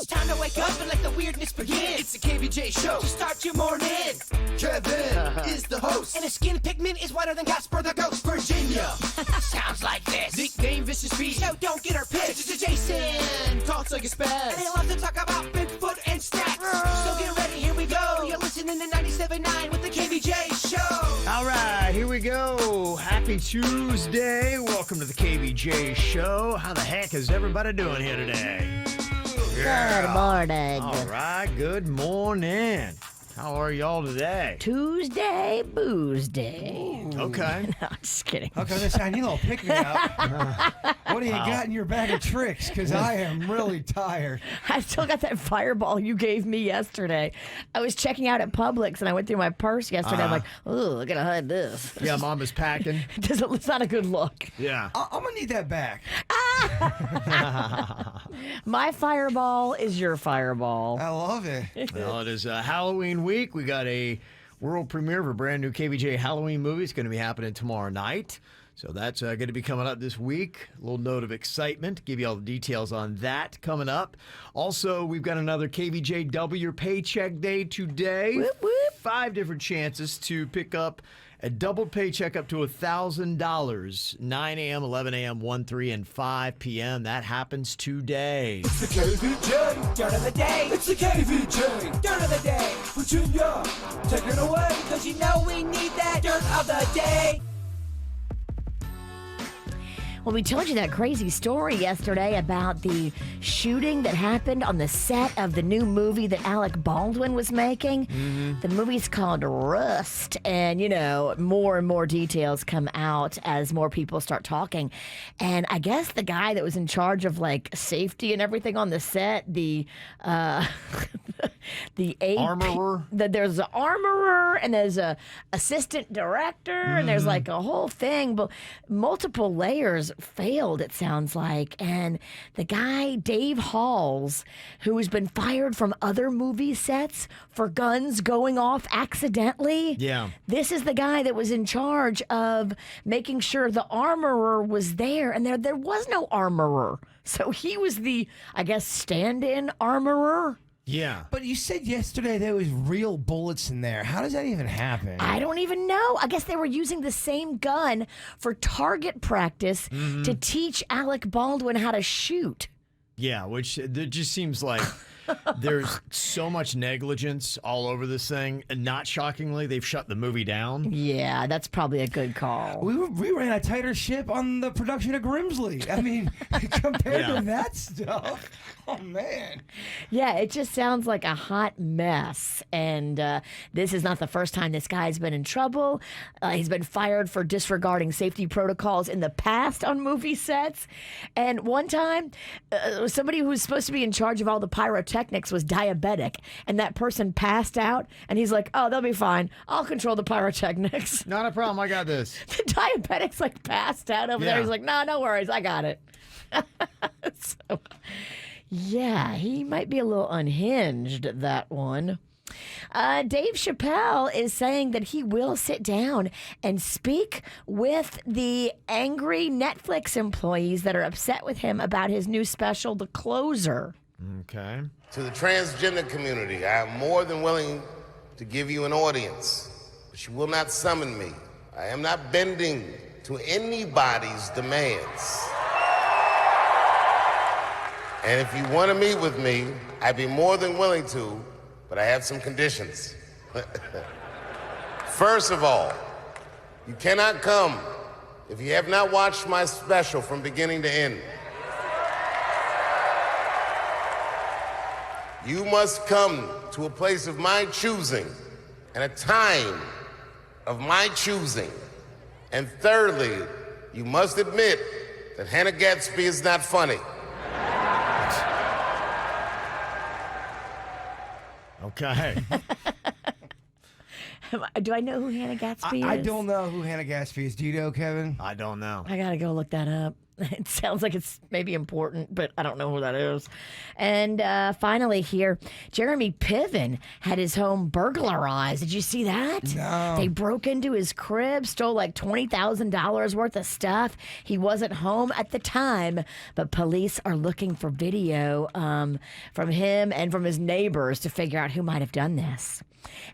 It's time to wake up and let the weirdness begin. It's the KVJ Show to start your morning. Kevin is the host, and his skin pigment is whiter than Casper the Ghost. Virginia sounds like this. Nickname Vicious Beast, so don't get her pissed. It's Jason talks like a spaz, and he loves to talk about Bigfoot and stats. So get ready, here we go. You're listening to 97.9 with the KVJ Show. All right, here we go. Happy Tuesday. Welcome to the KVJ Show. How the heck is everybody doing here today? Good morning. All right, good morning. How are y'all today? Tuesday, booze day. Okay. No, I'm just kidding. Okay, this I need a little pick me up. What do you got in your bag of tricks? Because I am really tired. I still got that fireball you gave me yesterday. I was checking out at Publix and I went through my purse yesterday. I'm like, oh, I gotta hide this. Yeah, Mom is packing. It's not a good look. Yeah. I'm going to need that back. My fireball is your fireball. I love it. Well, it is Halloween week. We got a world premiere of a brand new KVJ Halloween movie. It's going to be happening tomorrow night. So that's going to be coming up this week. A little note of excitement. Give you all the details on that coming up. Also, we've got another KVJ Double Your Paycheck Day today. Whoop, whoop. 5 different chances to pick up a double paycheck up to $1,000. 9 a.m., 11 a.m., 1, 3, and 5 p.m. That happens today. It's the KVJ Dirt of the Day. It's the KVJ Dirt of the Day. Virginia, take it away, because you know we need that Dirt of the Day. Well, we told you that crazy story yesterday about the shooting that happened on the set of the new movie that Alec Baldwin was making. Mm-hmm. The movie's called Rust, and, you know, more and more details come out as more people start talking. And I guess the guy that was in charge of, like, safety and everything on the set, the AP, Armorer? There's an armorer, and there's a assistant director, and there's, like, a whole thing, but multiple layers failed, it sounds like. And the guy, Dave Halls, who's been fired from other movie sets for guns going off accidentally. Yeah. This is the guy that was in charge of making sure the armorer was there, and there was no armorer. So he was the, I guess, stand-in armorer. Yeah. But you said yesterday there was real bullets in there. How does that even happen? I don't even know. I guess they were using the same gun for target practice to teach Alec Baldwin how to shoot. Yeah, which it just seems like there's so much negligence all over this thing. And not shockingly, they've shut the movie down. Yeah, that's probably a good call. We ran a tighter ship on the production of Grimsley. I mean, compared to that stuff. Oh, man. Yeah, it just sounds like a hot mess. And this is not the first time this guy's been in trouble. He's been fired for disregarding safety protocols in the past on movie sets. And one time, somebody who was supposed to be in charge of all the pyrotechnics was diabetic. And that person passed out. And he's like, oh, they'll be fine. I'll control the pyrotechnics. Not a problem. I got this. The diabetic's like passed out over there. He's like, no, no worries. I got it. So, yeah, he might be a little unhinged, that one. Dave Chappelle is saying that he will sit down and speak with the angry Netflix employees that are upset with him about his new special, The Closer. Okay. To the transgender community, I am more than willing to give you an audience, but you will not summon me. I am not bending to anybody's demands. And if you want to meet with me, I'd be more than willing to, but I have some conditions. First of all, you cannot come if you have not watched my special from beginning to end. You must come to a place of my choosing and a time of my choosing. And thirdly, you must admit that Hannah Gadsby is not funny. Okay. Do I know who Hannah Gadsby is? I don't know who Hannah Gadsby is. Do you know, Kevin? I don't know. I gotta go look that up. It sounds like it's maybe important, but I don't know who that is. And finally here, Jeremy Piven had his home burglarized. Did you see that? No. They broke into his crib, stole like $20,000 worth of stuff. He wasn't home at the time, but police are looking for video from him and from his neighbors to figure out who might have done this.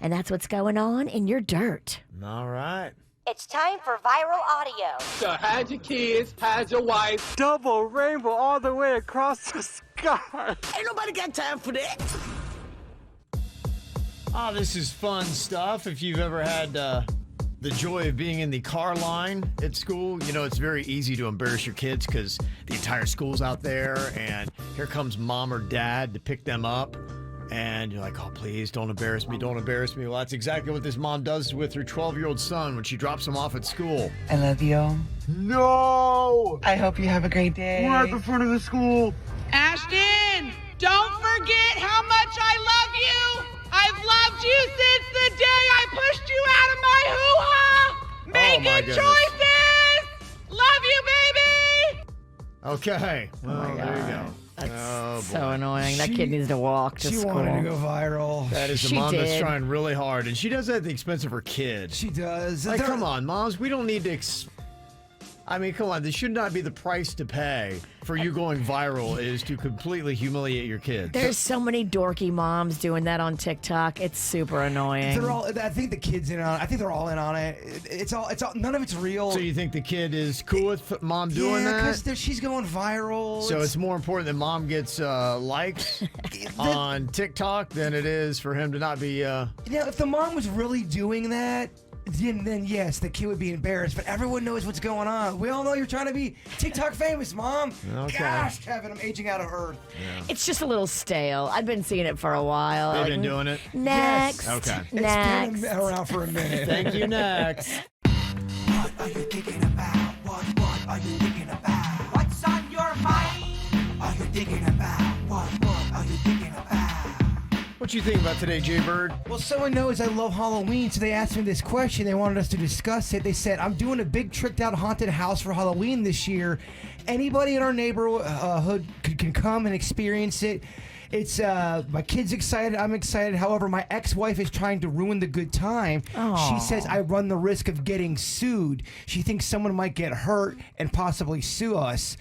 And that's what's going on in your dirt. All right. It's time for viral audio. So hide your kids, hide your wife. Double rainbow all the way across the sky. Ain't nobody got time for that. Oh, this is fun stuff. If you've ever had the joy of being in the car line at school, you know it's very easy to embarrass your kids because the entire school's out there, and here comes mom or dad to pick them up. And you're like, oh, please, don't embarrass me, don't embarrass me. Well, that's exactly what this mom does with her 12-year-old son when she drops him off at school. I love you. No! I hope you have a great day. We're at the front of the school. Ashton, don't forget how much I love you. I've loved you since the day I pushed you out of my hoo-ha. Make my good goodness. choices. Love you, baby. Okay. Well, there you go. That's so annoying. That kid needs to walk to She school. wanted to go viral. That is a She mom that's did. trying really hard, and she does that at the expense of her kid. She does. Like, come on, moms. We don't need to. I mean, come on. This should not be the price to pay for you going viral is to completely humiliate your kids. There's so many dorky moms doing that on TikTok. It's super annoying. They're all. I think the kids in on it. I think they're all in on it. It's all. None of it's real. So you think the kid is cool with mom doing yeah, that? because she's going viral. So it's more important that mom gets likes on TikTok than it is for him to not be. If the mom was really doing that, then yes, the kid would be embarrassed. But everyone knows what's going on. We all know you're trying to be TikTok famous, Mom. Okay. Gosh, Kevin, I'm aging out of Earth. It's just a little stale. I've been seeing it for a while. They've been doing it? Next. Yes. Okay. Next. It's been around for a minute. Thank you. Next. What are you thinking about? What are you thinking about? What's on your mind? Are you thinking about? What are you thinking about? What you think about today, Jay Bird? Well, someone knows I love Halloween, so they asked me this question. They wanted us to discuss it. They said, I'm doing a big tricked out haunted house for Halloween this year. Anybody in our neighborhood can come and experience it. It's my kid's excited. I'm excited. However, my ex-wife is trying to ruin the good time. She says I run the risk of getting sued. She thinks someone might get hurt and possibly sue us.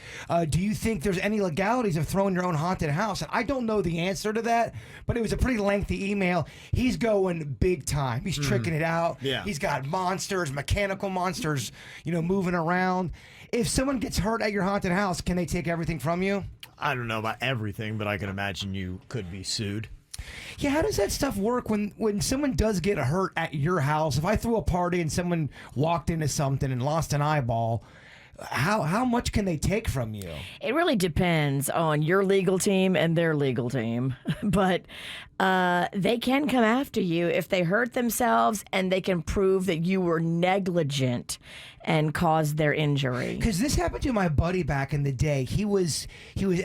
Do you think there's any legalities of throwing your own haunted house? And I don't know the answer to that, but it was a pretty lengthy email. He's going big time. He's tricking it out. Yeah. He's got monsters, mechanical monsters, moving around. If someone gets hurt at your haunted house, can they take everything from you? I don't know about everything, but I can imagine you could be sued. Yeah, how does that stuff work when someone does get hurt at your house? If I threw a party and someone walked into something and lost an eyeball, how much can they take from you? It really depends on your legal team and their legal team. But they can come after you if they hurt themselves and they can prove that you were negligent and caused their injury. Because this happened to my buddy back in the day. He was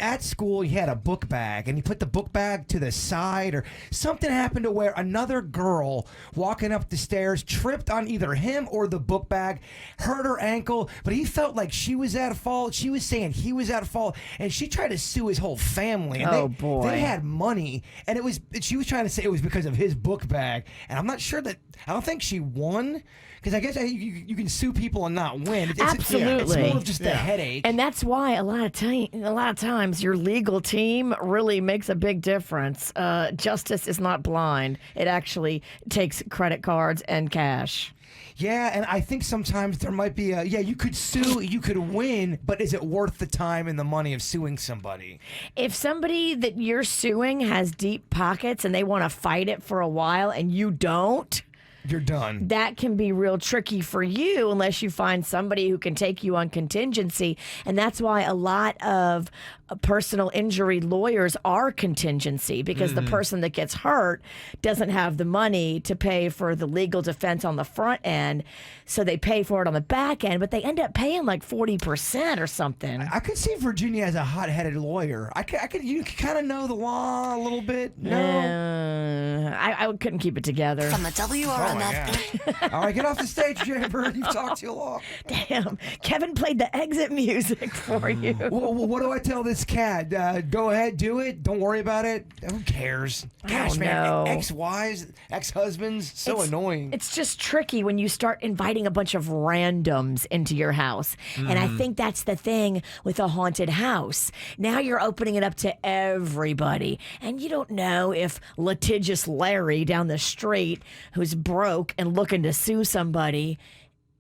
at school. He had a book bag, and he put the book bag to the side, or something happened to where another girl walking up the stairs tripped on either him or the book bag, hurt her ankle, but he felt like she was at fault. She was saying he was at fault, and she tried to sue his whole family. And boy. They had money, and she was trying to say it was because of his book bag, and I'm not sure that, I don't think she won. Because I guess you can sue people and not win. Absolutely. It's more of just a headache. And that's why a lot of times your legal team really makes a big difference. Justice is not blind. It actually takes credit cards and cash. Yeah, and I think sometimes there might be you could sue, you could win, but is it worth the time and the money of suing somebody? If somebody that you're suing has deep pockets and they want to fight it for a while and you don't, you're done. That can be real tricky for you unless you find somebody who can take you on contingency. And that's why a lot of personal injury lawyers are contingency, because the person that gets hurt doesn't have the money to pay for the legal defense on the front end. So they pay for it on the back end, but they end up paying like 40% or something. I could see Virginia as a hot-headed lawyer. You kind of know the law a little bit. No, I couldn't keep it together. From the WRS Oh, my God. All right, get off the stage, Jaybird. You've talked too long. Damn. Kevin played the exit music for you. Well, what do I tell this cat? Go ahead, do it. Don't worry about it. Who cares? Gosh, man. Ex-wives, ex-husbands, so annoying. It's just tricky when you start inviting a bunch of randoms into your house. And I think that's the thing with a haunted house. Now you're opening it up to everybody. And you don't know if litigious Larry down the street who's broke and looking to sue somebody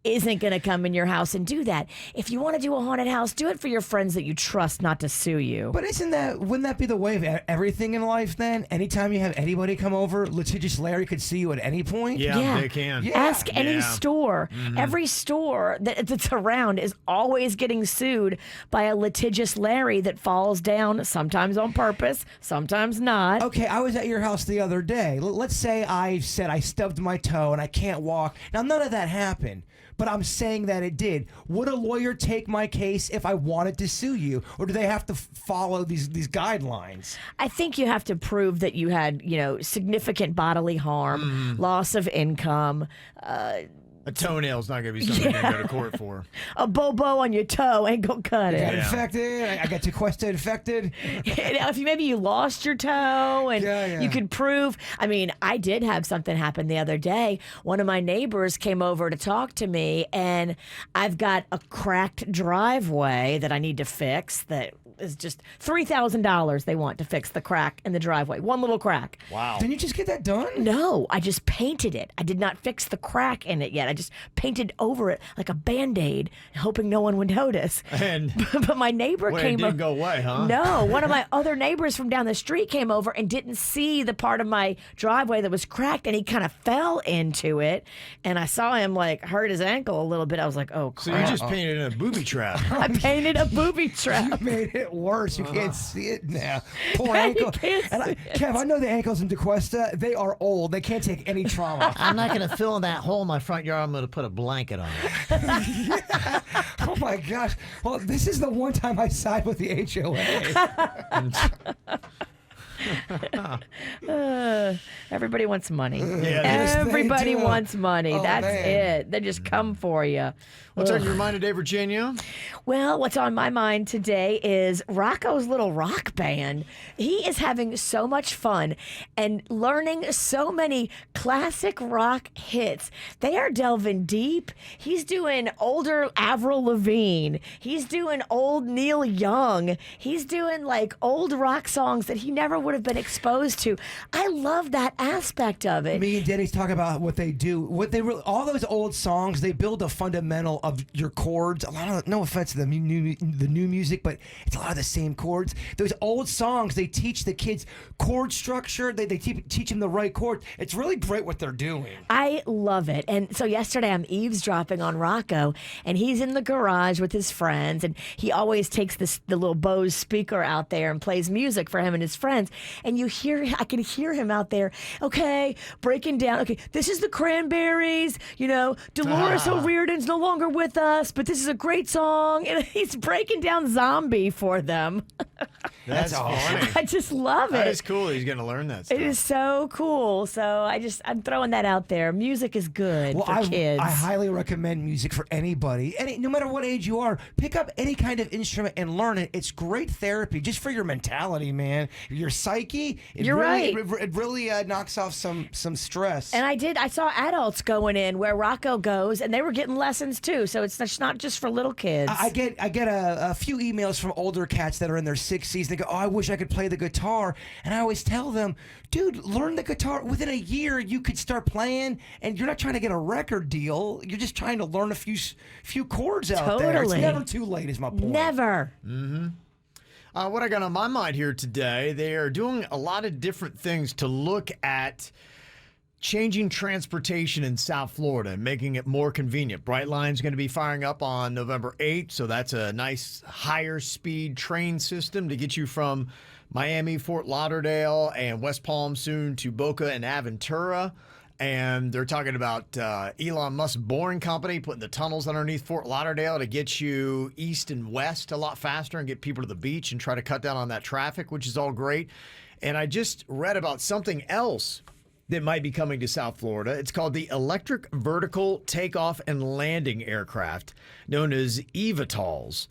isn't going to come in your house and do that. If you want to do a haunted house, do it for your friends that you trust, not to sue you. But wouldn't that be the way of everything in life then? Anytime you have anybody come over, litigious Larry could see you at any point? Yeah. They can. Yeah. Ask any store. Every store that's around is always getting sued by a litigious Larry that falls down, sometimes on purpose, sometimes not. Okay, I was at your house the other day. Let's say I said I stubbed my toe and I can't walk. Now, none of that happened. But I'm saying that it did. Would a lawyer take my case if I wanted to sue you, or do they have to follow these guidelines? I think you have to prove that you had, significant bodily harm, loss of income. A toenail's not going to be something you're going to go to court for. A bobo on your toe ain't going to cut I it. got infected. I got Tequesta infected. If maybe you lost your toe and you could prove. I mean, I did have something happen the other day. One of my neighbors came over to talk to me, and I've got a cracked driveway that I need to fix that is just $3,000 they want to fix the crack in the driveway. One little crack. Wow. Didn't you just get that done? No, I just painted it. I did not fix the crack in it yet. I just painted over it like a Band-Aid, hoping no one would notice. But my neighbor came over. It didn't go away, huh? No, one of my other neighbors from down the street came over and didn't see the part of my driveway that was cracked, and he kind of fell into it. And I saw him hurt his ankle a little bit. I was like, oh, crap. So you just painted a booby trap. I painted a booby trap. You made it worse. You can't see it now. Poor ankle. Kev, I know the ankles in DeQuesta. They are old. They can't take any trauma. I'm not going to fill in that hole in my front yard. I'm going to put a blanket on it. Oh, my gosh. Well, this is the one time I side with the HOA. Everybody wants money. Yeah, everybody wants money. Oh, That's man. it. They just come for you. What's on your mind today, Virginia? Well, what's on my mind today is Rocco's little rock band. He is having so much fun and learning so many classic rock hits. They are delving deep. He's doing older Avril Lavigne. He's doing old Neil Young. He's doing old rock songs that he never would have been exposed to. I love that aspect of it. Me and Denny's talk about what they do. All those old songs, they build a fundamental of your chords. A lot of, no offense to the new music, but it's a lot of the same chords. Those old songs, they teach the kids chord structure. They teach them the right chord. It's really great what they're doing. I love it. And so yesterday I'm eavesdropping on Rocco, and he's in the garage with his friends, and he always takes the little Bose speaker out there and plays music for him and his friends. And I can hear him out there, okay, breaking down, okay, this is the Cranberries, Dolores O'Riordan's no longer with us, but this is a great song. And he's breaking down Zombie for them. That's funny. I just love it. That is cool. He's going to learn that stuff. It is so cool. So I'm throwing that out there. Music is good for kids. I highly recommend music for anybody. No matter what age you are, pick up any kind of instrument and learn it. It's great therapy just for your mentality, man. Your psyche. You're right. It really knocks off some stress. And I saw adults going in where Rocco goes, and they were getting lessons too. So it's not just for little kids. I get a few emails from older cats that are in their 60s. They go, oh, I wish I could play the guitar. And I always tell them, dude, learn the guitar. Within a year, you could start playing, and you're not trying to get a record deal. You're just trying to learn a few chords out there. It's never too late is my point. Never. Mm-hmm. What I got on my mind here today, they are doing a lot of different things to look at changing transportation in South Florida and making it more convenient. Brightline's going to be firing up on November 8th, so that's a nice higher speed train system to get you from Miami, Fort Lauderdale, and West Palm soon to Boca and Aventura. And they're talking about Elon Musk's Boring Company putting the tunnels underneath Fort Lauderdale to get you east and west a lot faster and get people to the beach and try to cut down on that traffic, which is all great. And I just read about something else that might be coming to South Florida. It's called the Electric Vertical Takeoff and Landing Aircraft, known as eVTOLs.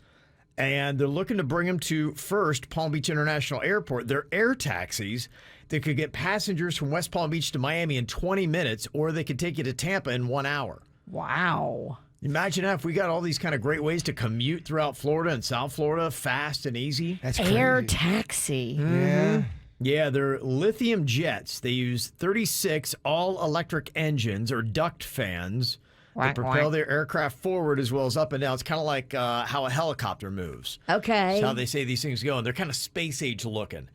And they're looking to bring them to first Palm Beach International Airport. They're air taxis that could get passengers from West Palm Beach to Miami in 20 minutes, or they could take you to Tampa in 1 hour. Wow. Imagine that if we got all these kind of great ways to commute throughout Florida and South Florida, fast and easy. That's crazy. Air taxi. Yeah. Yeah, they're lithium jets. They use 36 all-electric engines or duct fans that propel their aircraft forward as well as up and down. It's kind of like how a helicopter moves. Okay. That's how they say these things go, and they're kind of space-age looking.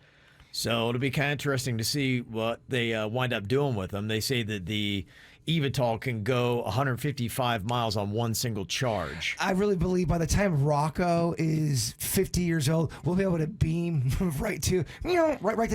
So it'll be kind of interesting to see what they wind up doing with them. They say that the eVTOL can go 155 miles on one single charge. I really believe by the time Rocco is 50 years old, we'll be able to beam right to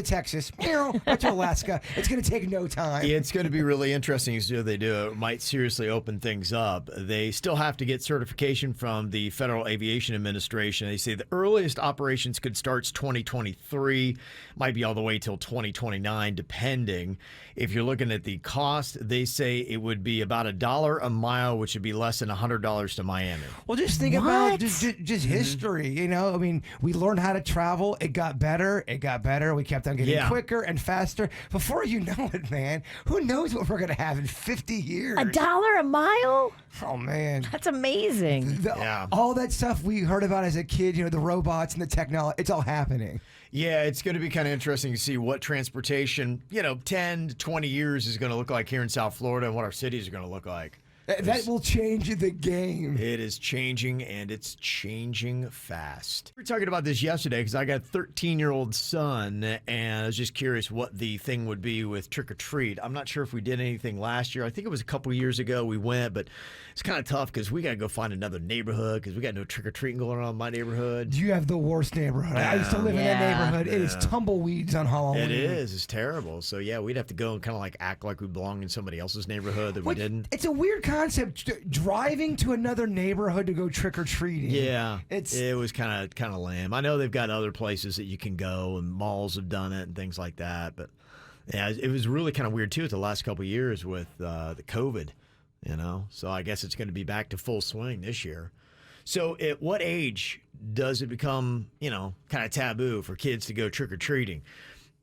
Texas, right to Alaska. It's going to take no time. It's going to be really interesting to see what they do. It might seriously open things up. They still have to get certification from the Federal Aviation Administration. They say the earliest operations could start 2023, might be all the way till 2029, depending. If you're looking at the cost, they say it would be about $1 a mile, which would be less than $100 to Miami. Well, just think about just history. You know, I mean, we learned how to travel. It got better. It got better. We kept on getting quicker and faster. Before you know it, man, who knows what we're going to have in 50 years? $1 a mile? Oh, man. That's amazing. All that stuff we heard about as a kid, you know, the robots and the technology, it's all happening. Yeah, it's going to be kind of interesting to see what transportation, 10 to 20 years is going to look like here in South Florida and what our cities are going to look like. That will change the game. It is changing, and it's changing fast. We were talking about this yesterday because I got a 13-year-old son, and I was just curious what the thing would be with trick-or-treat. I'm not sure if we did anything last year. I think it was a couple years ago we went, but it's kind of tough because we got to go find another neighborhood because we got no trick-or-treating going on in my neighborhood. You have the worst neighborhood. I used to live in that neighborhood. It is tumbleweeds on Halloween. It is. It's terrible. So, yeah, we'd have to go and kind of like act like we belong in somebody else's neighborhood that we didn't. It's a weird concept, driving to another neighborhood to go trick-or-treating. Yeah, it was kind of lame. I know they've got other places that you can go, and malls have done it and things like that. But yeah, it was really kind of weird too the last couple of years with the COVID. So I guess it's going to be back to full swing this year. So at what age does it become kind of taboo for kids to go trick-or-treating?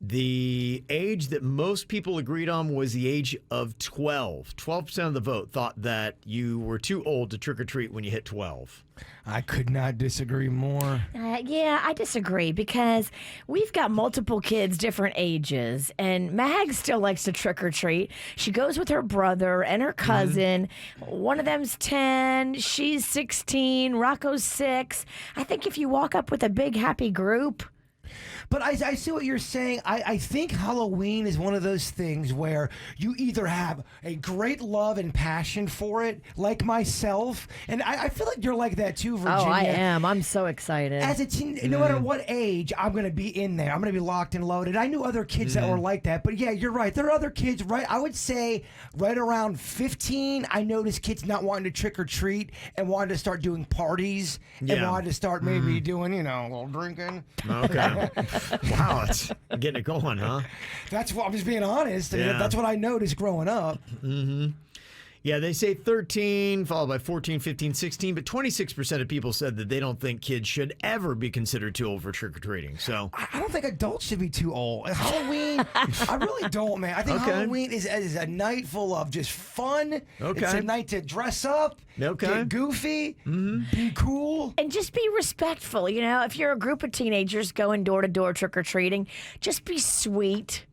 The age that most people agreed on was the age of 12. 12% of the vote thought that you were too old to trick-or-treat when you hit 12. I could not disagree more. Yeah, I disagree because we've got multiple kids, different ages, and Mag still likes to trick-or-treat. She goes with her brother and her cousin. One of them's 10, she's 16, Rocco's 6. I think if you walk up with a big happy group... But I see what you're saying. I think Halloween is one of those things where you either have a great love and passion for it, like myself, and I feel like you're like that too, Virginia. Oh, I am. I'm so excited. As a teen, no matter what age, I'm going to be in there. I'm going to be locked and loaded. I knew other kids that were like that, but yeah, you're right. There are other kids, right? I would say right around 15, I noticed kids not wanting to trick or treat and wanted to start doing parties and wanted to start maybe doing, a little drinking. Okay. Wow, it's getting it going, huh? That's what I'm just being honest. Yeah. That's what I noticed growing up. Mm-hmm. Yeah, they say 13, followed by 14, 15, 16, but 26% of people said that they don't think kids should ever be considered too old for trick-or-treating. So I don't think adults should be too old. Halloween, I really don't, man. I think Halloween is a night full of just fun. Okay. It's a night to dress up, get goofy, be cool. And just be respectful. If you're a group of teenagers going door to door trick-or-treating, just be sweet.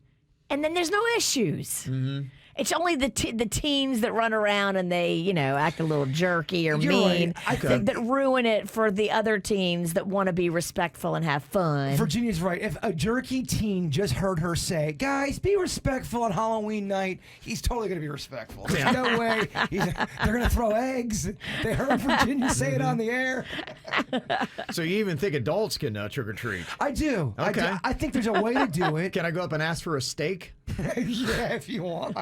And then there's no issues. Mm-hmm. It's only the teens that run around and they, act a little jerky or mean that ruin it for the other teens that want to be respectful and have fun. Virginia's right. If a jerky teen just heard her say, guys, be respectful on Halloween night, he's totally going to be respectful. There's no way. They're going to throw eggs. They heard Virginia say it on the air. So you even think adults can trick-or-treat? I do. Okay. I think there's a way to do it. Can I go up and ask for a steak? Yeah, if you want.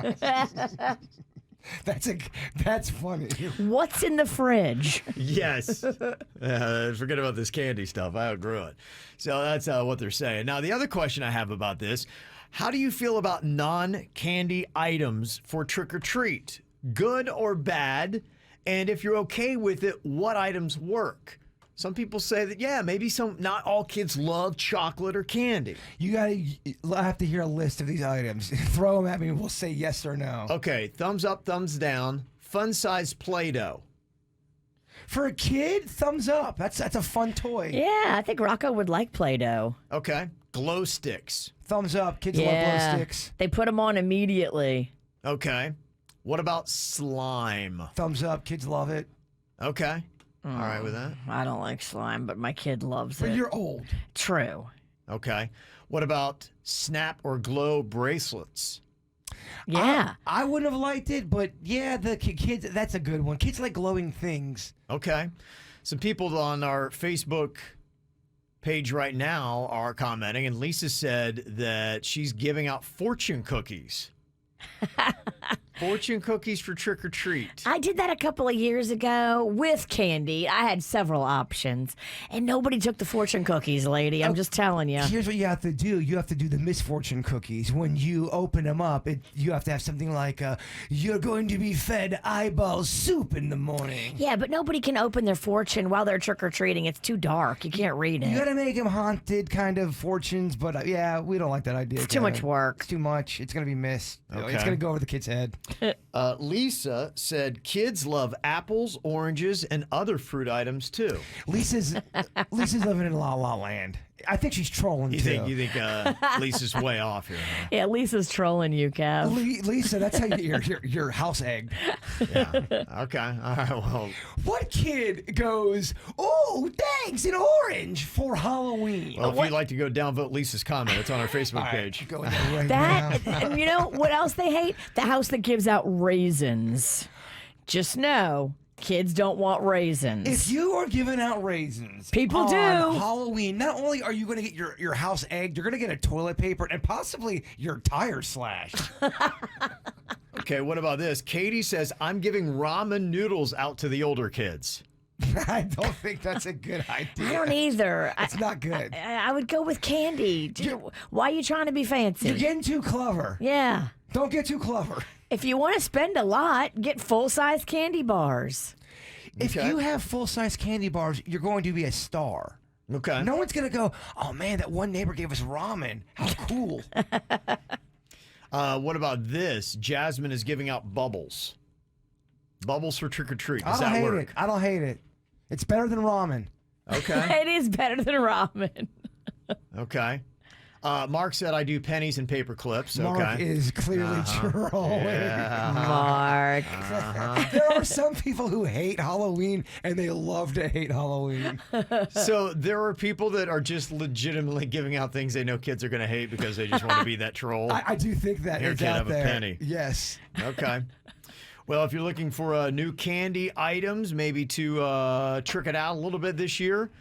That's funny. What's in the fridge? Yes. Forget about this candy stuff. I outgrew it. So that's what they're saying. Now, the other question I have about this, how do you feel about non-candy items for trick or treat? Good or bad? And if you're okay with it, what items work? Some people say that, yeah, maybe not all kids love chocolate or candy. I have to hear a list of these items. Throw them at me and we'll say yes or no. Okay, thumbs up, thumbs down. Fun-size Play-Doh. For a kid, thumbs up. That's a fun toy. Yeah, I think Rocco would like Play-Doh. Okay, glow sticks. Thumbs up. Kids love glow sticks. They put them on immediately. Okay. What about slime? Thumbs up. Kids love it. Okay. All right with that. I don't like slime, but my kid loves But it. you're old. True. Okay. What about snap or glow bracelets? Yeah. I wouldn't have liked it, but yeah, the kids, that's a good one. Kids like glowing things. Okay. Some people on our Facebook page right now are commenting, and Lisa said that she's giving out fortune cookies. Fortune cookies for trick or treat. I did that a couple of years ago with candy. I had several options, and nobody took the fortune cookies, lady. I'm just telling you. Here's what you have to do. You have to do the misfortune cookies. When you open them up, you have to have something like, you're going to be fed eyeball soup in the morning. Yeah, but nobody can open their fortune while they're trick-or-treating. It's too dark. You can't read it. You got to make them haunted kind of fortunes, but yeah, we don't like that idea. It's too much work. It's too much. It's going to be missed. Okay. It's going to go over the kid's head. Lisa said kids love apples, oranges, and other fruit items too. Lisa's living in La La Land. I think she's trolling You too. think Lisa's way off here, huh? Yeah, Lisa's trolling you, Kev. Lisa, that's how you get your house egged. Yeah. Okay. All right. Well, What kid goes, oh, thanks, an orange for Halloween? if you'd like to go downvote Lisa's comment, it's on our Facebook page. Go in there right That, now. and you know what else they hate? The house that gives out raisins. Just know, kids don't want raisins. If you are giving out raisins, People on do. Halloween, not only are you going to get your house egged, you're going to get a toilet paper and possibly your tire slashed. Okay, what about this? Katie says, I'm giving ramen noodles out to the older kids. I don't think that's a good idea. I don't either. It's not good. I would go with candy. Why are you trying to be fancy? You're getting too clever. Yeah. Don't get too clever. If you want to spend a lot, get full-size candy bars. If you have full-size candy bars, you're going to be a star. Okay. No one's going to go, oh, man, that one neighbor gave us ramen. How cool. What about this? Jasmine is giving out bubbles. Bubbles for trick or treat. Does that work? I don't hate it. It's better than ramen. Okay. It is better than ramen. Okay. Mark said I do pennies and paper clips. Mark is clearly trolling. Mark. There are some people who hate Halloween, and they love to hate Halloween. So there are people that are just legitimately giving out things they know kids are going to hate because they just want to be that troll. I do think that Here, it's kid, out have there. a penny. Yes. Okay. Well, if you're looking for new candy items, maybe to trick it out a little bit this year,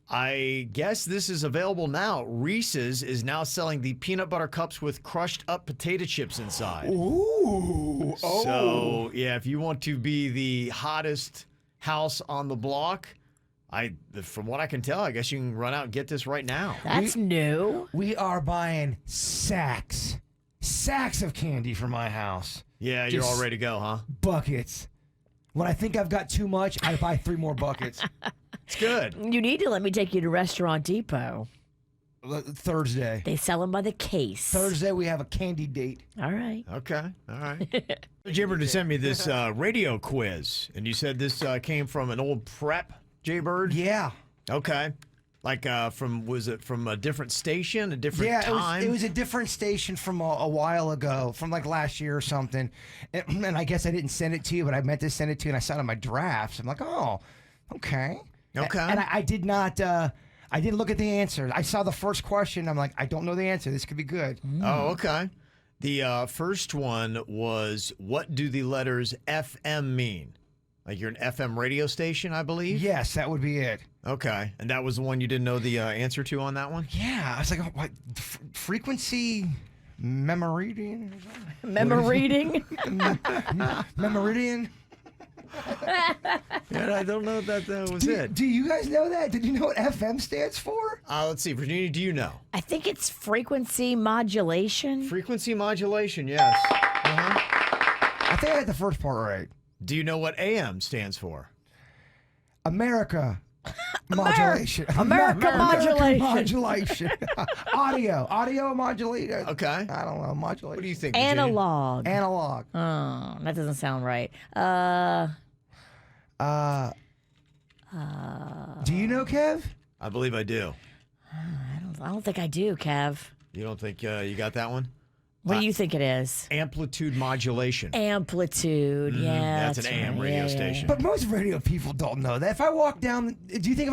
I guess this is available now. Reese's is now selling the peanut butter cups with crushed up potato chips inside. Ooh. Oh. So, yeah, if you want to be the hottest house on the block, from what I can tell, I guess you can run out and get this right now. That's new. We are buying sacks of candy for my house. Yeah, you're Just all ready to go, huh? Buckets. When I think I've got too much, I buy 3 more buckets. It's good. You need to let me take you to Restaurant Depot. Thursday. They sell them by the case. Thursday, we have a candy date. All right. Okay. All right. Jaybird sent me this radio quiz, and you said this came from an old prep, Jaybird? Yeah. Okay. Like was it from a different station, a different time? It was a different station from a while ago, from like last year or something. And I guess I didn't send it to you, but I meant to send it to you, and I saw it on my drafts. I'm like, oh, okay. Okay. And I did not. I didn't look at the answer. I saw the first question. I'm like, I don't know the answer. This could be good. Oh, okay. The first one was, what do the letters FM mean? Like you're an FM radio station, I believe? Yes, that would be it. Okay. And that was the one you didn't know the answer to on that one? Yeah. I was like, oh, what? Frequency Memoridian. Memoridian. Memoridian. And I don't know if that was it. Do you guys know that? Did you know what FM stands for? Let's see. Virginia, do you know? I think it's frequency modulation. Frequency modulation, yes. I think I had the first part right. Do you know what AM stands for? America. Modulation. America modulation. Modulation. Audio modulation. Okay. I don't know. Modulation. What do you think, Virginia? Analog. Analog. Oh, that doesn't sound right. Do you know, Kev? I believe I do. I don't think I do, Kev. You don't think you got that one? What do you think it is? Amplitude modulation. Amplitude, yeah. That's an AM radio station. But most radio people don't know that. If I walk down, do you think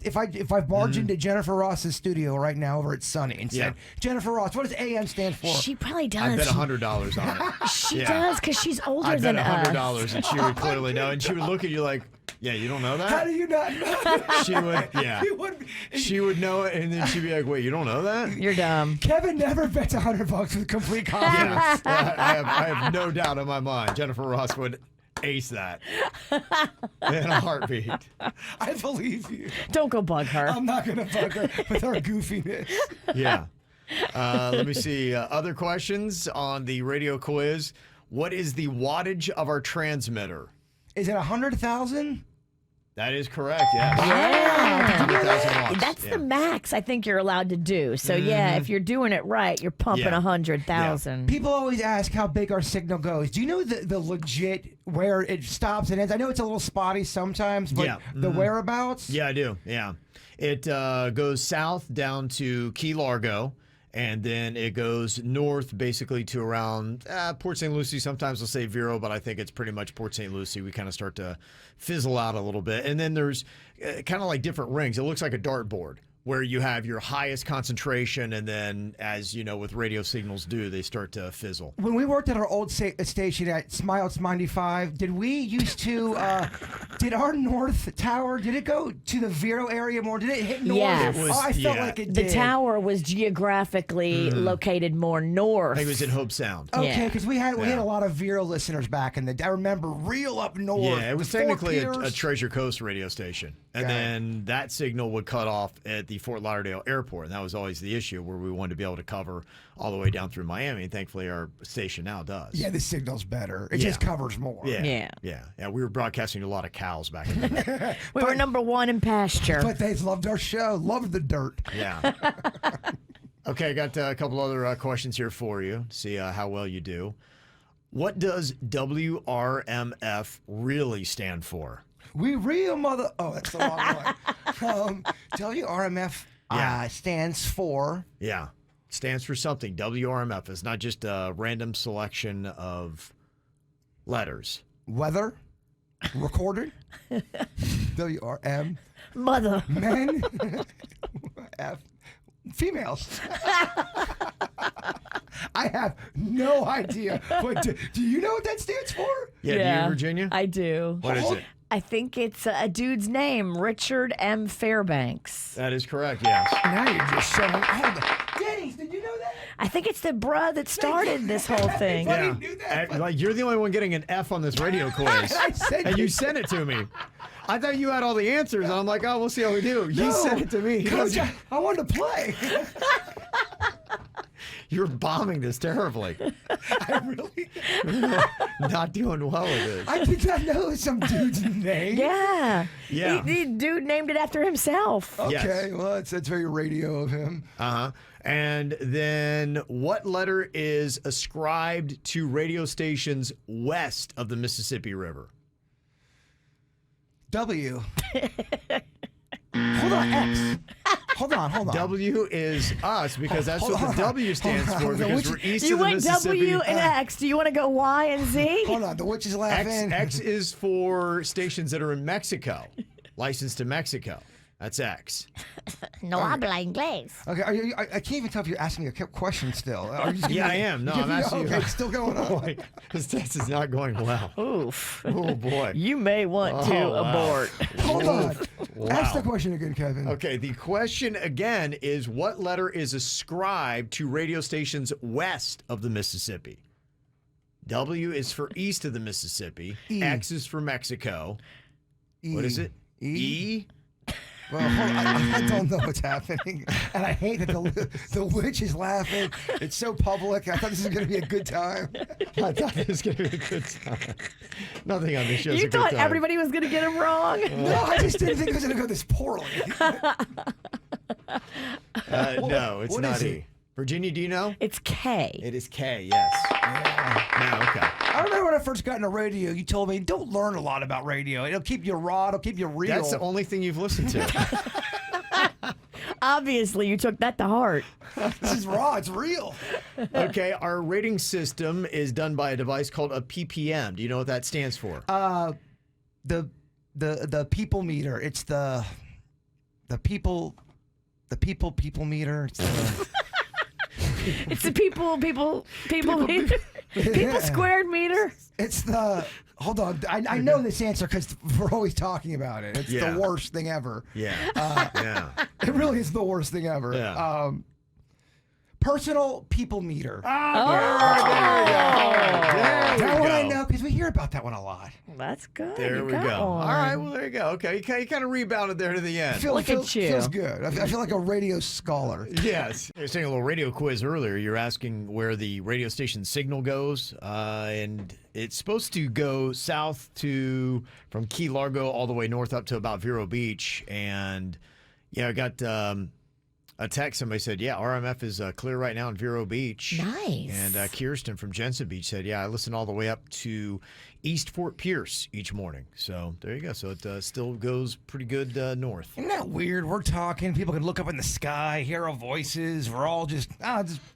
if I barged into Jennifer Ross's studio right now over at Sunny and said, Jennifer Ross, what does AM stand for? She probably does. I bet $100 on it. She does, because she's older than us. I bet $100 and she would clearly know. And she would look at you like, yeah, you don't know that? How do you not know? She would, yeah. She would know it, and then she'd be like, wait, you don't know that? You're dumb. Kevin never bets $100 with complete confidence. I have no doubt in my mind Jennifer Ross would ace that in a heartbeat. I believe you. Don't go bug her. I'm not going to bug her with her goofiness. Yeah. Let me see. Other questions on the radio quiz. What is the wattage of our transmitter? Is it 100,000? That is correct, yes. Yeah. 100,000 watts. That's the max I think you're allowed to do. So, yeah, if you're doing it right, you're pumping 100,000. People always ask how big our signal goes. Do you know the legit where it stops and ends? I know it's a little spotty sometimes, but the whereabouts? Yeah, I do. Yeah. It goes south down to Key Largo. And then it goes north basically to around Port St. Lucie. Sometimes they'll say Vero, but I think it's pretty much Port St. Lucie. We kind of start to fizzle out a little bit. And then there's kind of like different rings. It looks like a dartboard where you have your highest concentration. And then, as you know, with radio signals do, they start to fizzle. When we worked at our old station at Smiles 95, did we used to, did our north tower, did it go to the Vero area more? Did it hit north? Yes. I felt like it did. The tower was geographically located more north. I think it was in Hope Sound. Okay, because we had a lot of Vero listeners back in the day. I remember real up north. Yeah, it was technically a Treasure Coast radio station. And then that signal would cut off at the Fort Lauderdale airport. And that was always the issue where we wanted to be able to cover all the way down through Miami. And thankfully our station now does. Yeah, the signal's better. It just covers more. Yeah. We were broadcasting to a lot of cows back in the day. We were number one in pasture. But they loved our show. Loved the dirt. Yeah. Okay, I got a couple other questions here for you. See how well you do. What does WRMF really stand for? We real mother. Oh, that's the wrong one. WRMF stands for. Yeah, stands for something. WRMF is not just a random selection of letters. Weather, recorded. WRM. Mother. Men. F. Females. I have no idea. Do you know what that stands for? Yeah, do you, Virginia? I do. What is it? I think it's a dude's name, Richard M. Fairbanks. That is correct, yes. Now you're just showing. Denny's, did you know that? I think it's the bruh that started this whole thing. Yeah. Like, you're the only one getting an F on this radio quiz. And you sent it to me. I thought you had all the answers. And I'm like, oh, we'll see how we do. You sent it to me. Coach, I wanted to play. You're bombing this terribly. I really not doing well with this. I did not know some dude's name. Yeah. Yeah. The dude named it after himself. Okay, well, that's very radio of him. Uh-huh. And then what letter is ascribed to radio stations west of the Mississippi River? W. Hold on, X. Hold on. W is us because that's what the W stands for because we're east You of the went Mississippi. W and X. Do you want to go Y and Z? Hold on, the witch is laughing. X is for stations that are in Mexico, licensed to Mexico. That's X. No habla inglés. Okay, I can't even tell if you're asking me a question still. Are you just Yeah, I am. No, I'm asking you. Okay, it's still going on. Boy, this test is not going well. Oof. Oh, boy. You may want to abort. Hold on. Wow. Ask the question again, Kevin. Okay, the question again is what letter is ascribed to radio stations west of the Mississippi? W is for east of the Mississippi. E. X is for Mexico. E. What is it? E? Well, hold on. I don't know what's happening, and I hate that the witch is laughing. It's so public. I thought this was going to be a good time. I thought it was going to be a good time. Nothing on this show is a You good thought time. everybody was going to get him wrong? No, I just didn't think it was going to go this poorly. No, it's what not is E. it? Virginia, do you know? It's K. It is K, yes. No, okay. I remember when I first got into radio, you told me, don't learn a lot about radio. It'll keep you raw. It'll keep you real. That's the only thing you've listened to. Obviously, you took that to heart. This is raw. It's real. Okay, our rating system is done by a device called a PPM. Do you know what that stands for? The people meter. It's the people meter. It's the, It's the people meter. People squared meter. it's the. Hold on. I know this answer because we're always talking about it. It's Yeah. the worst thing ever. Yeah. Yeah. It really is the worst thing ever. Yeah. Personal people meter. There That we one I go. know because we hear about that one a lot. That's good. There You we got go. one. All right, well, there you go. Okay, you kind of rebounded there to the end. Look at you. Feels good. I feel like a radio scholar. Yes. You were saying a little radio quiz earlier. You're asking where the radio station signal goes, and it's supposed to go south from Key Largo all the way north up to about Vero Beach. And, yeah, I got a text. Somebody said, yeah, RMF is clear right now in Vero Beach. Nice. And Kirsten from Jensen Beach said, yeah, I listen all the way up to East Fort Pierce each morning. So there you go. So it still goes pretty good north. Isn't that weird? We're talking. People can look up in the sky, hear our voices. We're all just.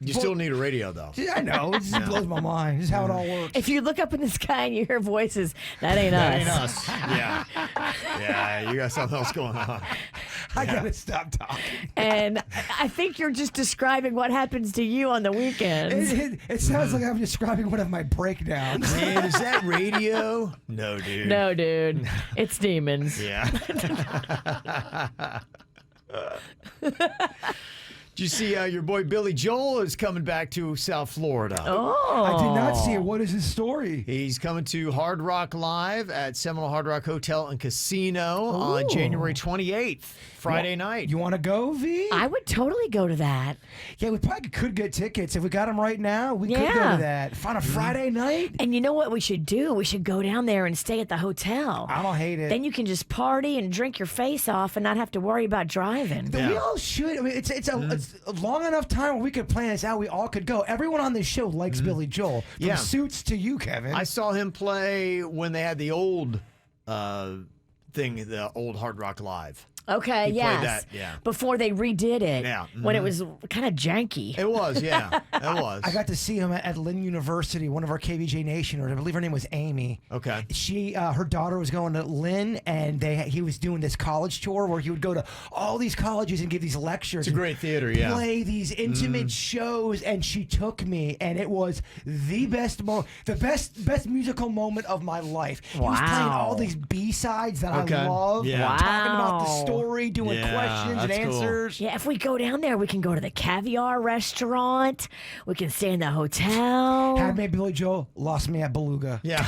You still need a radio, though. I know. It just blows my mind. This is how it all works. If you look up in the sky and you hear voices, that ain't us. That ain't us. Yeah. Yeah, you got something else going on. I gotta stop talking. And I think you're just describing what happens to you on the weekends. It sounds like I'm describing one of my breakdowns. Man, is that radio? No, dude. No, dude. It's demons. Yeah. Did you see your boy Billy Joel is coming back to South Florida? Oh. I did not see it. What is his story? He's coming to Hard Rock Live at Seminole Hard Rock Hotel and Casino on January 28th, Friday night. You want to go, V? I would totally go to that. Yeah, we probably could get tickets. If we got them right now, we could go Yeah. to that. On a Friday night? And you know what we should do? We should go down there and stay at the hotel. I don't hate it. Then you can just party and drink your face off and not have to worry about driving. Yeah. We all should. I mean, it's a long enough time where we could plan this out. We all could go. Everyone on this show likes Billy Joel. From Yeah. Suits to you, Kevin. I saw him play when they had the old thing, the old Hard Rock Live. Okay, He played yes. that, yeah. Before they redid it. Yeah, When it was kind of janky. It was, yeah. It was. I got to see him at Lynn University, one of our KVJ Nation, or I believe her name was Amy. Okay. She, her daughter was going to Lynn, and he was doing this college tour where he would go to all these colleges and give these lectures. It's a great theater, yeah. Play these intimate shows, and she took me, and it was the best best musical moment of my life. He was playing all these B-sides that Okay. I love. Yeah. Talking about the Wow. story, doing Yeah, questions and that's cool. answers. Yeah, if we go down there, we can go to the caviar restaurant. We can stay in the hotel. Had me Billy Joel, lost me at Beluga. Yeah.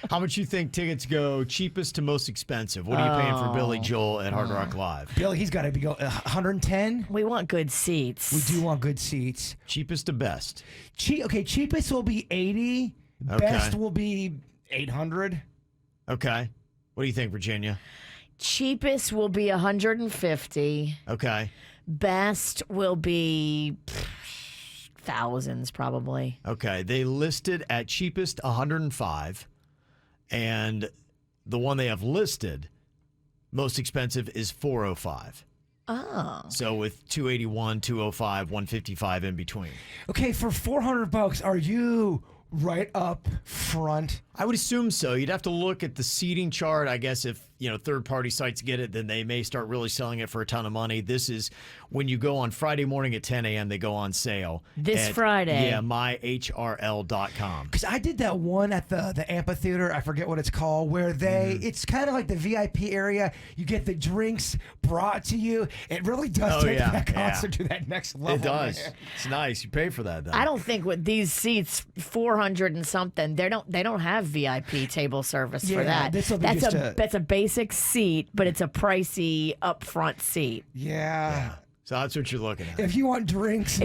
How much you think tickets go cheapest to most expensive? What are you paying for Billy Joel at Hard Rock Live? Billy, he's got to be go 110. We want good seats. We do want good seats. Cheapest to best. Cheapest will be 80. Okay. Best will be 800. Okay. What do you think, Virginia? Cheapest will be 150. Okay. Best will be thousands, probably. Okay. They listed at cheapest 105, and the one they have listed most expensive is 405. Oh. So with 281, 205, 155 in between. Okay, for $400, are you right up front? I would assume so. You'd have to look at the seating chart, I guess, if third-party sites get it, then they may start really selling it for a ton of money. This is when you go on Friday morning at 10 a.m., they go on sale. This Friday. Yeah, myhrl.com. Because I did that one at the amphitheater, I forget what it's called, where it's kind of like the VIP area. You get the drinks brought to you. It really does take that concert to that next level. It does. Man. It's nice. You pay for that, though. I don't think with these seats, 400 and something, they don't have VIP table service for that. That's a basic seat, but it's a pricey upfront seat. Yeah. So that's what you're looking at. If you want drinks,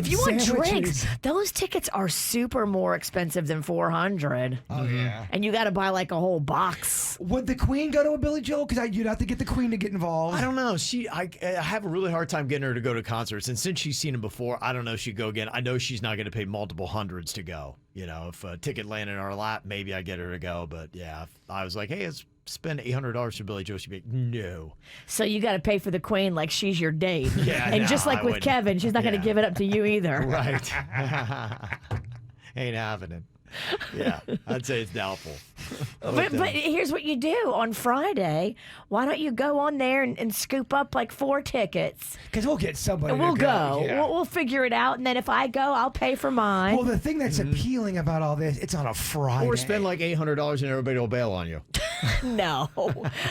those tickets are super more expensive than 400. Oh yeah. And you got to buy like a whole box. Would the Queen go to a Billy Joel? Because you'd have to get the Queen to get involved. I don't know. I have a really hard time getting her to go to concerts, and since she's seen him before, I don't know if she'd go again. I know she's not going to pay multiple hundreds to go. If a ticket landed in our lap, maybe I get her to go. But yeah, if I was like, hey, let's spend $800 for Billy Joel, she'd be like, no. So you got to pay for the Queen like she's your date. Yeah, and just like with Kevin, she's not going to give it up to you either. Right. Ain't having it. Yeah, I'd say it's doubtful. But here's what you do on Friday. Why don't you go on there and scoop up like 4 tickets? Because we'll get somebody We'll to go. Yeah. We'll figure it out. And then if I go, I'll pay for mine. Well, the thing that's appealing about all this, it's on a Friday. Or spend like $800 and everybody will bail on you. No,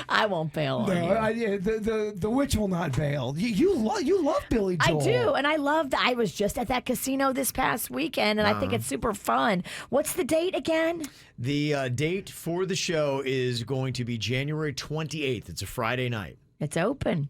I won't bail on you. The witch will not bail. You love Billy Joel. I do, and I was just at that casino this past weekend, and I think it's super fun. What's the date again? The date for the show is going to be January 28th. It's a Friday night. It's open.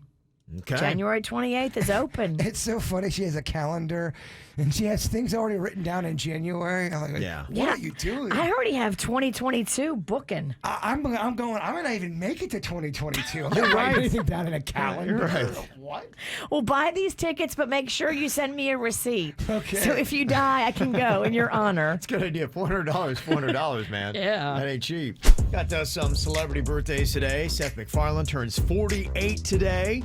Okay. January 28th is open. It's so funny. She has a calendar, and she has things already written down in January. I'm like, what are you doing? I already have 2022 booking. I'm going. I might not even make it to 2022. I'm not writing anything down in a calendar. Right. What? Well, buy these tickets, but make sure you send me a receipt. Okay. So if you die, I can go in your honor. That's a good idea. $400, man. Yeah. That ain't cheap. Got some celebrity birthdays today. Seth MacFarlane turns 48 today.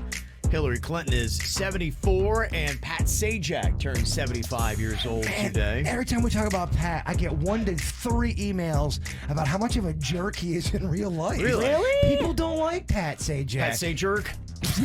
Hillary Clinton is 74, and Pat Sajak turns 75 years old today. Every time we talk about Pat, I get 1 to 3 emails about how much of a jerk he is in real life. Really? People don't like Pat Sajak. Pat Sajak?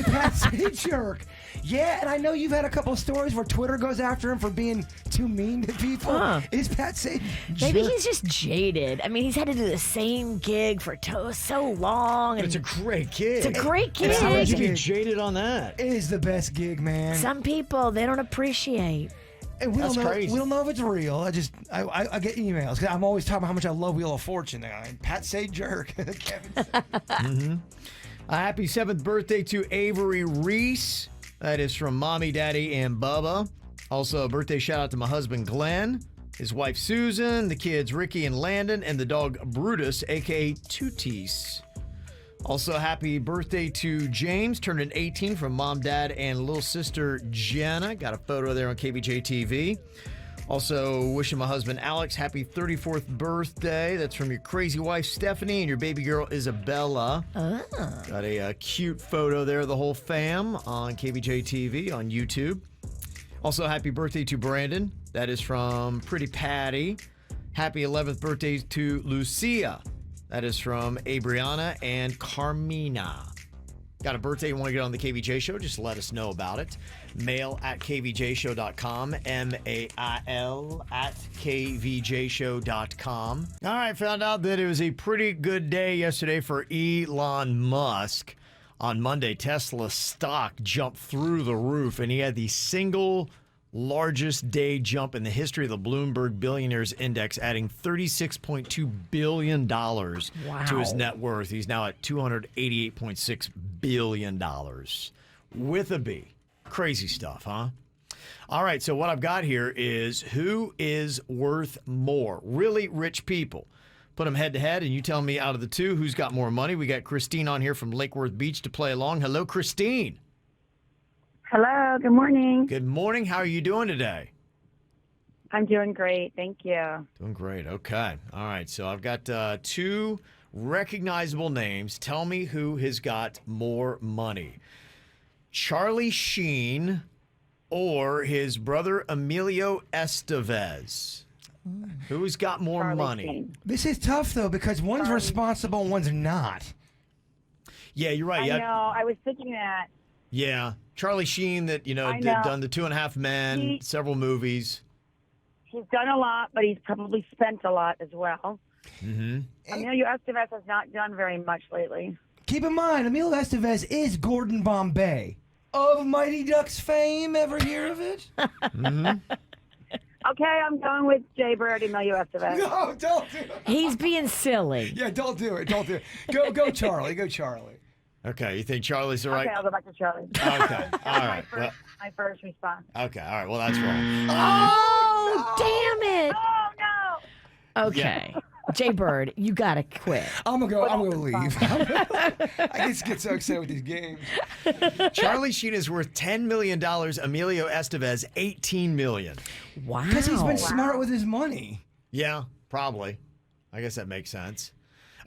Pat Sajak. Yeah, and I know you've had a couple of stories where Twitter goes after him for being too mean to people. Is Pat Sajak? Maybe he's just jaded. I mean, he's had to do the same gig for so long. And it's a great gig. It's a great gig. How would you be jaded on that? It is the best gig, man. Some people, they don't appreciate. And we That's don't know. crazy. We don't know if it's real. I get emails because I'm always talking about how much I love Wheel of Fortune. Pat Sajak. Kevin. Happy 7th birthday to Avery Reese. That is from Mommy, Daddy, and Bubba. Also, a birthday shout out to my husband, Glenn, his wife, Susan, the kids, Ricky and Landon, and the dog, Brutus, a.k.a. Tooties. Also, happy birthday to James, turning 18 from Mom, Dad, and little sister, Jenna. Got a photo there on KVJ TV. Also, wishing my husband, Alex, happy 34th birthday. That's from your crazy wife, Stephanie, and your baby girl, Isabella. Got a cute photo there of the whole fam on KVJ TV on YouTube. Also, happy birthday to Brandon. That is from Pretty Patty. Happy 11th birthday to Lucia. That is from Abriana and Carmina. Got a birthday you want to get on the KVJ Show? Just let us know about it. Mail at kvjshow.com. MAIL at kvjshow.com. All right, found out that it was a pretty good day yesterday for Elon Musk. On Monday, Tesla stock jumped through the roof, and he had the single largest day jump in the history of the Bloomberg Billionaires Index, adding $36.2 billion to his net worth. He's now at $288.6 billion with a B. Crazy stuff, huh? All right, so what I've got here is who is worth more? Really rich people. Put them head to head, and you tell me out of the two who's got more money. We got Christine on here from Lake Worth Beach to play along. Hello, Christine. Hello, good morning. Good morning. How are you doing today? I'm doing great, thank you. Doing great. Okay. All right. So I've got two recognizable names. Tell me who has got more money. Charlie Sheen or his brother Emilio Estevez. Who's got more money? Sheen. This is tough, though, because one's responsible and one's not. Yeah, you're right. I know. I was thinking that. Yeah. Charlie Sheen that, done the 2.5 Men, several movies. He's done a lot, but he's probably spent a lot as well. Mm-hmm. Emilio Estevez has not done very much lately. Keep in mind, Emilio Estevez is Gordon Bombay of Mighty Ducks fame. Ever hear of it? Mm-hmm. Okay, I'm going with Jay Bird, Emilio Estevez. No, don't do it. He's being silly. Yeah, don't do it. Don't do it. Go, Charlie. Go, Charlie. Okay, you think Charlie's the right? Okay, I'll go back to Charlie. Okay, all right. My first response. Okay, all right. Well, that's wrong. Oh, damn it. Oh, no. Okay. Jay Bird, you got to quit. I'm going to leave. I just get so excited with these games. Charlie Sheen is worth $10 million. Emilio Estevez, $18 million. Wow. Because he's been smart with his money. Yeah, probably. I guess that makes sense.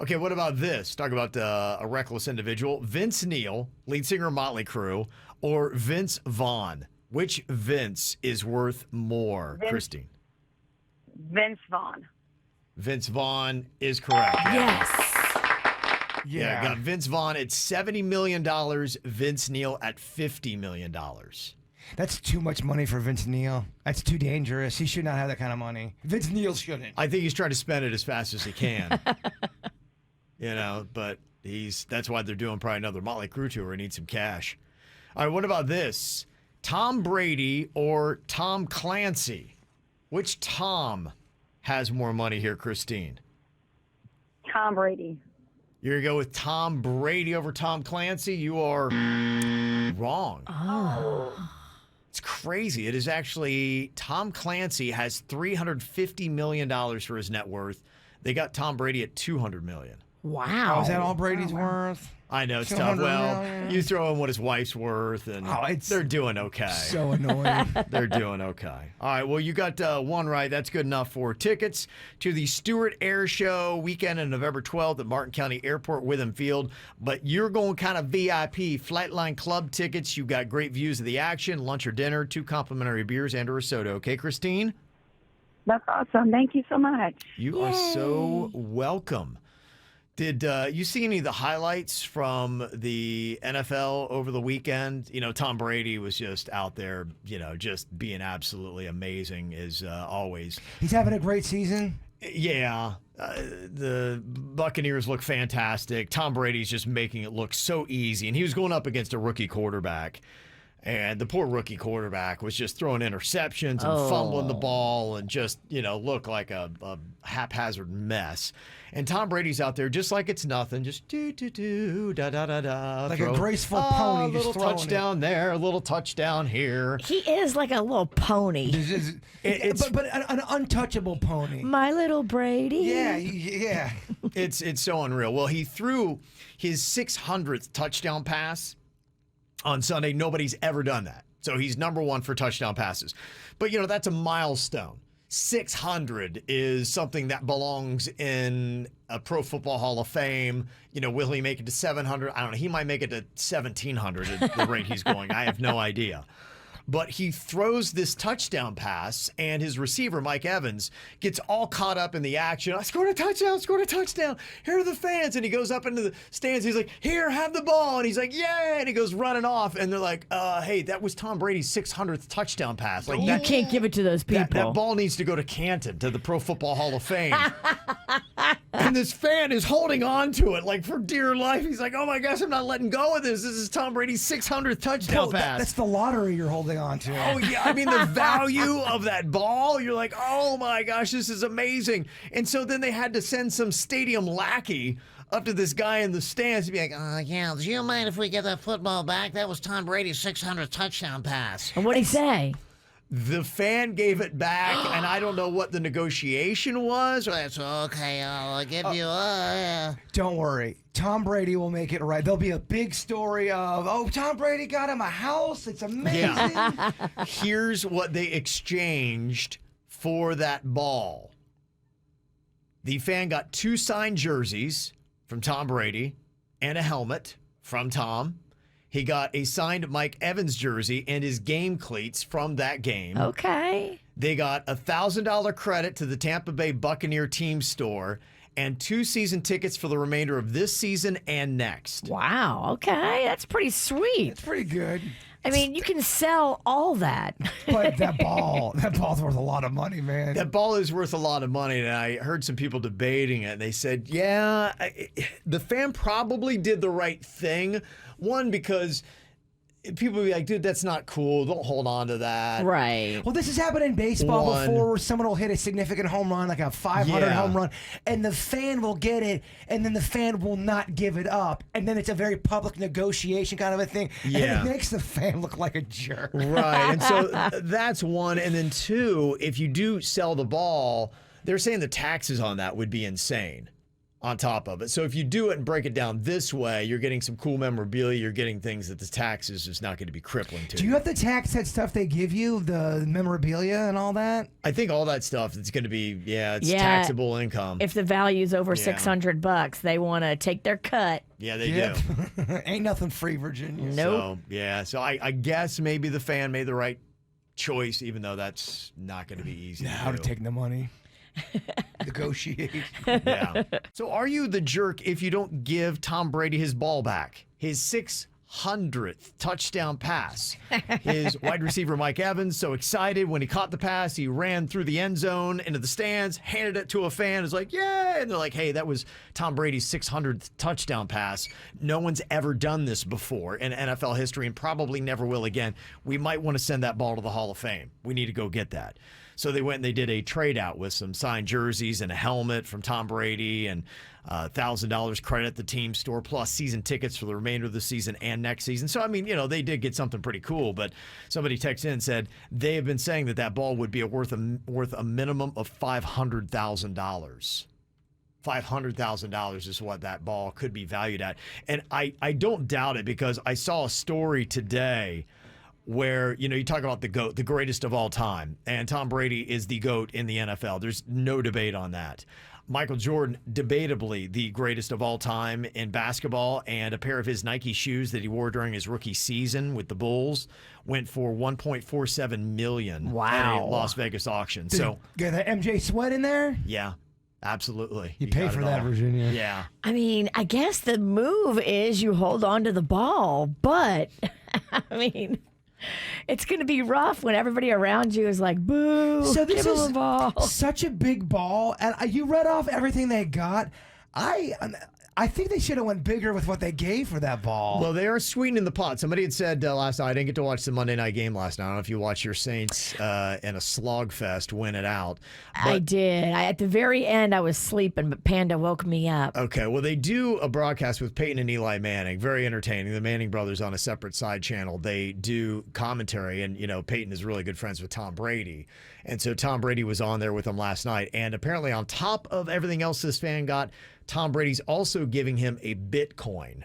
Okay, what about this? Talk about a reckless individual. Vince Neil, lead singer of Motley Crue, or Vince Vaughn. Which Vince is worth more, Christine? Vince Vaughn. Vince Vaughn is correct. Yes. Yeah, got Vince Vaughn at $70 million, Vince Neil at $50 million. That's too much money for Vince Neil. That's too dangerous. He should not have that kind of money. Vince Neil shouldn't. I think he's trying to spend it as fast as he can. But that's why they're doing probably another Motley Crue tour. He needs some cash. All right, what about this? Tom Brady or Tom Clancy? Which Tom has more money here, Christine? Tom Brady. You're going to go with Tom Brady over Tom Clancy? You are wrong. Oh. It's crazy. It is actually Tom Clancy has $350 million for his net worth. They got Tom Brady at $200 million. Wow. Oh, is that all Brady's worth? I know, it's tough. Well, million. you throw in what his wife's worth, and they're doing okay. So annoying. They're doing okay. All right, well, you got one right. That's good enough for tickets to the Stewart Air Show weekend on November 12th at Martin County Airport, Witham Field. But you're going kind of VIP. Flightline Club tickets. You got great views of the action, lunch or dinner, 2 complimentary beers, and a soda. Okay, Christine? That's awesome. Thank you so much. You are so welcome. Did you see any of the highlights from the NFL over the weekend? Tom Brady was just out there, just being absolutely amazing as always. He's having a great season. Yeah. The Buccaneers look fantastic. Tom Brady's just making it look so easy. And he was going up against a rookie quarterback. And the poor rookie quarterback was just throwing interceptions and fumbling the ball and just, looked like a haphazard mess. And Tom Brady's out there just like it's nothing, just da-da-da-da. Like a graceful pony. A little touchdown there, a little touchdown here. He is like a little pony. But an untouchable pony. My little Brady. Yeah. It's so unreal. Well, he threw his 600th touchdown pass on Sunday. Nobody's ever done that. So he's number one for touchdown passes. But, that's a milestone. 600 is something that belongs in a Pro Football Hall of Fame. Will he make it to 700? I don't know. He might make it to 1,700 at the rate he's going. I have no idea. But he throws this touchdown pass, and his receiver, Mike Evans, gets all caught up in the action. I scored a touchdown. Here are the fans. And he goes up into the stands. He's like, here, have the ball. And he's like, yeah. And he goes running off. And they're like, hey, that was Tom Brady's 600th touchdown pass. Like, you can't give it to those people. That ball needs to go to Canton, to the Pro Football Hall of Fame. And this fan is holding on to it like for dear life. He's like, oh my gosh, I'm not letting go of this. This is Tom Brady's 600th touchdown pass. That's the lottery you're holding on to. Oh, yeah. I mean, the value of that ball, you're like, oh my gosh, this is amazing. And so then they had to send some stadium lackey up to this guy in the stands to be like, yeah, do you mind if we get that football back? That was Tom Brady's 600th touchdown pass. And what'd he say? The fan gave it back, and I don't know what the negotiation was. That's okay. I'll give you. Yeah. Don't worry. Tom Brady will make it right. There'll be a big story of, Tom Brady got him a house. It's amazing. Yeah. Here's what they exchanged for that ball. The fan got 2 signed jerseys from Tom Brady and a helmet from Tom. He got a signed Mike Evans jersey and his game cleats from that game. Okay. They got $1,000 credit to the Tampa Bay Buccaneer team store, and 2 season tickets for the remainder of this season and next. Wow. Okay. That's pretty sweet. It's pretty good. I mean, you can sell all that. But that ball's worth a lot of money, man. That ball is worth a lot of money, and I heard some people debating it. They said, yeah, the fan probably did the right thing. One, because people would be like, dude, that's not cool. Don't hold on to that. Right. Well, this has happened in baseball before where someone will hit a significant home run, like a 500 home run, and the fan will get it, and then the fan will not give it up. And then it's a very public negotiation kind of a thing. Yeah. And it makes the fan look like a jerk. Right. And so that's one. And then two, if you do sell the ball, they're saying the taxes on that would be insane on top of it. So if you do it and break it down this way, you're getting some cool memorabilia. You're getting things that the taxes is not going to be crippling to. Do you have to tax that stuff they give you, the memorabilia and all that? I think all that stuff is going to be, it's taxable income. If the value's over $600, they want to take their cut. Yeah, they do. Ain't nothing free, Virginia. Nope. So I guess maybe the fan made the right choice, even though that's not going to be easy. How to take the money. Negotiate. Yeah. So are you the jerk if you don't give Tom Brady his ball back? His 600th touchdown pass. His wide receiver, Mike Evans, so excited when he caught the pass. He ran through the end zone into the stands, handed it to a fan. Is like, yeah. And they're like, hey, that was Tom Brady's 600th touchdown pass. No one's ever done this before in NFL history and probably never will again. We might want to send that ball to the Hall of Fame. We need to go get that. So they went and they did a trade out with some signed jerseys and a helmet from Tom Brady and $1,000 credit at the team store, plus season tickets for the remainder of the season and next season. So, I mean, they did get something pretty cool, but somebody texted in and said they have been saying that ball would be worth a minimum of $500,000. $500,000 is what that ball could be valued at. And I don't doubt it, because I saw a story today where, you talk about the GOAT, the greatest of all time, and Tom Brady is the GOAT in the NFL. There's no debate on that. Michael Jordan, debatably the greatest of all time in basketball, and a pair of his Nike shoes that he wore during his rookie season with the Bulls went for $1.47 million at a Las Vegas auction. So got that MJ sweat in there? Yeah. Absolutely. You pay for that, Virginia. Yeah. I mean, I guess the move is you hold on to the ball, but I mean, it's going to be rough when everybody around you is like, boo, so this give him is a ball. Such a big ball, and you read off everything they got. I think they should have went bigger with what they gave for that ball. Well, they are sweetening the pot. Somebody had said last night, I didn't get to watch the Monday night game last night. I don't know if you watched your Saints in a slog fest win it out. I did. At the very end, I was sleeping, but Panda woke me up. Okay, well, they do a broadcast with Peyton and Eli Manning. Very entertaining. The Manning brothers on a separate side channel. They do commentary, and, Peyton is really good friends with Tom Brady. And so Tom Brady was on there with them last night. And apparently on top of everything else this fan got, Tom Brady's also giving him a Bitcoin,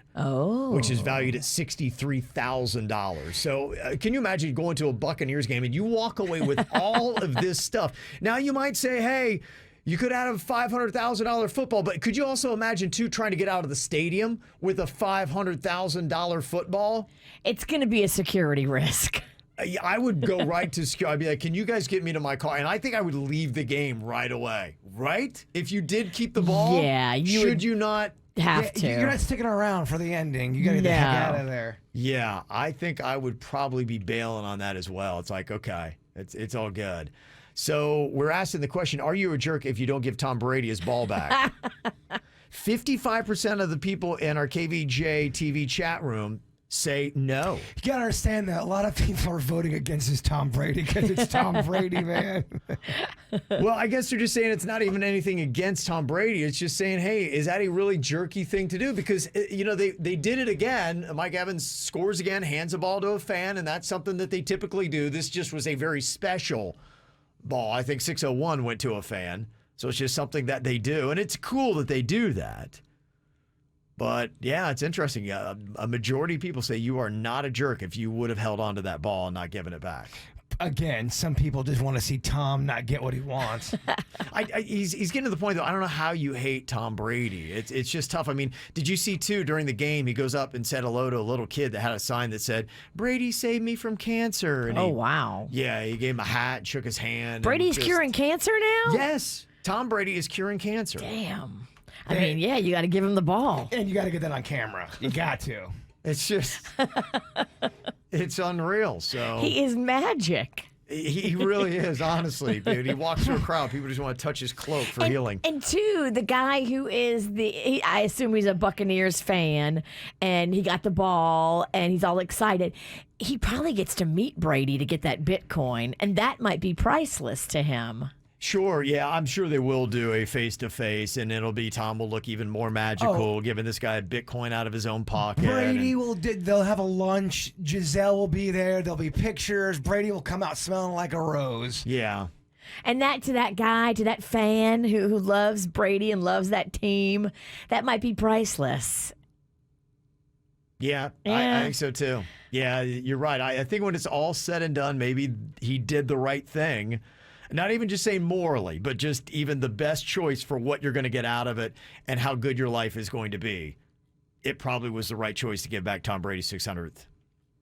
which is valued at $63,000. So can you imagine going to a Buccaneers game and you walk away with all of this stuff? Now you might say, hey, you could have a $500,000 football, but could you also imagine, too, trying to get out of the stadium with a $500,000 football? It's going to be a security risk. I would go right to security. I'd be like, can you guys get me to my car? And I think I would leave the game right away, right? If you did keep the ball, should you not have to? You're not sticking around for the ending. You got to get the heck out of there. Yeah, I think I would probably be bailing on that as well. It's like, okay, it's all good. So we're asking the question, are you a jerk if you don't give Tom Brady his ball back? 55% of the people in our KVJ TV chat room say no. You gotta understand that a lot of people are voting against this Tom Brady because it's Tom Brady, man. Well, I guess they're just saying it's not even anything against Tom Brady. It's just saying, hey, is that a really jerky thing to do? Because, they did it again. Mike Evans scores again, hands the ball to a fan, and that's something that they typically do. This just was a very special ball. I think 601 went to a fan. So it's just something that they do. And it's cool that they do that. But, yeah, it's interesting. A majority of people say you are not a jerk if you would have held on to that ball and not given it back. Again, some people just want to see Tom not get what he wants. He's getting to the point, though, I don't know how you hate Tom Brady. It's just tough. I mean, did you see, too, during the game, he goes up and said hello to a little kid that had a sign that said, Brady saved me from cancer. And wow. Yeah, he gave him a hat and shook his hand. Brady's curing cancer now? Yes. Tom Brady is curing cancer. Damn. I mean, yeah, you got to give him the ball. And you got to get that on camera. You got to. It's just, it's unreal. So He is magic. he really is, honestly, dude. He walks through a crowd. People just want to touch his cloak for healing. And two, the guy who is I assume he's a Buccaneers fan, and he got the ball, and he's all excited. He probably gets to meet Brady to get that Bitcoin, and that might be priceless to him. Sure, yeah, I'm sure they will do a face-to-face, and Tom will look even more magical, giving this guy a Bitcoin out of his own pocket. Brady they'll have a lunch. Giselle will be there. There'll be pictures. Brady will come out smelling like a rose. Yeah. And to that fan who loves Brady and loves that team, that might be priceless. Yeah, I think so too. Yeah, you're right. I think when it's all said and done, maybe he did the right thing. Not even just saying morally, but just even the best choice for what you're going to get out of it and how good your life is going to be. It probably was the right choice to give back Tom Brady's 600th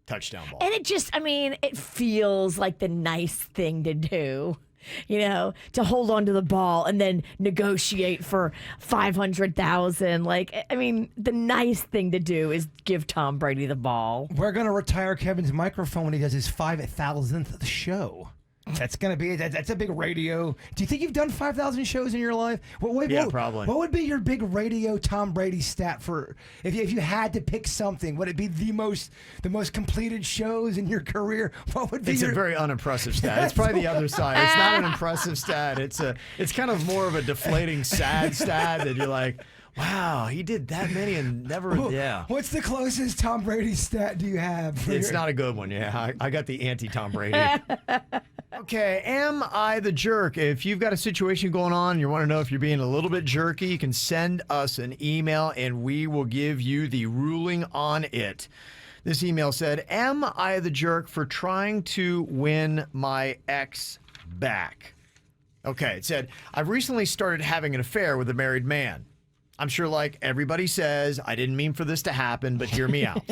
touchdown ball. And it feels like the nice thing to do, to hold on to the ball and then negotiate for $500,000. The nice thing to do is give Tom Brady the ball. We're going to retire Kevin's microphone when he does his 5,000th show. That's gonna be that's a big radio. Do you think you've done 5,000 shows in your life? Probably. What would be your big radio Tom Brady stat for if you had to pick something? Would it be the most completed shows in your career? What would be? It's a very unimpressive stat. It's probably the other side. It's not an impressive stat. It's kind of more of a deflating, sad stat that you're like, wow, he did that many and never. Yeah. What's the closest Tom Brady stat do you have? It's not a good one. Yeah, I got the anti-Tom Brady. Okay, am I the jerk? If you've got a situation going on and you want to know if you're being a little bit jerky, you can send us an email and we will give you the ruling on it. This email said, am I the jerk for trying to win my ex back? Okay, it said, I've recently started having an affair with a married man. I'm sure like everybody says, I didn't mean for this to happen, but hear me out.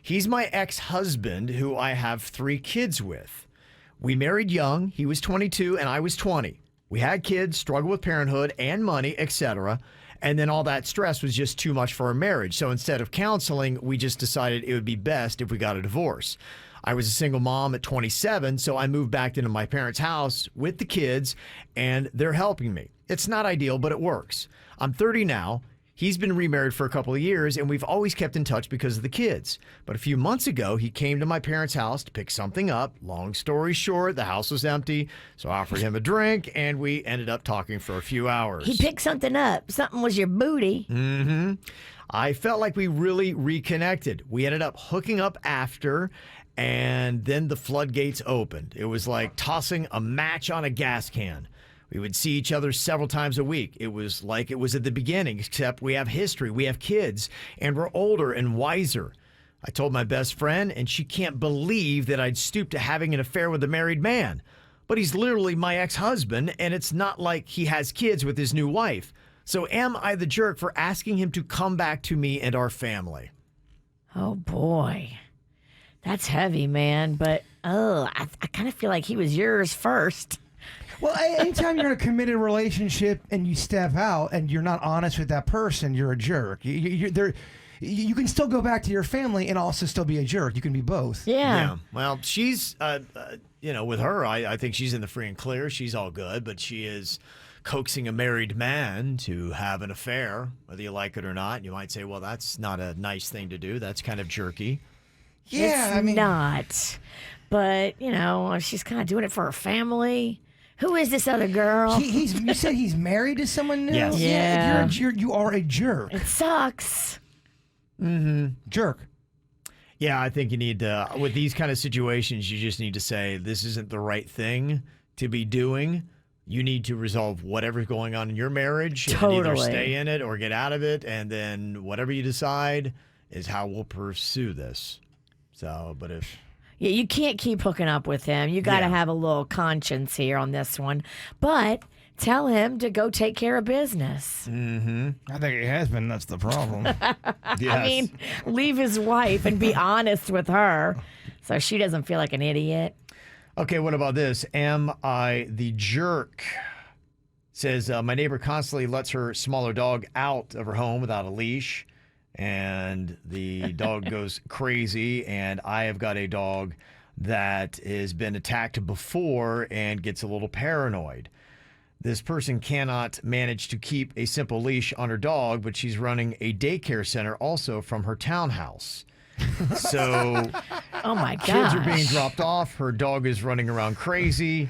He's my ex-husband who I have 3 kids with. We married young. He was 22 and I was 20. We had kids, struggled with parenthood and money, etc. And then all that stress was just too much for our marriage. So instead of counseling, we just decided it would be best if we got a divorce. I was a single mom at 27, so I moved back into my parents' house with the kids, and they're helping me. It's not ideal, but it works. I'm 30 now. He's been remarried for a couple of years, and we've always kept in touch because of the kids. But a few months ago, he came to my parents' house to pick something up. Long story short, the house was empty, so I offered him a drink, and we ended up talking for a few hours. He picked something up. Something was your booty. Mm-hmm. I felt like we really reconnected. We ended up hooking up after, and then the floodgates opened. It was like tossing a match on a gas can. We would see each other several times a week. It was like it was at the beginning, except we have history, we have kids, and we're older and wiser. I told my best friend, and she can't believe that I'd stoop to having an affair with a married man. But he's literally my ex-husband, and it's not like he has kids with his new wife. So am I the jerk for asking him to come back to me and our family? Oh, boy. That's heavy, man. But, I kind of feel like he was yours first. Well, anytime you're in a committed relationship and you step out and you're not honest with that person, you're a jerk. You can still go back to your family and also still be a jerk. You can be both. Yeah. Well, she's, with her, I think she's in the free and clear. She's all good, but she is coaxing a married man to have an affair, whether you like it or not. You might say, well, that's not a nice thing to do. That's kind of jerky. Yeah, it's not. But, she's kind of doing it for her family. Who is this other girl? You said he's married to someone new? Yes. Yeah. You are a jerk. It sucks. Mm-hmm. Jerk. Yeah, I think you need to, with these kind of situations, you just need to say, this isn't the right thing to be doing. You need to resolve whatever's going on in your marriage. Totally. And either stay in it or get out of it. And then whatever you decide is how we'll pursue this. So, but if... Yeah, you can't keep hooking up with him. You got to have a little conscience here on this one. But tell him to go take care of business. Mm-hmm. I think he has been. That's the problem. Yes. I mean, leave his wife and be honest with her so she doesn't feel like an idiot. Okay, what about this? Am I the jerk Says, my neighbor constantly lets her smaller dog out of her home without a leash, and the dog goes crazy, and I have got a dog that has been attacked before and gets a little paranoid. This person cannot manage to keep a simple leash on her dog, but she's running a daycare center also from her townhouse. So oh my gosh. Kids are being dropped off. Her dog is running around crazy.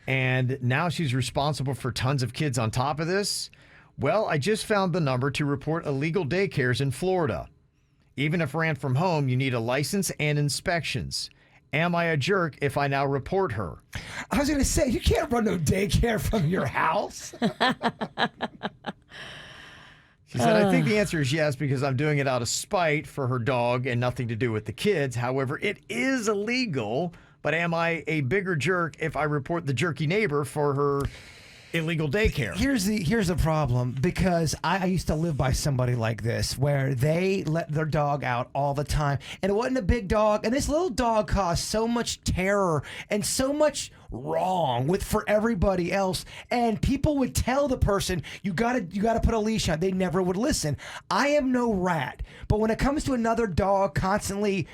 And now she's responsible for tons of kids on top of this. Well, I just found the number to report illegal daycares in Florida. Even if ran from home, you need a license and inspections. Am I a jerk if I now report her? I was going to say, you can't run no daycare from your house. She said, I think the answer is yes, because I'm doing it out of spite for her dog and nothing to do with the kids. However, it is illegal. But am I a bigger jerk if I report the jerky neighbor for her illegal daycare? Here's the problem, because I used to live by somebody like this, where they let their dog out all the time, and it wasn't a big dog, and this little dog caused so much terror and so much wrong for everybody else, and people would tell the person, you gotta put a leash on. They never would listen. I am no rat, but when it comes to another dog constantly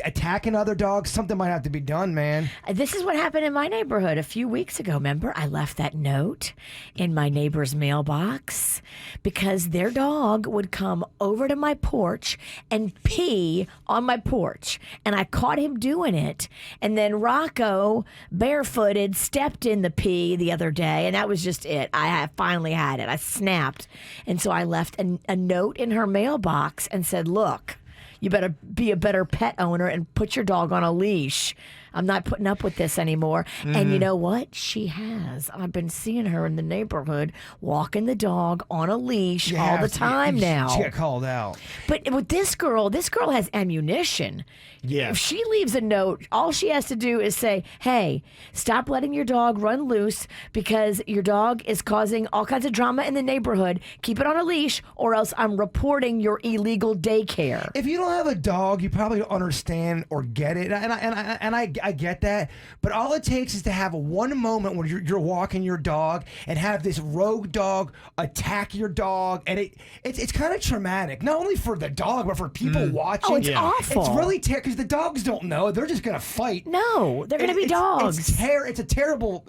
attacking other dogs, something might have to be done, man. This is what happened in my neighborhood a few weeks ago. Remember, I left that note in my neighbor's mailbox because their dog would come over to my porch and pee on my porch. And I caught him doing it. And then Rocco, barefooted, stepped in the pee the other day. And that was just it. I finally had it. I snapped. And so I left a note in her mailbox and said, look, you better be a better pet owner and put your dog on a leash. I'm not putting up with this anymore. And you know what? She has. I've been seeing her in the neighborhood walking the dog on a leash all the time now. She got called out. But with this girl has ammunition. Yeah. If she leaves a note, all she has to do is say, hey, stop letting your dog run loose because your dog is causing all kinds of drama in the neighborhood. Keep it on a leash or else I'm reporting your illegal daycare. If you don't have a dog, you probably don't understand or get it. And I get that. But all it takes is to have one moment when you're walking your dog and have this rogue dog attack your dog. And it's kind of traumatic, not only for the dog, but for people watching. Oh, it's awful. It's really terrible because the dogs don't know. They're just going to fight. No, they're going to be dogs. It's a terrible,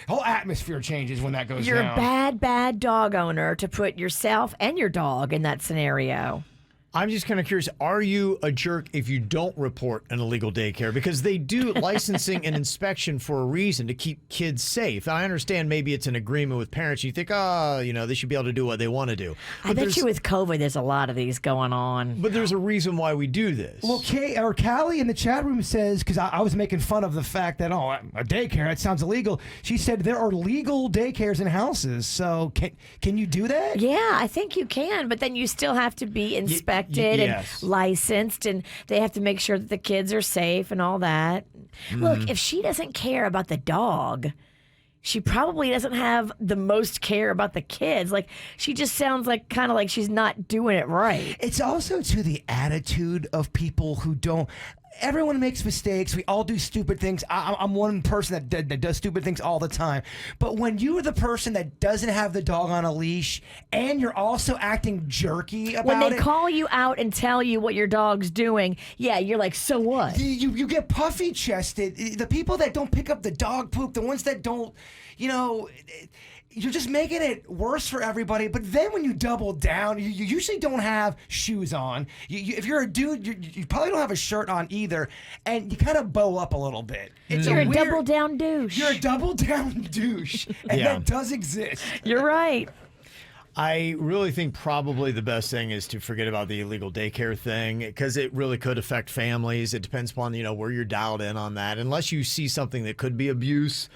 whole atmosphere changes when that goes You're down. a bad dog owner to put yourself and your dog in that scenario. I'm just kind of curious, are you a jerk if you don't report an illegal daycare? Because they do licensing and inspection for a reason, to keep kids safe. I understand maybe it's an agreement with parents. You think, they should be able to do what they want to do. But I bet you with COVID, there's a lot of these going on. But there's a reason why we do this. Well, Callie in the chat room says, because I was making fun of the fact that, a daycare, that sounds illegal. She said there are legal daycares in houses. So can you do that? Yeah, I think you can, but then you still have to be inspected and licensed, and they have to make sure that the kids are safe and all that. Look, if she doesn't care about the dog, she probably doesn't have the most care about the kids. Like, she just sounds like kind of like she's not doing it right. It's also to the attitude of people who don't. Everyone makes mistakes. We all do stupid things. I'm one person that does stupid things all the time. But when you're the person that doesn't have the dog on a leash and you're also acting jerky about it. When they call you out and tell you what your dog's doing, yeah, you're like, so what? You get puffy chested. The people that don't pick up the dog poop, the ones that don't, you're just making it worse for everybody. But then when you double down, you usually don't have shoes on. If you're a dude, you probably don't have a shirt on either, and you kind of bow up a little bit. You're a double down douche. You're a double down douche, and that does exist. You're right. I really think probably the best thing is to forget about the illegal daycare thing, because it really could affect families. It depends upon, where you're dialed in on that. Unless you see something that could be abuse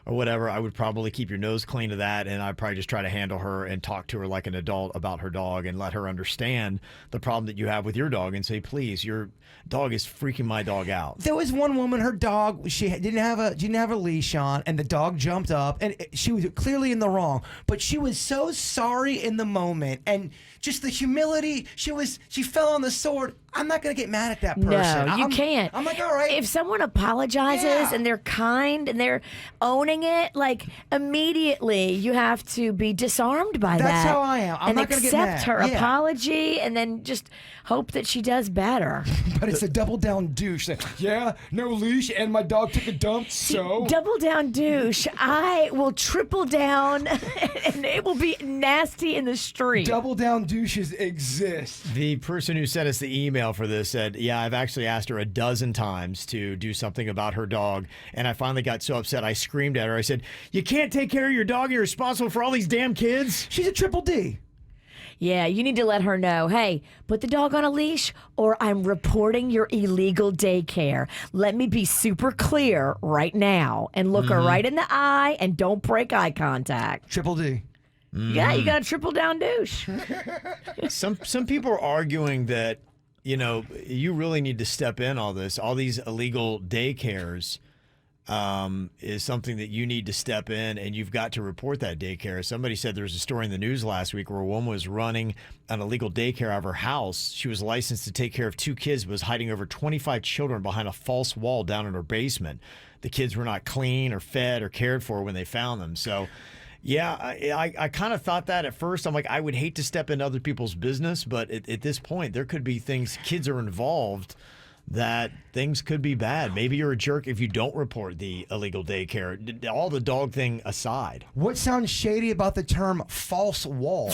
or whatever, I would probably keep your nose clean to that, and I'd probably just try to handle her and talk to her like an adult about her dog and let her understand the problem that you have with your dog and say, please, your dog is freaking my dog out. There was one woman, her dog, she didn't have a leash on, and the dog jumped up, and she was clearly in the wrong, but she was so sorry in the moment, and just the humility, she fell on the sword. I'm not going to get mad at that person. No, you can't. I'm like, all right. If someone apologizes and they're kind and they're owning it, like immediately you have to be disarmed by that. That's how I am. I'm not going to get mad. And accept her apology and then just hope that she does better. But it's a double down douche. Like, yeah, no leash, and my dog took a dump, so. Double down douche. I will triple down and it will be nasty in the street. Double down douches exist. The person who sent us the email for this said, yeah, I've actually asked her a dozen times to do something about her dog, and I finally got so upset I screamed at her. I said, you can't take care of your dog, you're responsible for all these damn kids. She's a triple D. Yeah, you need to let her know, hey, put the dog on a leash or I'm reporting your illegal daycare. Let me be super clear right now and look her right in the eye and don't break eye contact. Triple D. Yeah, you got a triple down douche. Some people are arguing that, you know, you really need to step in all this. All these illegal daycares is something that you need to step in, and you've got to report that daycare. Somebody said there was a story in the news last week where a woman was running an illegal daycare out of her house. She was licensed to take care of 2 kids, but was hiding over 25 children behind a false wall down in her basement. The kids were not clean or fed or cared for when they found them. So, yeah, I kind of thought that at first. I'm like, I would hate to step into other people's business, but at this point, there could be things, kids are involved, that things could be bad. Maybe you're a jerk if you don't report the illegal daycare. All the dog thing aside. What sounds shady about the term false wall?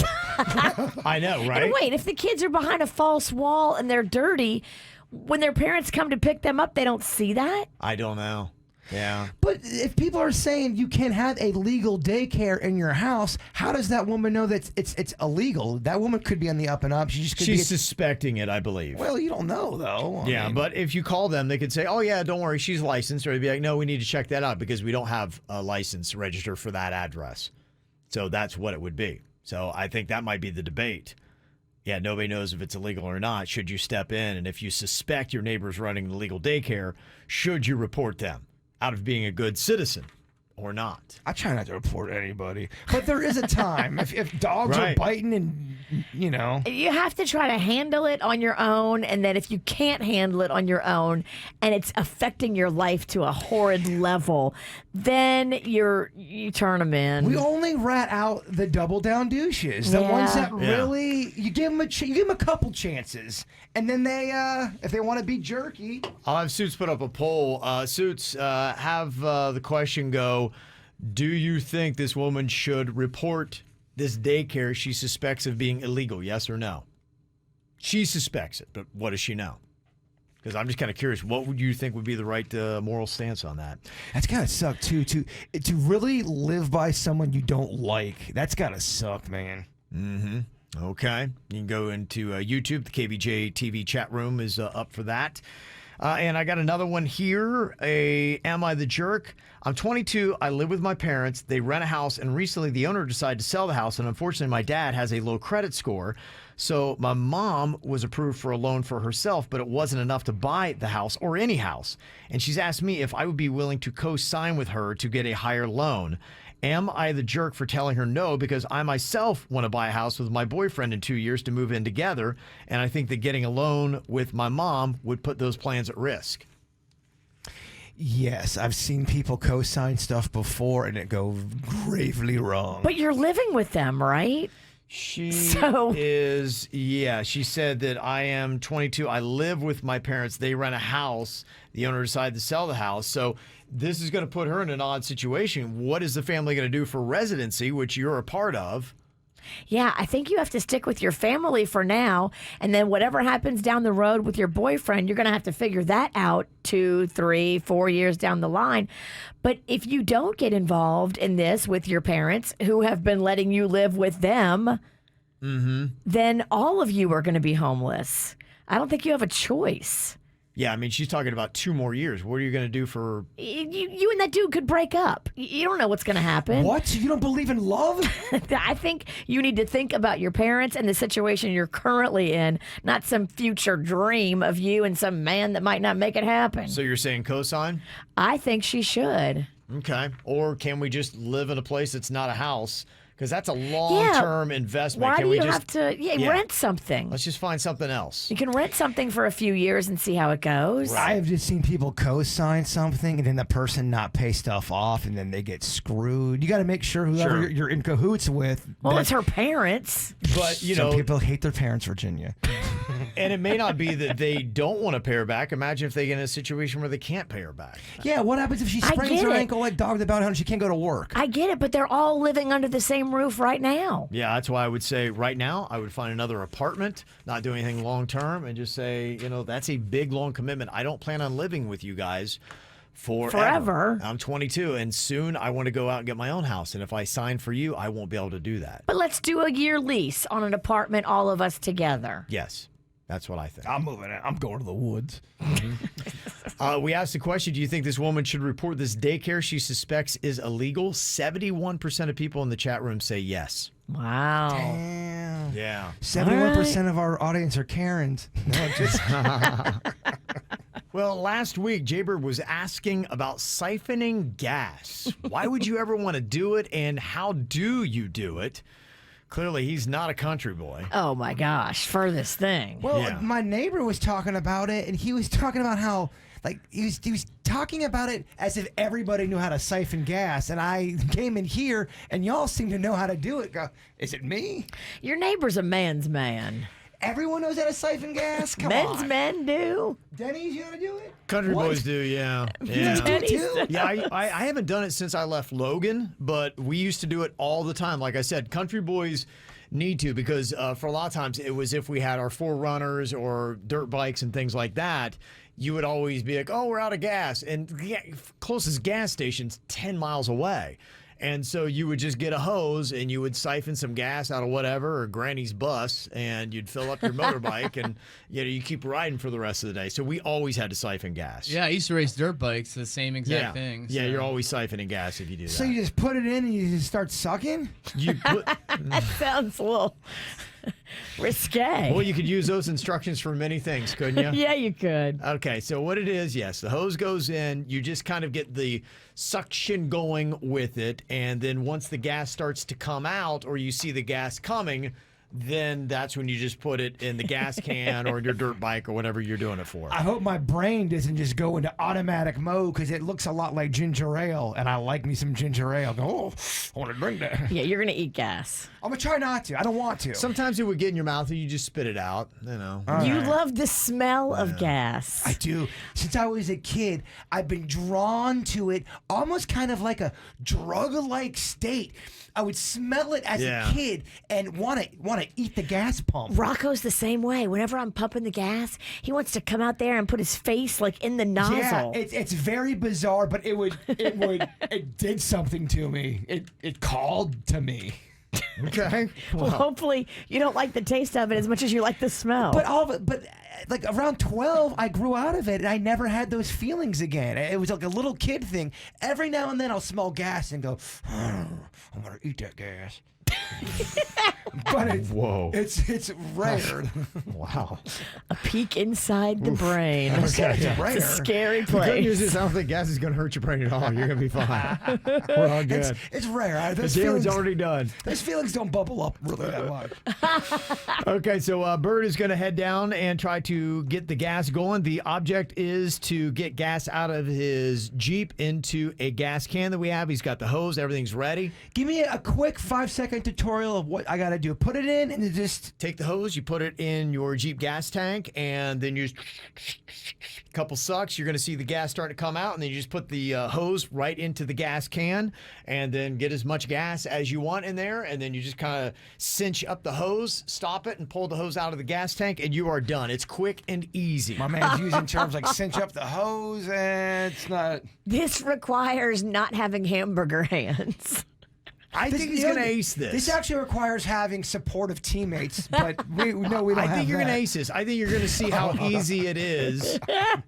I know, right? And wait, if the kids are behind a false wall and they're dirty, when their parents come to pick them up, they don't see that? I don't know. Yeah. But if people are saying you can have a legal daycare in your house, how does that woman know that it's illegal? That woman could be on the up and up. She's suspecting it, I believe. Well, you don't know, though. I mean, but if you call them, they could say, oh, yeah, don't worry, she's licensed. Or they'd be like, no, we need to check that out because we don't have a license registered for that address. So that's what it would be. So I think that might be the debate. Yeah, nobody knows if it's illegal or not. Should you step in? And if you suspect your neighbor's running an illegal daycare, should you report them out of being a good citizen or not? I try not to report anybody, but there is a time if dogs are biting and, you know. You have to try to handle it on your own, and then if you can't handle it on your own and it's affecting your life to a horrid level, then you turn them in. We only rat out the double down douches, the ones that really, you give them a couple chances, and then they if they want to be jerky. I'll have Suits put up a poll. Suits, have the question go, do you think this woman should report this daycare she suspects of being illegal, yes or no? She suspects it, but what does she know? Because I'm just kind of curious, what would you think would be the right moral stance on that? That's gotta suck too. To really live by someone you don't like, that's gotta suck, man. Mm-hmm. Okay. You can go into YouTube. The KVJ TV chat room is up for that. And I got another one here. Am I the jerk? I'm 22. I live with my parents. They rent a house, and recently the owner decided to sell the house, and unfortunately my dad has a low credit score. So my mom was approved for a loan for herself, but it wasn't enough to buy the house or any house. And she's asked me if I would be willing to co-sign with her to get a higher loan. Am I the jerk for telling her no, because I myself want to buy a house with my boyfriend in 2 years to move in together, and I think that getting a loan with my mom would put those plans at risk? Yes, I've seen people co-sign stuff before and it go gravely wrong. But you're living with them, right? She is, she said that I am 22. I live with my parents. They rent a house. The owner decided to sell the house. So this is going to put her in an odd situation. What is the family going to do for residency, which you're a part of? Yeah, I think you have to stick with your family for now. And then whatever happens down the road with your boyfriend, you're going to have to figure that out 2, 3, 4 years down the line. But if you don't get involved in this with your parents who have been letting you live with them, then all of you are going to be homeless. I don't think you have a choice. Yeah, I mean, she's talking about 2 more years. What are you going to do for... You and that dude could break up. You don't know what's going to happen. What? You don't believe in love? I think you need to think about your parents and the situation you're currently in, not some future dream of you and some man that might not make it happen. So you're saying cosign? I think she should. Okay. Or can we just live in a place that's not a house? Because that's a long-term investment. Why Can do we you just have to rent something? Let's just find something else. You can rent something for a few years and see how it goes. Right. I have just seen people co-sign something and then the person not pay stuff off and then they get screwed. You got to make sure whoever you're in cahoots with. Well, it's her parents. But, some people hate their parents, Virginia. And it may not be that they don't want to pay her back. Imagine if they get in a situation where they can't pay her back. Yeah, what happens if she sprains her ankle like Dog the Bounty Hunter and she can't go to work? I get it, but they're all living under the same roof right now. Yeah, that's why I would say right now I would find another apartment, not do anything long term, and just say, that's a big, long commitment. I don't plan on living with you guys forever. I'm 22, and soon I want to go out and get my own house. And if I sign for you, I won't be able to do that. But let's do a year lease on an apartment, all of us together. Yes. That's what I think. I'm moving out. I'm going to the woods. We asked the question, do you think this woman should report this daycare she suspects is illegal? 71% of people in the chat room say yes. Wow. Damn. Yeah. 71% of our audience are Karens. No, just... Well, last week, Jaybird was asking about siphoning gas. Why would you ever want to do it, and how do you do it? Clearly, he's not a country boy. Oh, my gosh. Furthest thing. Well, my neighbor was talking about it, and he was talking about how, he was talking about it as if everybody knew how to siphon gas, and I came in here, and y'all seem to know how to do it. Go, is it me? Your neighbor's a man's man. Everyone knows how to siphon gas? Come Men's on. men do. Denny's, you know how to do it? Country boys do, yeah. Yeah. Denny's too? Yeah, I haven't done it since I left Logan, but we used to do it all the time. Like I said, country boys need to, because for a lot of times it was if we had our 4Runners or dirt bikes and things like that, you would always be like, oh, we're out of gas. And the closest gas station's 10 miles away. And so you would just get a hose and you would siphon some gas out of whatever, or Granny's bus, and you'd fill up your motorbike, and you keep riding for the rest of the day. So we always had to siphon gas. Yeah, I used to race dirt bikes, the same exact thing. Yeah, you're always siphoning gas if you do that. So you just put it in and you just start sucking? You put That sounds a little risque. Well, you could use those instructions for many things, couldn't you? Yeah, you could. Okay, so what it is, yes, the hose goes in. You just kind of get the suction going with it, and then once the gas starts to come out, or you see the gas coming, then that's when you just put it in the gas can or your dirt bike or whatever you're doing it for. I hope my brain doesn't just go into automatic mode, because it looks a lot like ginger ale, and I like me some ginger ale. Oh, I want to drink that. Yeah, you're going to eat gas. I'm going to try not to. I don't want to. Sometimes it would get in your mouth and you just spit it out, You love the smell of gas. I do. Since I was a kid, I've been drawn to it, almost kind of like a drug-like state. I would smell it as a kid and want to eat the gas pump. Rocco's the same way. Whenever I'm pumping the gas, he wants to come out there and put his face in the nozzle. Yeah, it's very bizarre, but it did something to me. It called to me. Okay. Well, hopefully you don't like the taste of it as much as you like the smell. But around 12, I grew out of it, and I never had those feelings again. It was like a little kid thing. Every now and then, I'll smell gas and go, I'm gonna eat that gas. But it's rare. Wow. A peek inside the brain. Okay. It's rare. It's a scary The good place. news is I don't think gas is going to hurt your brain at all. You're going to be fine. We're all good. It's rare. The damage already done. Those feelings don't bubble up really that much. Okay, so Bird is going to head down and try to get the gas going. The object is to get gas out of his Jeep into a gas can that we have. He's got the hose. Everything's ready. Give me a quick 5-second tutorial of what I got to do. Put it in and just... Take the hose, you put it in your Jeep gas tank, and then you just... couple sucks, you're going to see the gas start to come out, and then you just put the hose right into the gas can, and then get as much gas as you want in there, and then you just kind of cinch up the hose, stop it, and pull the hose out of the gas tank, and you are done. It's quick and easy. My man's using terms like cinch up the hose, and it's not... This requires not having hamburger hands. I think he's going to ace this. This actually requires having supportive teammates, but we don't have that. I think you're going to ace this. I think you're going to see how easy it is.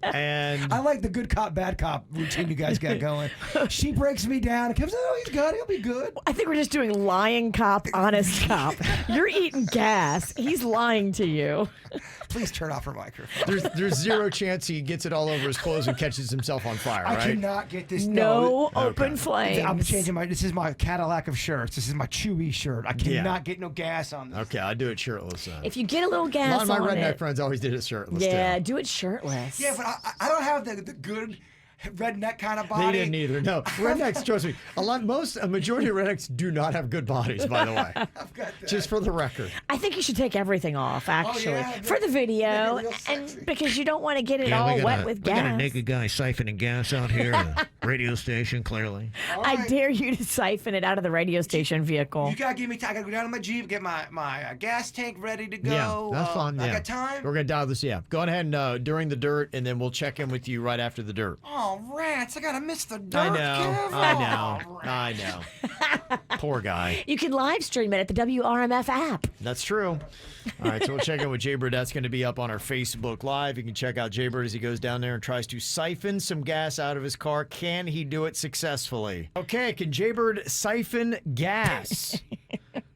And I like the good cop, bad cop routine you guys got going. She breaks me down and comes, oh, he's got it. He'll be good. I think we're just doing lying cop, honest cop. You're eating gas. He's lying to you. Please turn off her microphone. There's zero chance he gets it all over his clothes and catches himself on fire, right? I cannot get this. No open flames. I'm changing this is my Cadillac of of shirts. This is my Chewy shirt. I cannot get no gas on this. Okay, I do it shirtless. If you get a little gas a lot of my on redneck it, friends always did it shirtless. yeah, too. do it shirtless. Yeah, but I don't have the good redneck kind of body. They didn't either. No, rednecks. Trust me, a majority of rednecks do not have good bodies. By the way, I've got that. just for the record. I think you should take everything off, actually, for the video, and because you don't want to get it all wet with gas. We got a naked guy siphoning gas out here at the radio station, clearly. I dare you to siphon it out of the radio station vehicle. You gotta give me time. I gotta go down to my Jeep, get my gas tank ready to go. Yeah, that's fun. I got time. We're gonna dial this. Yeah, go ahead and during the dirt, and then we'll check in with you right after the dirt. Oh, rats! I gotta miss the dirt. I know. Poor guy. You can live stream it at the WRMF app. That's true. All right, so we'll check in with Jaybird. That's going to be up on our Facebook Live. You can check out Jaybird as he goes down there and tries to siphon some gas out of his car. Can he do it successfully? Okay, can Jaybird siphon gas?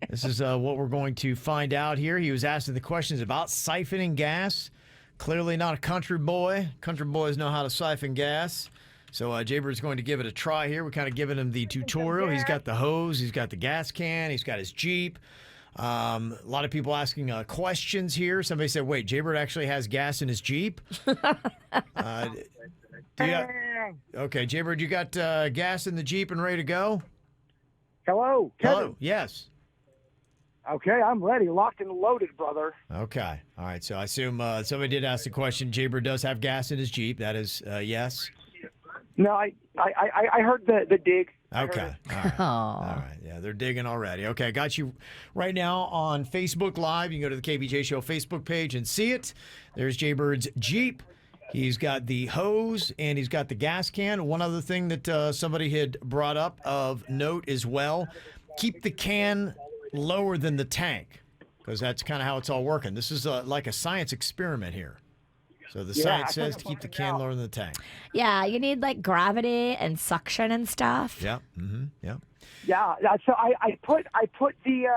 This is what we're going to find out here. He was asking the questions about siphoning gas. Clearly not a country boy. Country boys know how to siphon gas. So Jaybird's going to give it a try here. We're kind of giving him the tutorial. He's got the hose. He's got the gas can. He's got his Jeep. A lot of people asking questions here. Somebody said, wait, Jaybird actually has gas in his Jeep? Okay, Jaybird, you got gas in the Jeep and ready to go? Hello, Kevin. Hello, yes. Okay, I'm ready. Locked and loaded, brother. Okay. All right, so I assume somebody did ask the question. Jaybird does have gas in his Jeep. That is yes? No, I heard the dig. Okay. All right. Yeah, they're digging already. Okay, I got you right now on Facebook Live. You can go to the KVJ Show Facebook page and see it. There's Jaybird's Jeep. He's got the hose and he's got the gas can. One other thing that somebody had brought up of note as well, keep the can lower than the tank because that's kind of how it's all working. This is like a science experiment here. So the science says to keep the can lower than the tank. Yeah, you need like gravity and suction and stuff. Yeah. Mm-hmm. Yeah. Yeah. So I put the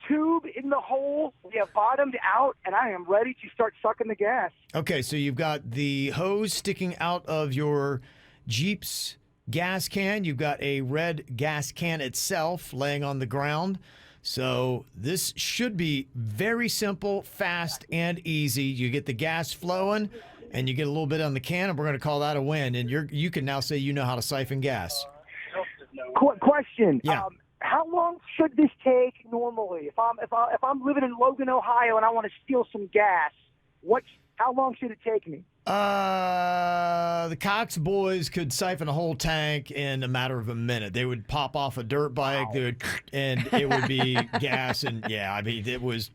tube in the hole. We have bottomed out, and I am ready to start sucking the gas. Okay, so you've got the hose sticking out of your Jeep's gas can. You've got a red gas can itself laying on the ground. So this should be very simple, fast, and easy. You get the gas flowing, and you get a little bit on the can, and we're going to call that a win. And you can now say you know how to siphon gas. Question. Yeah. How long should this take normally? If I'm living in Logan, Ohio, and I want to steal some gas, how long should it take me? The Cox boys could siphon a whole tank in a matter of a minute. They would pop off a dirt bike, and it would be gas, and yeah, I mean it was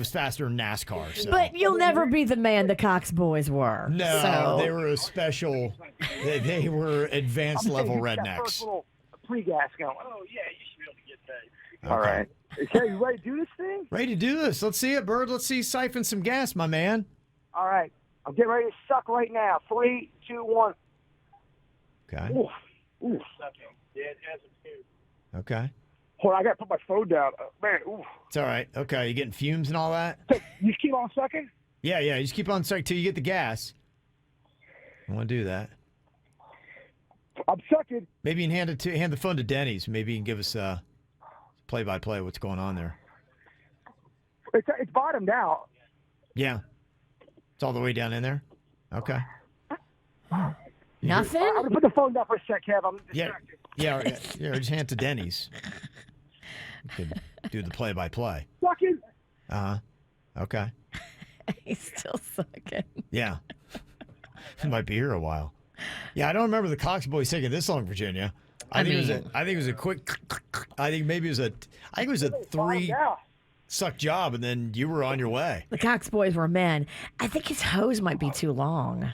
faster than NASCAR. So. But you'll never be the man the Cox boys were. No, they were a special. They were advanced level rednecks. That first little pre-gas going. Oh yeah, you should be able to get that. Okay. All right. Okay, you ready to do this thing? Ready to do this. Let's see it, Bird. Let's see siphon some gas, my man. All right. I'm getting ready to suck right now. 3, 2, 1. Okay. Oof. Yeah, it has a tube. Okay. Hold on, I got to put my phone down. Man, oof. It's all right. Okay, you getting fumes and all that? You just keep on sucking? Yeah. You just keep on sucking till you get the gas. I want to do that. I'm sucking. Maybe you can hand the phone to Denny's. Maybe you can give us play-by-play what's going on there. It's bottomed out. Yeah. It's all the way down in there? Okay. Nothing? I'm going to put the phone down for a sec, Kev. I'm distracted. Yeah, just hand it to Denny's. You could do the play-by-play. Sucking. Uh-huh. Okay. He's still sucking. Yeah. He might be here a while. Yeah, I don't remember the Cox boys taking this long, Virginia. I think it was a quick. I think it was a 3 suck job, and then you were on your way. The Cox boys were men. I think his hose might be too long.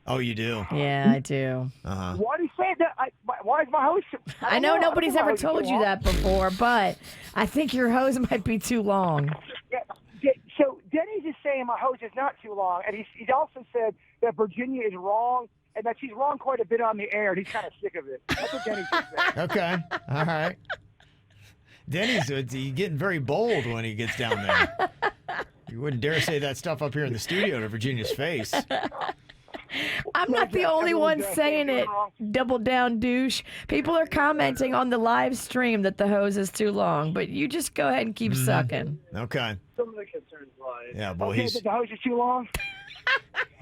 Oh, you do? Yeah, I do. Uh-huh. Why do you say that? Why is my hose? I know nobody's ever told you that before, but I think your hose might be too long. Yeah. So Denny's is saying my hose is not too long, and he's also said that Virginia is wrong, and that she's wrong quite a bit on the air, and he's kind of sick of it. That's what Denny's said. Okay. All right. Denny's he's getting very bold when he gets down there. You wouldn't dare say that stuff up here in the studio to Virginia's face. I'm not the only one saying it. Double down, douche. People are commenting on the live stream that the hose is too long, but you just go ahead and keep sucking. Okay. Some of the concerns lie. Yeah, boy, Okay, he's. that the hose is too long.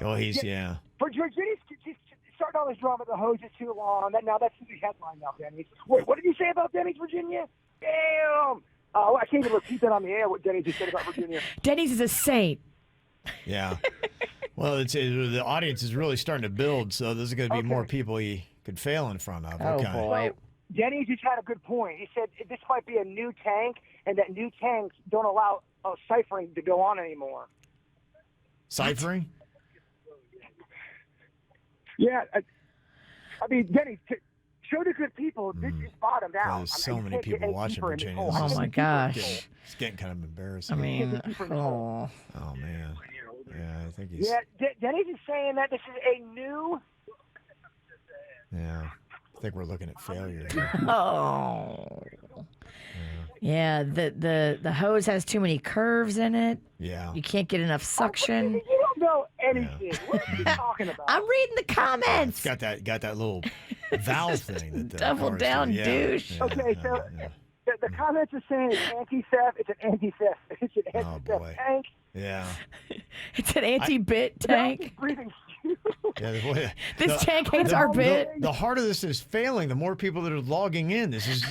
Oh, he's yeah. For Virginia's starting all this drama, the hose is too long. That's the headline now, Denny's. Wait, what did you say about Denny's, Virginia? Damn. Oh, I can't even repeat that on the air. What Denny just said about Virginia. Denny's is a saint. Yeah. Well, the audience is really starting to build, so there's going to be more people he could fail in front of. Oh, Okay. boy. Denny just had a good point. He said this might be a new tank, and that new tanks don't allow ciphering to go on anymore. Ciphering? Yeah. I mean, Denny, show the good people. This is bottomed out. There's so many people watching Virginia. Oh, my gosh. It's getting kind of embarrassing. I mean, oh. Oh, man. Yeah, I think he's. Yeah, Denny's is saying that this is a new. Yeah. I think we're looking at failure here. Oh. Yeah, the hose has too many curves in it. Yeah. You can't get enough suction. You don't know anything. What are you talking about? I'm reading the comments. It's got that little valve thing. That the Double cars down, do. Yeah, douche. yeah, Okay, so the comments are saying it's anti-theft. It's an anti-theft. It's an anti-theft boy. tank. Yeah. It's an anti-bit tank. Breathing. Yeah, This tank hates our bit. The harder this is failing, the more people that are logging in. This is.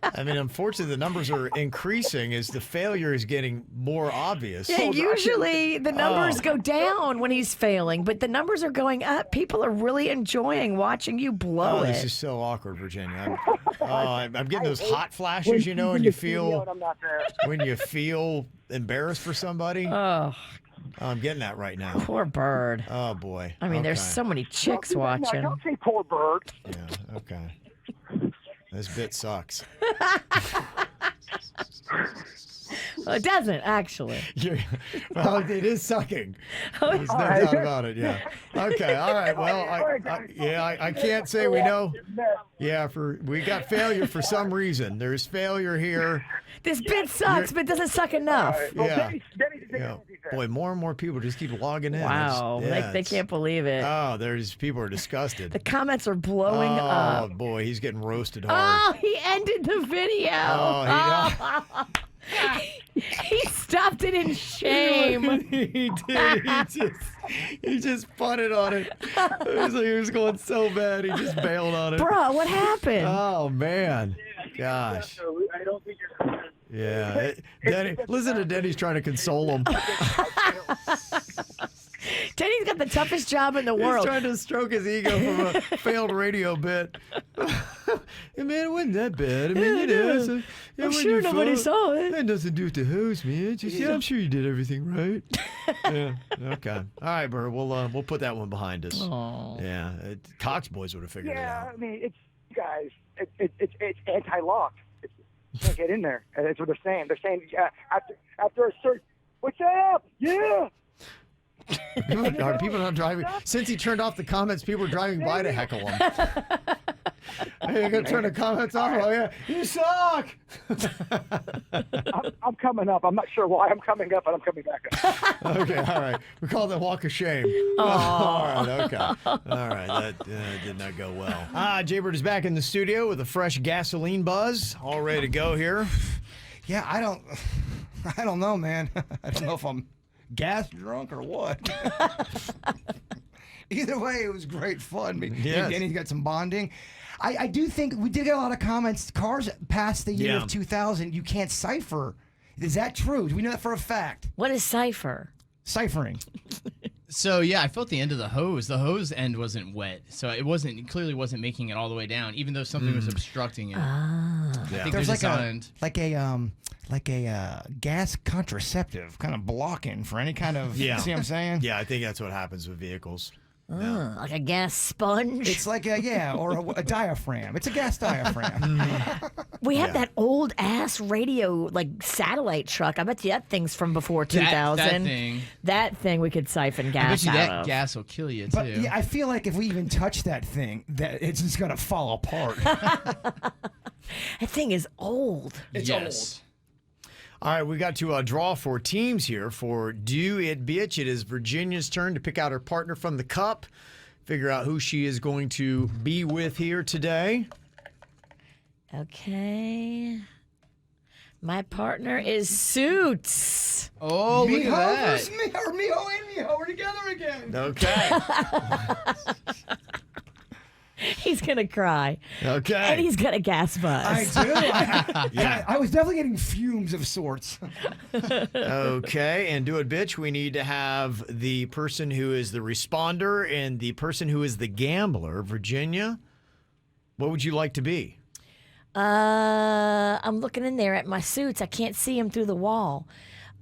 I mean, unfortunately, the numbers are increasing as the failure is getting more obvious. Yeah, usually the numbers go down when he's failing, but the numbers are going up. People are really enjoying watching you blow This it. is so awkward, Virginia. I'm getting those hot flashes, and you feel when you feel embarrassed for somebody. Oh, I'm getting that right now. poor bird. Oh boy. I mean, there's Okay. so many chicks watching. Don't say poor bird. Yeah. Okay. This bit sucks. Well, it doesn't, actually. Well, it is sucking. There's no doubt about it. Yeah. Okay. All right. Well, I can't say we know. Yeah. We got failure for some reason. There's failure here. This bit sucks, but it doesn't suck enough. Yeah. Boy, more and more people just keep logging in. Wow. They can't believe it. Oh, people are disgusted. The comments are blowing up. Oh boy, he's getting roasted hard. Oh, he ended the video. Oh, he stopped it in shame. He did. He just punted on it. It was like he was going so bad. He just bailed on it. Bruh, what happened? Oh man, gosh. I don't think you're. Yeah, Denny. Listen to Denny's trying to console him. Denny's got the toughest job in the He's world. trying to stroke his ego from a failed radio bit. Hey, man, it wasn't that bad. I mean, I'm sure nobody saw it. That doesn't do with the hose, man. Just, I'm sure you did everything right. Yeah. Okay. All right, Bert. We'll put that one behind us. Aww. Yeah. Cox boys would have figured it out. I mean, it's anti-lock. You can't get in there. That's what they're saying. They're saying after a search, what's up? Yeah. Are people not driving? Since he turned off the comments, people are driving by to heckle him. Hey, you're going to turn the comments off? Oh, yeah. You suck! I'm coming up. I'm not sure why I'm coming up, but I'm coming back up. Okay, all right. We call that walk of shame. All right, okay. All right, that did not go well. Jaybird is back in the studio with a fresh gasoline buzz, all ready to go here. Yeah, I don't know, man. I don't know if I'm gas drunk or what. Either way, it was great fun. Yes. Danny's got some bonding. I do think we did get a lot of comments. Cars past the year of 2000, you can't cipher. Is that true? Do we know that for a fact? What is cipher? Ciphering. So yeah, I felt the end of the hose. The hose end wasn't wet, so it clearly wasn't making it all the way down, even though something was obstructing it. Ah. I think There's they designed like a gas contraceptive kind of blocking for any kind of. See what I'm saying? Yeah, I think that's what happens with vehicles. Like a gas sponge? It's like or a diaphragm. It's a gas diaphragm. We have that old ass radio, like satellite truck. I bet you that thing's from before 2000. That thing we could siphon I gas bet you out that of. gas will kill you too. But yeah, I feel like if we even touch that thing, that it's just gonna fall apart. That thing is old. It's old. All right, we got to draw for teams here for Do It Bitch. It is Virginia's turn to pick out her partner from the cup. figure out who she is going to be with here today. Okay. My partner is Suits. Oh, look at that. Miho and Miho, we're together again. Okay. He's going to cry. Okay. And he's going to gas buzz. I do. I was definitely getting fumes of sorts. Okay, and do it, bitch. We need to have the person who is the responder and the person who is the gambler. Virginia, what would you like to be? I'm looking in there at my Suits. I can't see him through the wall.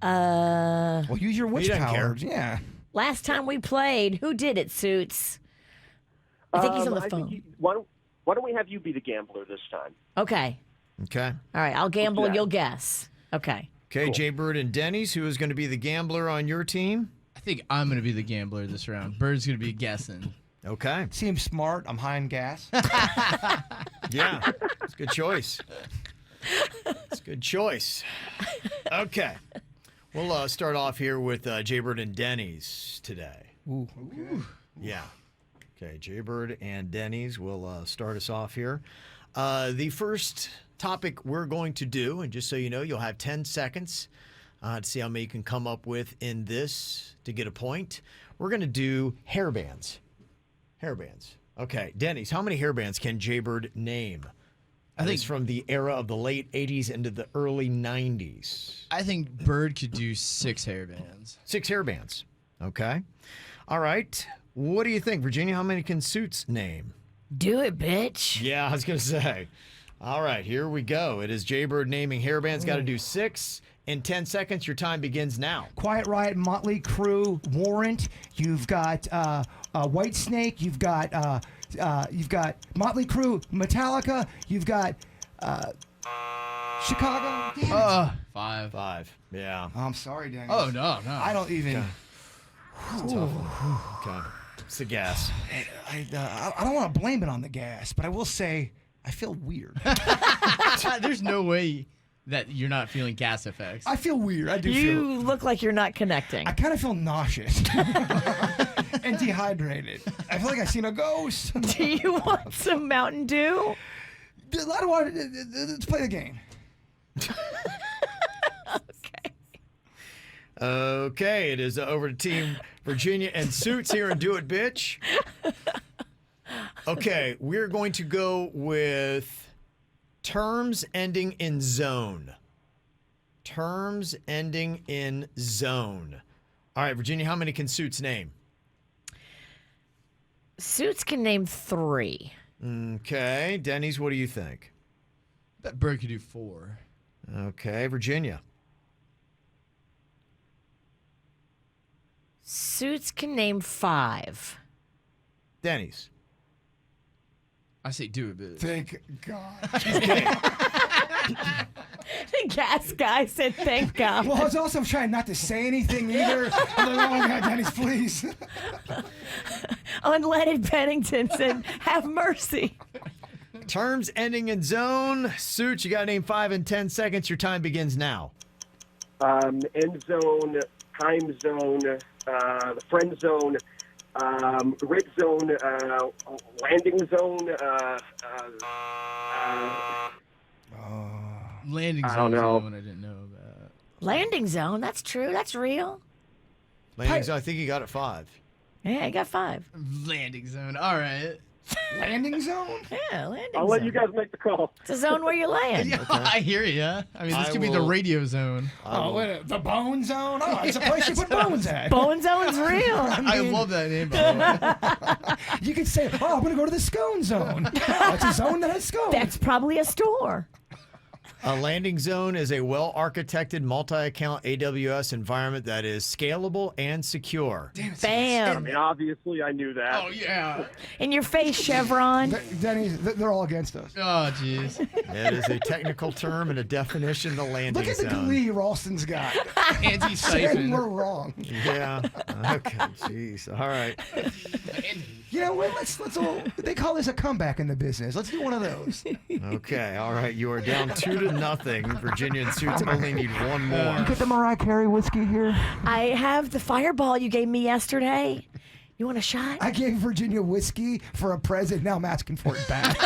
Well, use your witch doesn't powers. care. Yeah. Last time we played, who did it, Suits? I think he's on the phone. Why don't we have you be the gambler this time? Okay. Okay. All right, I'll gamble, that? you'll guess. Okay. Okay, Jay Bird and Denny's, who is going to be the gambler on your team? I think I'm going to be the gambler this round. Bird's going to be guessing. Okay. Seems smart. I'm high in gas. Yeah, it's a good choice. It's a good choice. Okay. We'll start off here with Jaybird and Denny's today. Ooh, okay. Yeah. Okay, Jaybird and Denny's will start us off here. The first topic we're going to do, and just so you know, you'll have 10 seconds to see how many you can come up with in this to get a point. We're going to do hairbands. Hairbands. Okay, Denny's, how many hairbands can Jaybird name? I think it's from the era of the late 80s into the early 90s. I think Bird could do 6 hairbands. 6 hairbands. Okay. All right. What do you think, Virginia? How many can Suits name? Do it, bitch. Yeah, I was going to say. All right, here we go. It is Jaybird naming hairbands. Got to do 6 in 10 seconds. Your time begins now. Quiet Riot, Motley Crue, Warrant. You've got White Snake. You've got Motley Crue, Metallica. You've got Chicago. Damn it. 5. 5. Yeah. Oh, I'm sorry, Danny. Oh, no. I don't even. Okay. It's the gas. I don't want to blame it on the gas, but I will say I feel weird. There's no way that you're not feeling gas effects. I feel weird. I do You look like you're not connecting. I kind of feel nauseous and dehydrated. I feel like I've seen a ghost. Do you want some Mountain Dew? Let's play the game. Okay, it is over to Team Virginia and Suits here and Do It, Bitch. Okay, we're going to go with terms ending in zone. Terms ending in zone. All right, Virginia, how many can Suits name? Suits can name 3. Okay, Denny's, what do you think? Bet Bird could do 4. Okay, Virginia. Suits can name 5. Denny's. I say do it, bitch. Thank God. The gas guy said, thank God. Well, I was also trying not to say anything either. I'm like, oh, God, Denny's, please. Unleaded Pennington said, have mercy. Terms ending in zone. Suits, you got to name 5 in 10 seconds. Your time begins now. End zone, time zone, the friend zone, red zone, landing zone. Landing I don't zone is the know. one I didn't know about. Landing zone, that's true. That's real. Landing zone, I think you got it 5. Yeah, I got 5. Landing zone. All right. Landing zone? Yeah, landing I'll zone. let you guys make the call. It's a zone where you land. Yeah, I hear ya. I mean, this could be the radio zone. The bone zone? Oh, it's a place you put bones at. Bone zone's real. I love that name, by the way. You could say, oh, I'm going to go to the scone zone. It's a zone that has scones. That's probably a store. A landing zone is a well-architected multi-account AWS environment that is scalable and secure. Bam. I mean, obviously, I knew that. Oh, yeah. In your face, Chevron. Denny, they're all against us. Oh, jeez. It is a technical term and a definition, the landing Look at the zone. glee Ralston's got. Saying Anti-siphon. we're wrong. Yeah. Okay, jeez. All right. You know what? Let's all. They call this a comeback in the business. Let's do one of those. Okay, all right. You are down 2-0. Virginia and Suits only need one more. You get the Mariah Carey whiskey here? I have the fireball you gave me yesterday. You want a shot? I gave Virginia whiskey for a present. Now I'm asking for it back.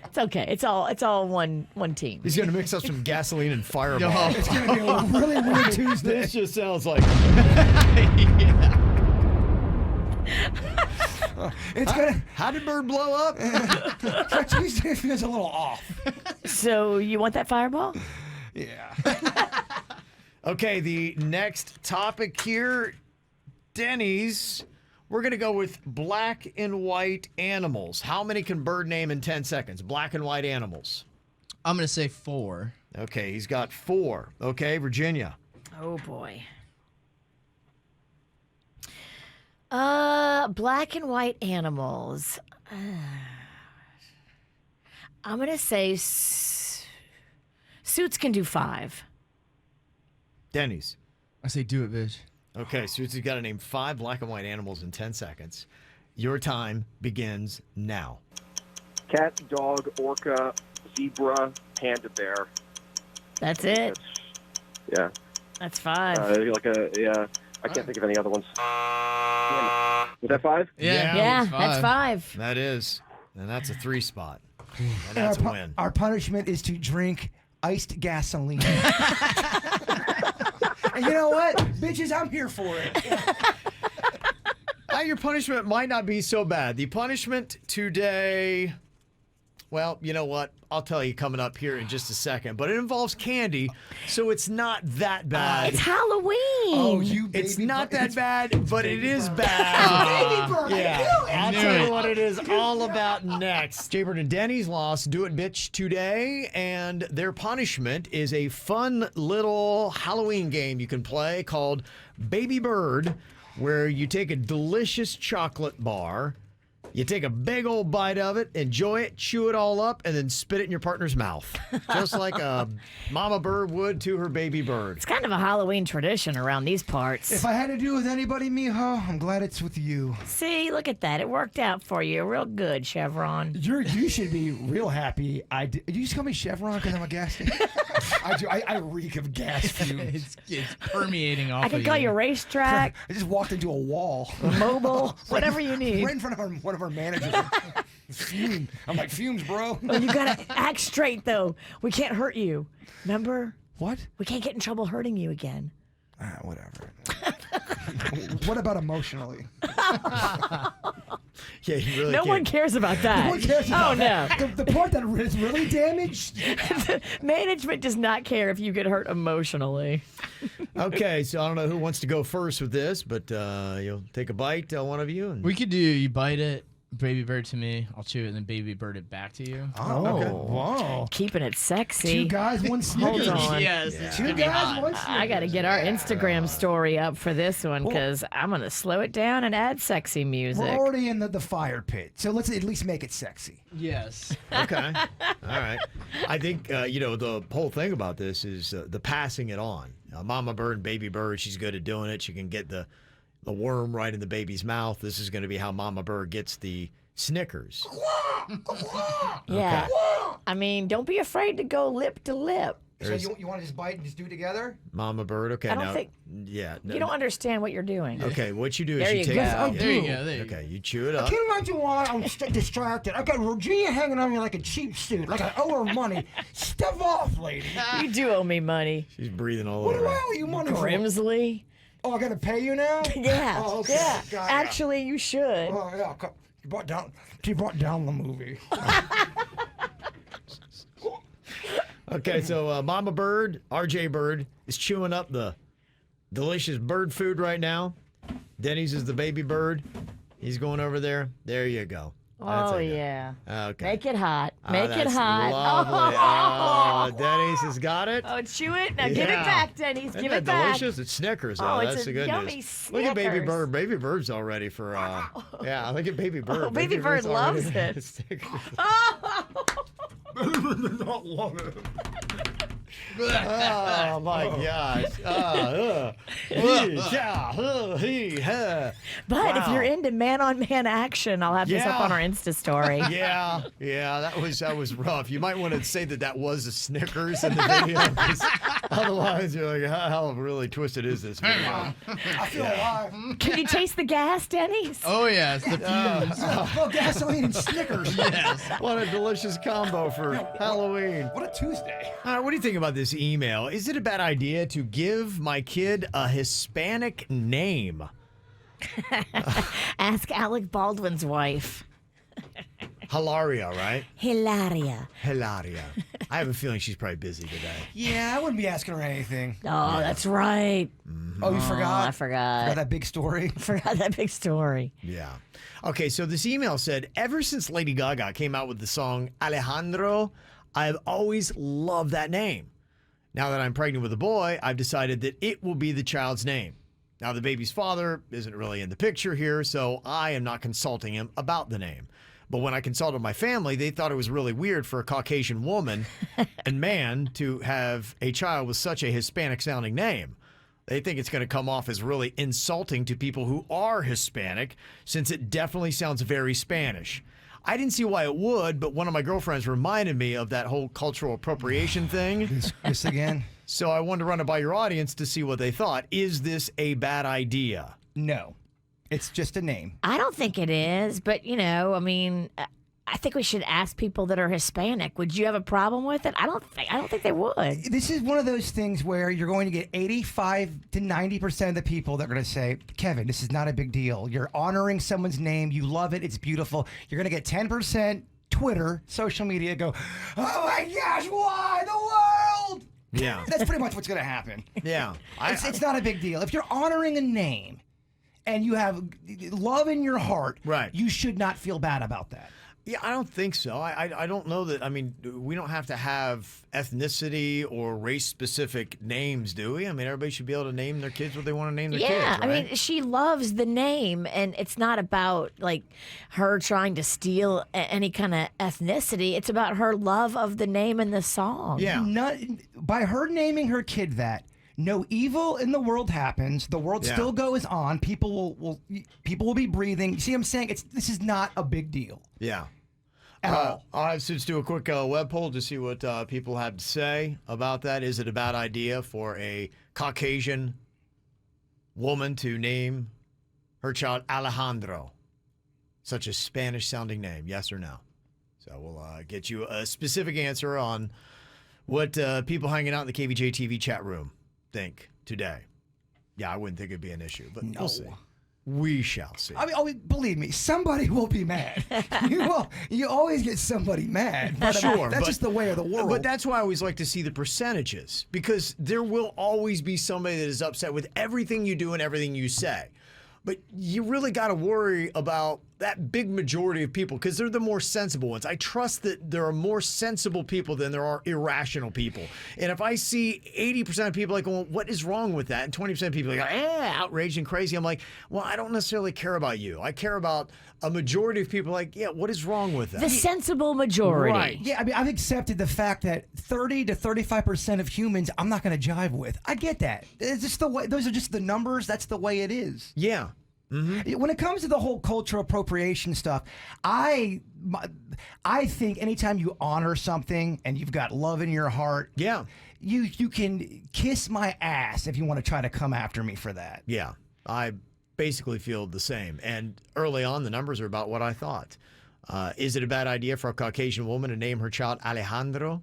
It's okay. It's all one team. He's going to mix up some gasoline and Fireball. It's going to be a really weird Tuesday. This just sounds like... It's gonna. How did Bird blow up? Tuesday feels a little off. So you want that Fireball? Yeah. Okay, the next topic here, Denny's. We're going to go with black and white animals. How many can Bird name in 10 seconds? Black and white animals. I'm going to say 4. Okay, he's got 4. Okay, Virginia. Oh, boy. Black and white animals. I'm going to say Suits can do 5. Denny's. I say do it, bitch. Okay, Suits has got to name 5 black and white animals in 10 seconds. Your time begins now. Cat, dog, orca, zebra, panda bear. That's it. Yeah. That's 5. I can't think of any other ones. Was that 5? Yeah, that's 5. That is. And that's a 3 spot. And that's a win. Our punishment is to drink iced gasoline. And you know what? Bitches, I'm here for it. Your punishment might not be so bad. The punishment today, well, you know what? I'll tell you coming up here in just a second. But it involves candy, so it's not that bad. It's Halloween. Oh, you baby. It's not that bad, but it is bad. Baby bird. Yeah, I'll tell you what it is all about next. Jaybird and Denny's lost Do It Bitch today, and their punishment is a fun little Halloween game you can play called Baby Bird, where you take a delicious chocolate bar, you take a big old bite of it, enjoy it, chew it all up, and then spit it in your partner's mouth. Just like a mama bird would to her baby bird. It's kind of a Halloween tradition around these parts. If I had to do it with anybody, Mijo, I'm glad it's with you. See, look at that. It worked out for you. Real good, Chevron. You should be real happy. Did you just call me Chevron because I'm a gas station? I reek of gas fumes. It's permeating off I of could call you racetrack, I just walked into a wall. mobile, whatever you need. Right in front of one of our managers. Fume. I'm like, fumes, bro. Well, you gotta act straight, though. We can't hurt you. Remember? What? We can't get in trouble hurting you again. Whatever. What about emotionally? Yeah, you really No one cares about that. No one cares about that. No. The part that is really damaged? Management does not care if you get hurt emotionally. Okay, so I don't know who wants to go first with this, but you'll take a bite, one of you. And... We could do you bite it, baby bird to me, I'll chew it, and then baby bird it back to you. Oh, okay. Whoa. Keeping it sexy. 2 guys, 1 Snickers. Hold on. Yes, Yeah. it's 2 gonna be guys, hot. 1 Snickers. I got to get our Instagram story up for this one because I'm going to slow it down and add sexy music. We're already in the fire pit, so let's at least make it sexy. Yes. Okay. All right. I think, the whole thing about this is the passing it on. Mama bird and baby bird, she's good at doing it. She can get the worm right in the baby's mouth. This is going to be how Mama bird gets the Snickers. Yeah. I mean, don't be afraid to go lip to lip. So you want to just bite and just do it together? Mama bird. Okay. I don't think- Yeah. No, You don't understand what you're doing. Okay. What you do is There you you take. go. Yes, I yeah. There you do. go. There you go. Okay. You chew it I up. can't imagine why I'm distracted. I got Virginia hanging on me like a cheap suit, like I owe her money. Step off, lady. You do owe me money. She's breathing all What over. do I owe you money for? Grimsley. Oh, I got to pay you now? Yeah. Oh, okay. Yeah. Got it. Actually, you should. Oh, yeah. She brought down the movie. Okay, so Mama Bird, RJ Bird, is chewing up the delicious bird food right now. Denny's is the baby bird. He's going over there. There you go. That's Oh, it. yeah. Okay. Make it hot. Make it that's hot. Lovely. Denny's has got it. Oh, chew it. Now give it Yeah. back, Denny's. Isn't Give that it back. delicious? It's Snickers. Oh, it's that's a the good yummy news. Look at Baby Snickers. Bird. Baby Bird's all ready for. Yeah, look at Baby Bird. Oh, Baby Bird Bird's all ready loves for it. Snickers. Not love it. Oh my gosh. But if Wow. you're into man-on-man action, I'll have this up Yeah. on our Insta story. Yeah, that was rough. You might want to say that was a Snickers in the video. 'Cause Otherwise, you're like, how really twisted is this? I feel alive. Can you taste the gas, Denny's? Oh, yes. The fumes. Oh, gasoline and Snickers. Yes. What a delicious combo for Halloween. What a Tuesday. What do you think about this email? Is it a bad idea to give my kid a Hispanic name? Ask Alec Baldwin's wife. Hilaria, right? Hilaria. I have a feeling she's probably busy today. Yeah, I wouldn't be asking her anything. Oh, that's right. Oh, you forgot? I forgot. Forgot that big story? Forgot that big story. Yeah. Okay, so this email said, ever since Lady Gaga came out with the song Alejandro, I've always loved that name. Now that I'm pregnant with a boy, I've decided that it will be the child's name. Now, the baby's father isn't really in the picture here, so I am not consulting him about the name. But when I consulted my family, they thought it was really weird for a Caucasian woman and man to have a child with such a Hispanic-sounding name. They think it's going to come off as really insulting to people who are Hispanic, since it definitely sounds very Spanish. I didn't see why it would, but one of my girlfriends reminded me of that whole cultural appropriation thing. This again? So I wanted to run it by your audience to see what they thought. Is this a bad idea? No. It's just a name. I don't think it is, but, I mean, I think we should ask people that are Hispanic. Would you have a problem with it? I don't think they would. This is one of those things where you're going to get 85 to 90% of the people that are going to say, Kevin, this is not a big deal. You're honoring someone's name. You love it. It's beautiful. You're going to get 10% Twitter, social media go, oh my gosh, why the world? Yeah. That's pretty much what's going to happen. Yeah. It's not a big deal. If you're honoring a name and you have love in your heart, right, you should not feel bad about that. Yeah, I don't think so. I don't know that. I mean, we don't have to have ethnicity or race-specific names, do we? I mean, everybody should be able to name their kids what they want to name their kids, right? I mean, she loves the name, and it's not about, like, her trying to steal any kind of ethnicity. It's about her love of the name and the song. Yeah. By her naming her kid that, no evil in the world happens. The world still goes on. People will be breathing. You see what I'm saying? This is not a big deal. Yeah. At all. Let's just do a quick web poll to see what people have to say about that. Is it a bad idea for a Caucasian woman to name her child Alejandro? Such a Spanish-sounding name, yes or no? So we'll get you a specific answer on what people hanging out in the KVJ TV chat room think today. Yeah, I wouldn't think it'd be an issue, but we'll see. We shall see. I mean, believe me, somebody will be mad. You always get somebody mad. But Sure, that's but- just the way of the world. But that's why I always like to see the percentages, because there will always be somebody that is upset with everything you do and everything you say. But you really got to worry about that big majority of people, because they're the more sensible ones. I trust that there are more sensible people than there are irrational people. And if I see 80% of people like, well, what is wrong with that? And 20% of people are like, outraged and crazy. I'm like, well, I don't necessarily care about you. I care about a majority of people like, yeah, what is wrong with that? The sensible majority. Right. Yeah, I mean, I've accepted the fact that 30 to 35% of humans I'm not going to jive with. I get that. It's just the way. Those are just the numbers. That's the way it is. Yeah. Mm-hmm. When it comes to the whole cultural appropriation stuff, I think anytime you honor something and you've got love in your heart, you can kiss my ass if you want to try to come after me for that. Yeah, I basically feel the same. And early on, the numbers are about what I thought. Is it a bad idea for a Caucasian woman to name her child Alejandro?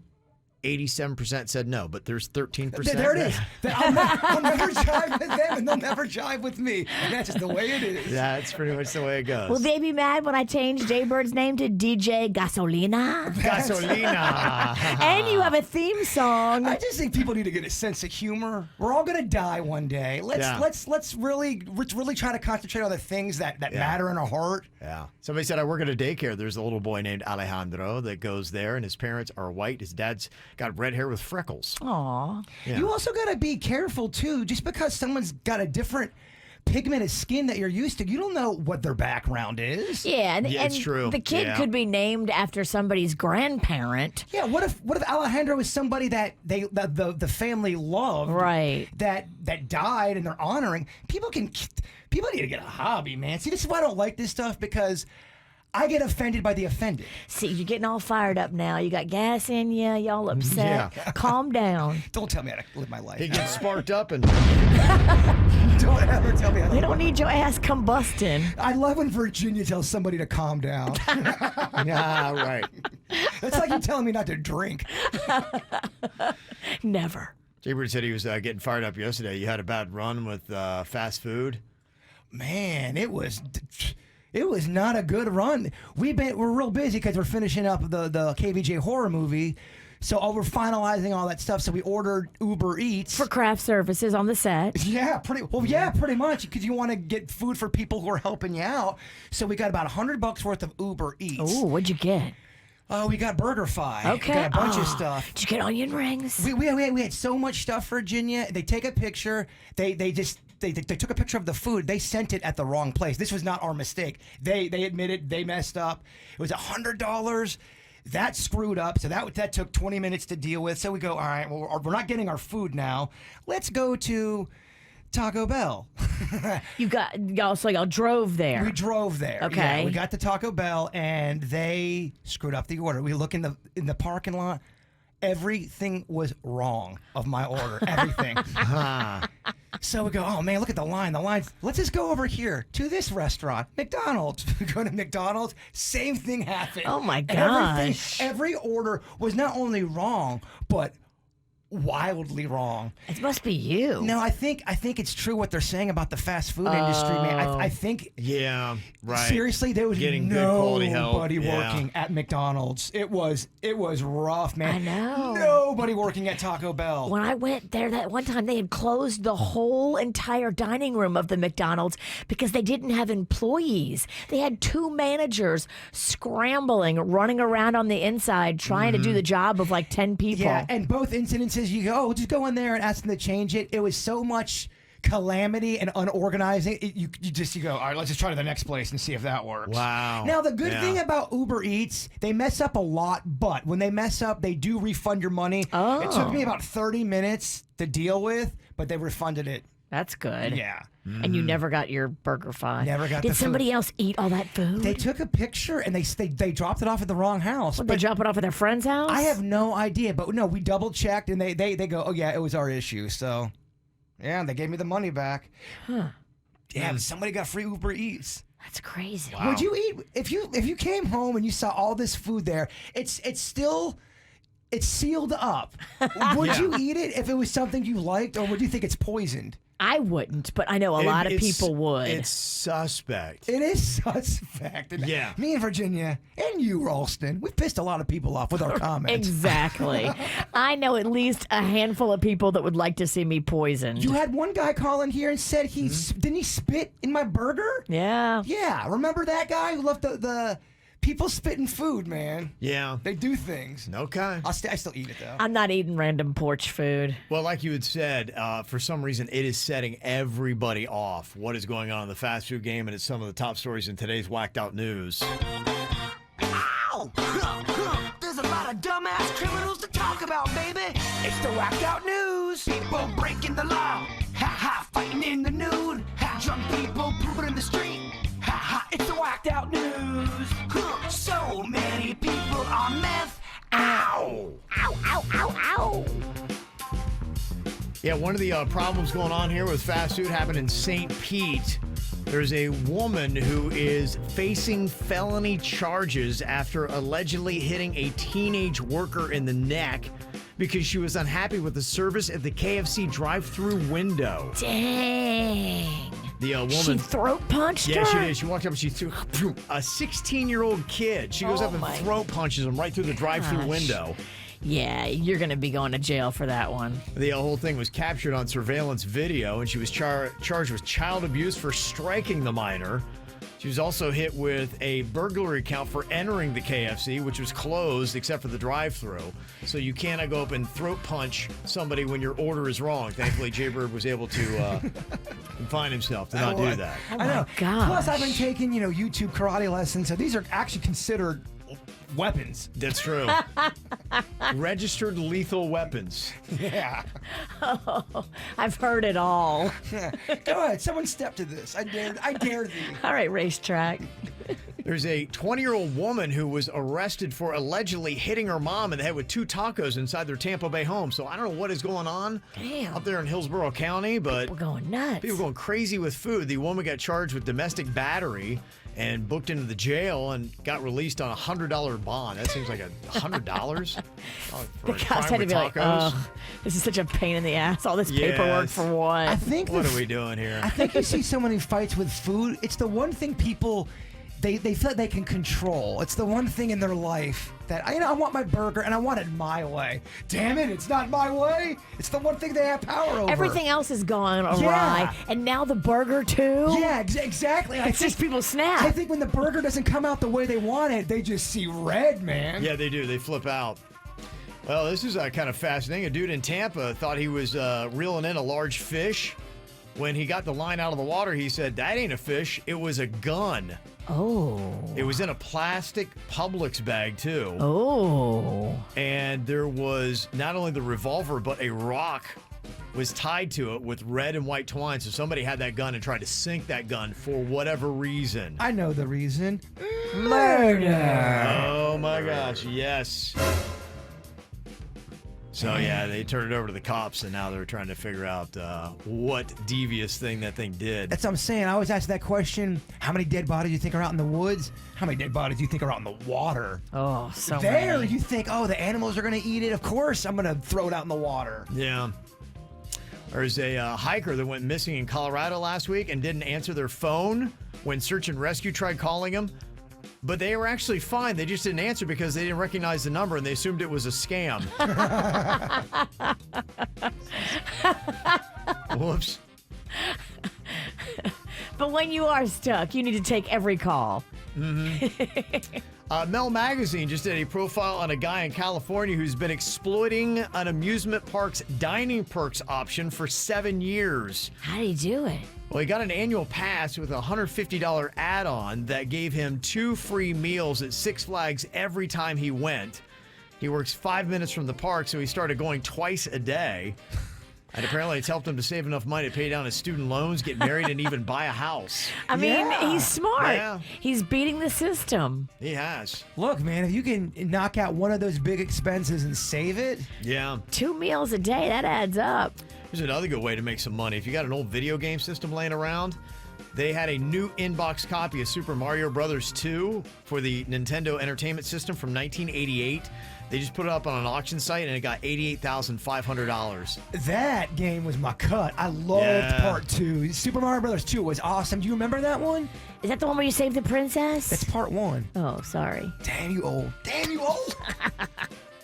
87% said no, but there's 13%. There it is. I'll never jive with them, and they'll never jive with me. And that's just the way it is. That's pretty much the way it goes. Will they be mad when I change Jaybird's name to DJ Gasolina? Gasolina. And you have a theme song. I just think people need to get a sense of humor. We're all gonna die one day. Let's really try to concentrate on the things that matter in our heart. Yeah. Somebody said, I work at a daycare. There's a little boy named Alejandro that goes there, and his parents are white. His dad's got red hair with freckles. Aw. Yeah. You also got to be careful, too. Just because someone's got a different pigmented skin that you're used to, you don't know what their background is. Yeah, and it's true. The kid could be named after somebody's grandparent. Yeah, what if Alejandro is somebody that the family loved, right? That died and they're honoring. People need to get a hobby, man. See, this is why I don't like this stuff, because I get offended by the offended. See, you're getting all fired up now. You got gas in you. Y'all upset. Calm down. Don't tell me how to live my life. He gets sparked up and Don't ever tell me how to We live don't my need your ass combusting. I love when Virginia tells somebody to calm down. right. It's like you telling me not to drink. Never. Jaybird said he was getting fired up yesterday. You had a bad run with fast food. Man, it was not a good run. We're real busy because we're finishing up the KVJ horror movie. So we're finalizing all that stuff. So we ordered Uber Eats For craft services on the set. Yeah, pretty much, because you want to get food for people who are helping you out. So we got about $100 worth of Uber Eats. Oh, what'd you get? Oh, we got BurgerFi. Okay. We got a bunch of stuff. Did you get onion rings? We had so much stuff, Virginia. They take a picture. They took a picture of the food. They sent it at the wrong place. This was not our mistake. They admitted they messed up. It was $100. That screwed up. So that took 20 minutes to deal with. So we go, all right, well, we're not getting our food now. Let's go to Taco Bell. Y'all drove there. We drove there. Okay. Yeah, we got to Taco Bell and they screwed up the order. We look in the parking lot. Everything was wrong of my order. Everything. So we go, oh man, look at the line. The line's, let's just go over here to this restaurant, McDonald's. We go to McDonald's, same thing happened. Oh my gosh. Every order was not only wrong, but wildly wrong. It must be you. No, I think it's true what they're saying about the fast food industry, man. I think. Yeah, right. Seriously, there was Getting good quality help. nobody working at McDonald's. It was rough, man. I know. Nobody working at Taco Bell. When I went there that one time, they had closed the whole entire dining room of the McDonald's because they didn't have employees. They had 2 managers scrambling, running around on the inside, trying to do the job of like 10 people. Yeah, and both incidences, you go, just go in there and ask them to change it. It was so much calamity and unorganizing. You go, all right, let's just try to the next place and see if that works. Wow. Now, the good thing about Uber Eats, they mess up a lot, but when they mess up, they do refund your money. Oh. It took me about 30 minutes to deal with, but they refunded it. That's good. Yeah. And you never got your BurgerFi. Never got Did the food. somebody else eat all that food? They took a picture and they dropped it off at the wrong house. Would they drop it off at their friend's house? I have no idea, but no, we double checked and they go, oh yeah, it was our issue. So, yeah, they gave me the money back. Huh. Yeah, somebody got free Uber Eats. That's crazy. Would you eat if you came home and you saw all this food there? It's sealed up. Would you eat it if it was something you liked, or would you think it's poisoned? I wouldn't, but I know a lot of people would. It's suspect. It is suspect. Yeah. Me and Virginia, and you, Ralston, we've pissed a lot of people off with our comments. Exactly. I know at least a handful of people that would like to see me poisoned. You had one guy call in here and said didn't he spit in my burger? Yeah. Yeah. Remember that guy who left the people spitting food, man. Yeah. They do things. Okay. I still eat it, though. I'm not eating random porch food. Well, like you had said, for some reason, it is setting everybody off what is going on in the fast food game, and it's some of the top stories in today's Whacked Out News. Ow! There's a lot of dumbass criminals to talk about, baby. It's the Whacked Out News. People breaking the law. Ha-ha, fighting in the nude. Ha, drunk people pooping in the street. Ha-ha, it's the Whacked Out News. So many people on meth. Ow! Ow, ow, ow, ow! Yeah, one of the problems going on here with fast food happened in St. Pete. There's a woman who is facing felony charges after allegedly hitting a teenage worker in the neck because she was unhappy with the service at the KFC drive-thru window. Dang. The woman. She throat punched her? Yeah, she did. She walked up and she threw a 16-year-old kid. She goes up and throat punches him right through the drive-thru window. Yeah, you're going to be going to jail for that one. The whole thing was captured on surveillance video, and she was charged with child abuse for striking the minor. She was also hit with a burglary count for entering the KFC, which was closed except for the drive-thru. So you cannot go up and throat punch somebody when your order is wrong. Thankfully, Jaybird was able to confine himself to not do that. Oh I know. my gosh. Plus, I've been taking YouTube karate lessons, so these are actually considered weapons. That's true. Registered lethal weapons. Yeah. Oh, I've heard it all. Go ahead. Someone step to this. I dare thee. All right, racetrack. There's a 20-year-old woman who was arrested for allegedly hitting her mom in the head with 2 tacos inside their Tampa Bay home. So I don't know what is going on up there in Hillsborough County, but we're going nuts. People going crazy with food. The woman got charged with domestic battery and booked into the jail and got released on a $100 bond. That seems like $100 for The a cops crime had to with be like, tacos. oh, this is such a pain in the ass. All this paperwork Yes. for what? I think What are we doing here? I think you see so many fights with food. It's the one thing people they feel like they can control. It's the one thing in their life that I want my burger and I want it my way. Damn it, it's not my way. It's the one thing they have power over. Everything else is gone awry, Yeah. and now the burger too. Yeah, exactly. It's just people snap. I think when the burger doesn't come out the way they want it, they just see red, man. Yeah, they do. They flip out. Well, this is kind of fascinating. A dude in Tampa thought he was reeling in a large fish. When he got the line out of the water, he said, that ain't a fish. It was a gun. Oh. It was in a plastic Publix bag, too. Oh. And there was not only the revolver, but a rock was tied to it with red and white twine. So somebody had that gun and tried to sink that gun for whatever reason. I know the reason. Murder. Oh, my gosh. Yes. So, yeah, they turned it over to the cops, and now they're trying to figure out what devious thing that thing did. That's what I'm saying. I always ask that question, how many dead bodies do you think are out in the woods? How many dead bodies do you think are out in the water? Oh, so there, many. you think, oh, the animals are going to eat it. Of course, I'm going to throw it out in the water. Yeah. There's a hiker that went missing in Colorado last week and didn't answer their phone when search and rescue tried calling him. But they were actually fine. They just didn't answer because they didn't recognize the number and they assumed it was a scam. Whoops. But when you are stuck, you need to take every call. Mel Magazine just did a profile on a guy in California who's been exploiting an amusement park's dining perks option for 7 years. How did he do it? Well, he got an annual pass with a $150 add-on that gave him 2 free meals at Six Flags every time he went. He works 5 minutes from the park, so he started going twice a day. And apparently it's helped him to save enough money to pay down his student loans, get married, and even buy a house. I mean, he's smart. Yeah. He's beating the system. He has. Look, man, if you can knock out one of those big expenses and save it. Yeah. 2 meals a day, that adds up. Here's another good way to make some money. If you got an old video game system laying around, they had a new in-box copy of Super Mario Bros. 2 for the Nintendo Entertainment System from 1988. They just put it up on an auction site, and it got $88,500. That game was my cut. I loved part 2. Super Mario Bros. 2 was awesome. Do you remember that one? Is that the one where you saved the princess? That's part 1. Oh, sorry. Damn you old. Damn you old.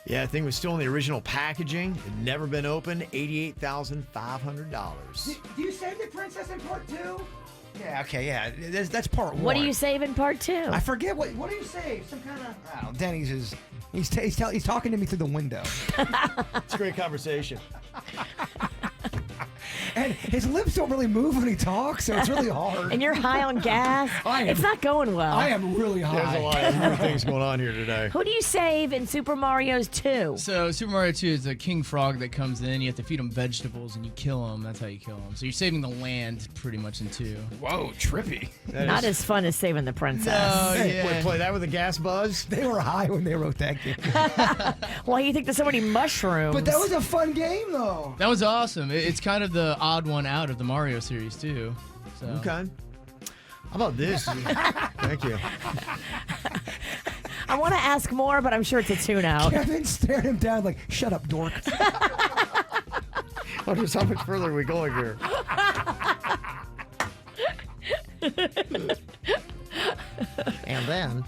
Yeah, the thing was still in the original packaging. It had never been opened. $88,500. Do you save the princess in part 2? Yeah, okay, yeah. That's part 1. What do you save in part 2? I forget. What do you save? Some kind of... I don't know. Denny's is... He's talking to me through the window. It's a great conversation. And his lips don't really move when he talks, so it's really hard. And you're high on gas. It's not going well. I am really high. There's a lot of weird things going on here today. Who do you save in Super Mario's 2? So Super Mario 2 is a king frog that comes in. You have to feed him vegetables and you kill him. That's how you kill him. So you're saving the land pretty much in 2. Whoa, trippy. Not as fun as saving the princess. No, Hey, wait, play that with a gas buzz? They were high when they wrote that game. Why you think there's so many mushrooms? But that was a fun game, though. That was awesome. It's kind of the odd one out of the Mario series, too. So. Okay. How about this? Thank you. I want to ask more, but I'm sure it's a tune out. Kevin stared him down like, shut up, dork. How much further are we going here? And then...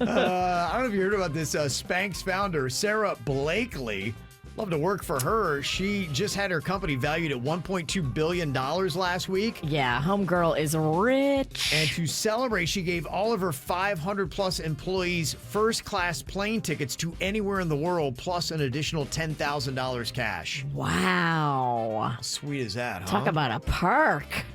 I don't know if you heard about this. Spanx founder, Sarah Blakely. Love to work for her. She just had her company valued at $1.2 billion last week. Yeah, homegirl is rich. And to celebrate, she gave all of her 500-plus employees first-class plane tickets to anywhere in the world, plus an additional $10,000 cash. Wow. How sweet is that, huh? Talk about a perk.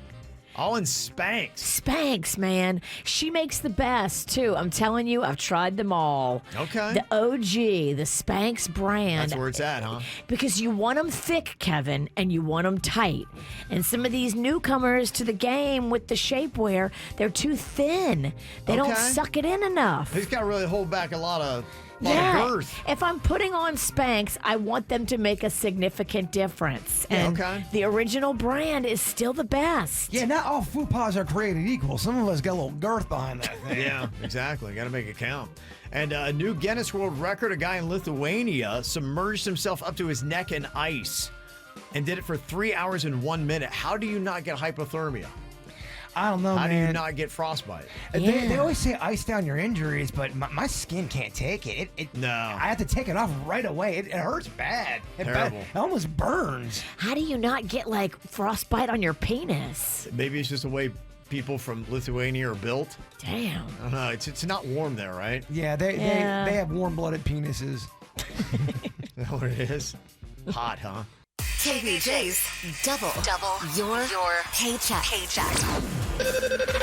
All in Spanx. Spanx, man. She makes the best, too. I'm telling you, I've tried them all. Okay. The OG, the Spanx brand. That's where it's at, huh? Because you want them thick, Kevin, and you want them tight. And some of these newcomers to the game with the shapewear, they're too thin. They don't suck it in enough. He's got to really hold back a lot of girth. If I'm putting on Spanx, I want them to make a significant difference. And the original brand is still the best. Yeah, not all fupas are created equal. Some of us got a little girth behind that thing. Yeah, exactly. Got to make it count. And a new Guinness World Record, a guy in Lithuania submerged himself up to his neck in ice and did it for 3 hours and 1 minute. How do you not get hypothermia? I don't know, How man. do you not get frostbite? They always say ice down your injuries, but my skin can't take it. No. I have to take it off right away. It hurts bad. Terrible. It almost burns. How do you not get, like, frostbite on your penis? Maybe it's just the way people from Lithuania are built. Damn. I don't know. It's not warm there, right? Yeah, they have warm-blooded penises. Is that what it is? Hot, huh? KVJ's double your paycheck.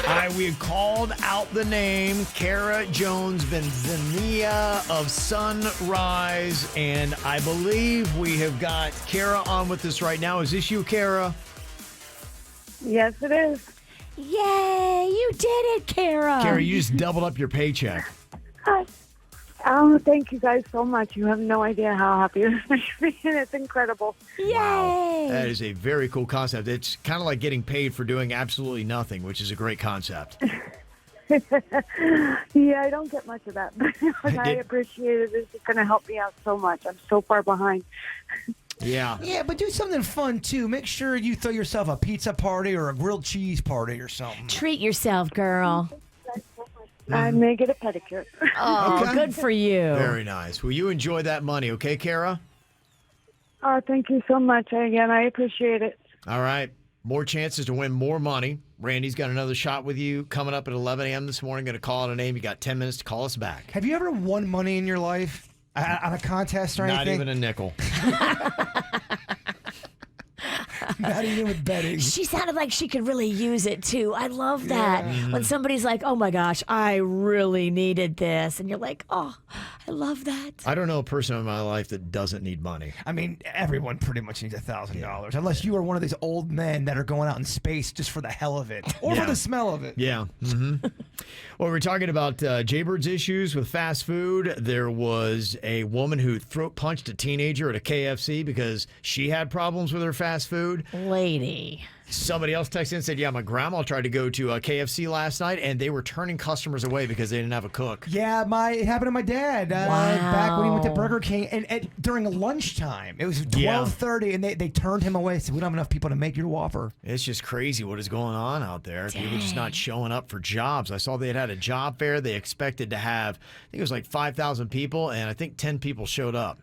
All right, we have called out the name Kara Jones Benzania of Sunrise, and I believe we have got Kara on with us right now. Is this you, Kara? Yes, it is. Yay, you did it, Kara. Kara, you just doubled up your paycheck. Oh, thank you guys so much. You have no idea how happy this makes me. It's incredible. Yay! Wow. That is a very cool concept. It's kind of like getting paid for doing absolutely nothing, which is a great concept. Yeah, I don't get much of that, but I appreciate it. This is going to help me out so much. I'm so far behind. Yeah. Yeah, but do something fun, too. Make sure you throw yourself a pizza party or a grilled cheese party or something. Treat yourself, girl. I may get a pedicure. Oh, good for you. Very nice. Well, you enjoy that money, okay, Kara? Oh, thank you so much. Again, I appreciate it. All right. More chances to win more money. Randy's got another shot with you coming up at 11 a.m. this morning. Going to call out a name. You got 10 minutes to call us back. Have you ever won money in your life on a contest or anything? Not even a nickel. Not even with betting. She sounded like she could really use it, too. I love that. Yeah. When somebody's like, oh, my gosh, I really needed this. And you're like, oh, I love that. I don't know a person in my life that doesn't need money. I mean, everyone pretty much needs $1,000, unless you are one of these old men that are going out in space just for the hell of it or for the smell of it. Yeah. Mm-hmm. Well, we're talking about Jaybird's issues with fast food. There was a woman who throat punched a teenager at a KFC because she had problems with her fast food. Lady. Somebody else texted in and said, yeah, my grandma tried to go to a KFC last night, and they were turning customers away because they didn't have a cook. Yeah, it happened to my dad back when he went to Burger King, and during lunchtime. It was 12:30, and they turned him away. Said, we don't have enough people to make your Whopper. It's just crazy what is going on out there. People just not showing up for jobs. I saw they had a job fair. They expected to have, I think it was like 5,000 people, and I think 10 people showed up.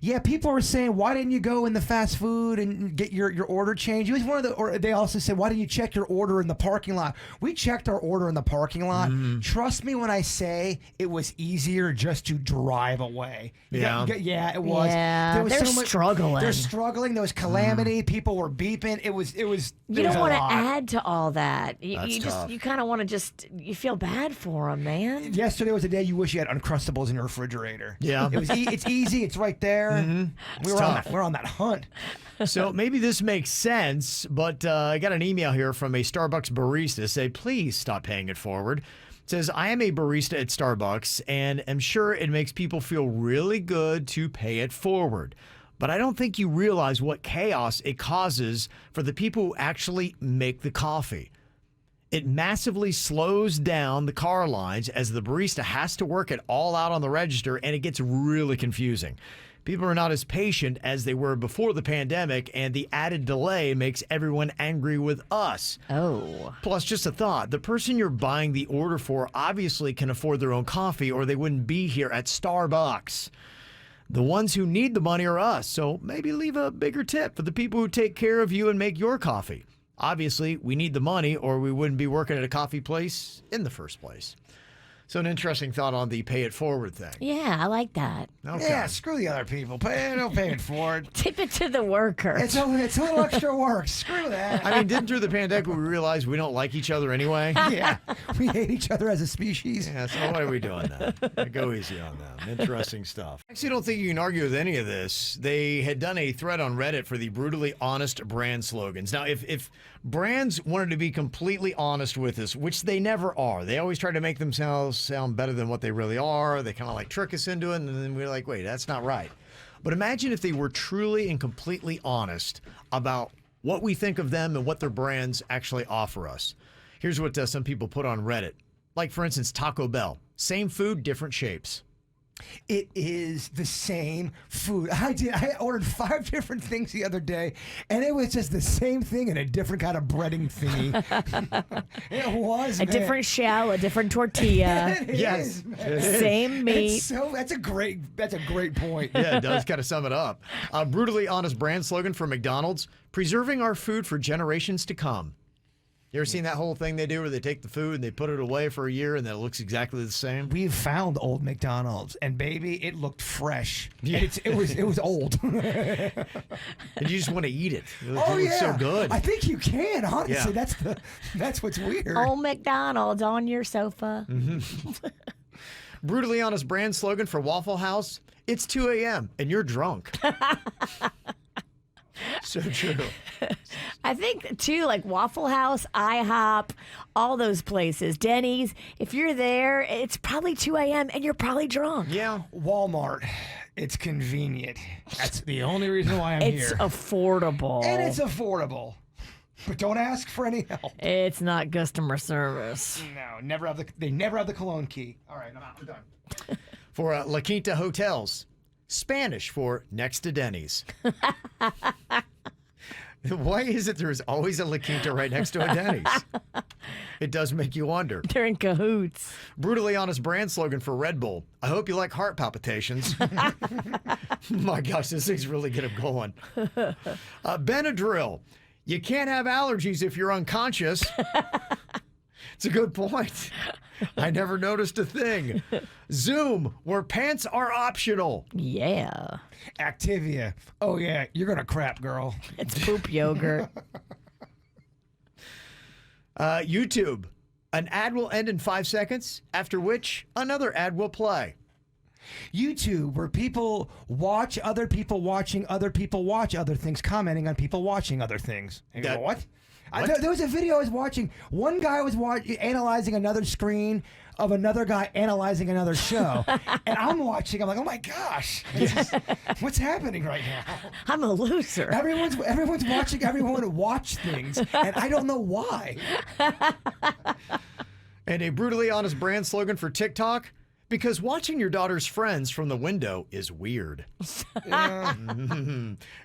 Yeah, people were saying, why didn't you go in the fast food and get your order changed? It was one of or they also said, why didn't you check your order in the parking lot? We checked our order in the parking lot. Mm-hmm. Trust me when I say it was easier just to drive away. Yeah. It was. Yeah, They're struggling. They're struggling. There was calamity. People were beeping. It was. You don't want to add to all that. You kind of want to you feel bad for them, man. Yesterday was a day you wish you had Uncrustables in your refrigerator. Yeah. It's easy. It's right there. Mm-hmm. We're on that hunt. So maybe this makes sense, but I got an email here from a Starbucks barista say, please stop paying it forward. It says, I am a barista at Starbucks and am sure it makes people feel really good to pay it forward. But I don't think you realize what chaos it causes for the people who actually make the coffee. It massively slows down the car lines as the barista has to work it all out on the register, and it gets really confusing. People are not as patient as they were before the pandemic, and the added delay makes everyone angry with us. Oh. Plus, just a thought, the person you're buying the order for obviously can afford their own coffee, or they wouldn't be here at Starbucks. The ones who need the money are us, so maybe leave a bigger tip for the people who take care of you and make your coffee. Obviously, we need the money, or we wouldn't be working at a coffee place in the first place. So an interesting thought on the pay it forward thing. Yeah, I like that. Okay. Yeah, screw the other people. Don't pay it forward. Tip it to the worker. It's a little extra work. Screw that. I mean, didn't through the pandemic we realized we don't like each other anyway? Yeah, we hate each other as a species. Yeah, so why are we doing that? Go easy on them. Interesting stuff. I actually don't think you can argue with any of this. They had done a thread on Reddit for the brutally honest brand slogans. Now, if brands wanted to be completely honest with us, which they never are, they always try to make themselves sound better than what they really are. They kind of like trick us into it, and then we're like, wait, that's not right. But imagine if they were truly and completely honest about what we think of them and what their brands actually offer us. Here's what some people put on Reddit. Like, for instance, Taco Bell. Same food, different shapes. It is the same food. I ordered 5 different things the other day, and it was just the same thing in a different kind of breading thingy. It was, a different shell, a different tortilla. Yes, same meat. That's a great point. Yeah, it does kind of sum it up. A brutally honest brand slogan for McDonald's: preserving our food for generations to come. You ever seen that whole thing they do where they take the food and they put it away for a year and then it looks exactly the same? We've found old McDonald's, and baby, it looked fresh. Yeah. It was old. And you just want to eat it. It Oh looks yeah, so good. I think you can. Honestly, Yeah. that's what's weird. Old McDonald's on your sofa. Brutally honest brand slogan for Waffle House: it's 2 a.m. and you're drunk. So true. I think, too, like Waffle House, IHOP, all those places, Denny's, if you're there, it's probably 2 a.m. and you're probably drunk. Yeah. Walmart, it's convenient. That's the only reason why I'm here. It's affordable. And it's affordable. But don't ask for any help. It's not customer service. No, they never have the cologne key. All right, I'm out. We're done. For La Quinta Hotels, Spanish for next to Denny's. Why is it there's always a La Quinta right next to a Denny's? It does make you wonder. They're in cahoots. Brutally honest brand slogan for Red Bull: I hope you like heart palpitations. My gosh, this thing's really get them going. Benadryl: you can't have allergies if you're unconscious. It's a good point. I never noticed a thing. Zoom, where pants are optional. Yeah. Activia. Oh, yeah, you're going to crap, girl. It's poop yogurt. YouTube, an ad will end in 5 seconds, after which another ad will play. YouTube, where people watch other people watching other people watch other things, commenting on people watching other things. And you go, what? There was a video I was watching. One guy was analyzing another screen of another guy analyzing another show. And I'm watching. I'm like, oh my gosh. What's happening right now? I'm a loser. Everyone's watching everyone watch things. And I don't know why. And a brutally honest brand slogan for TikTok: because watching your daughter's friends from the window is weird.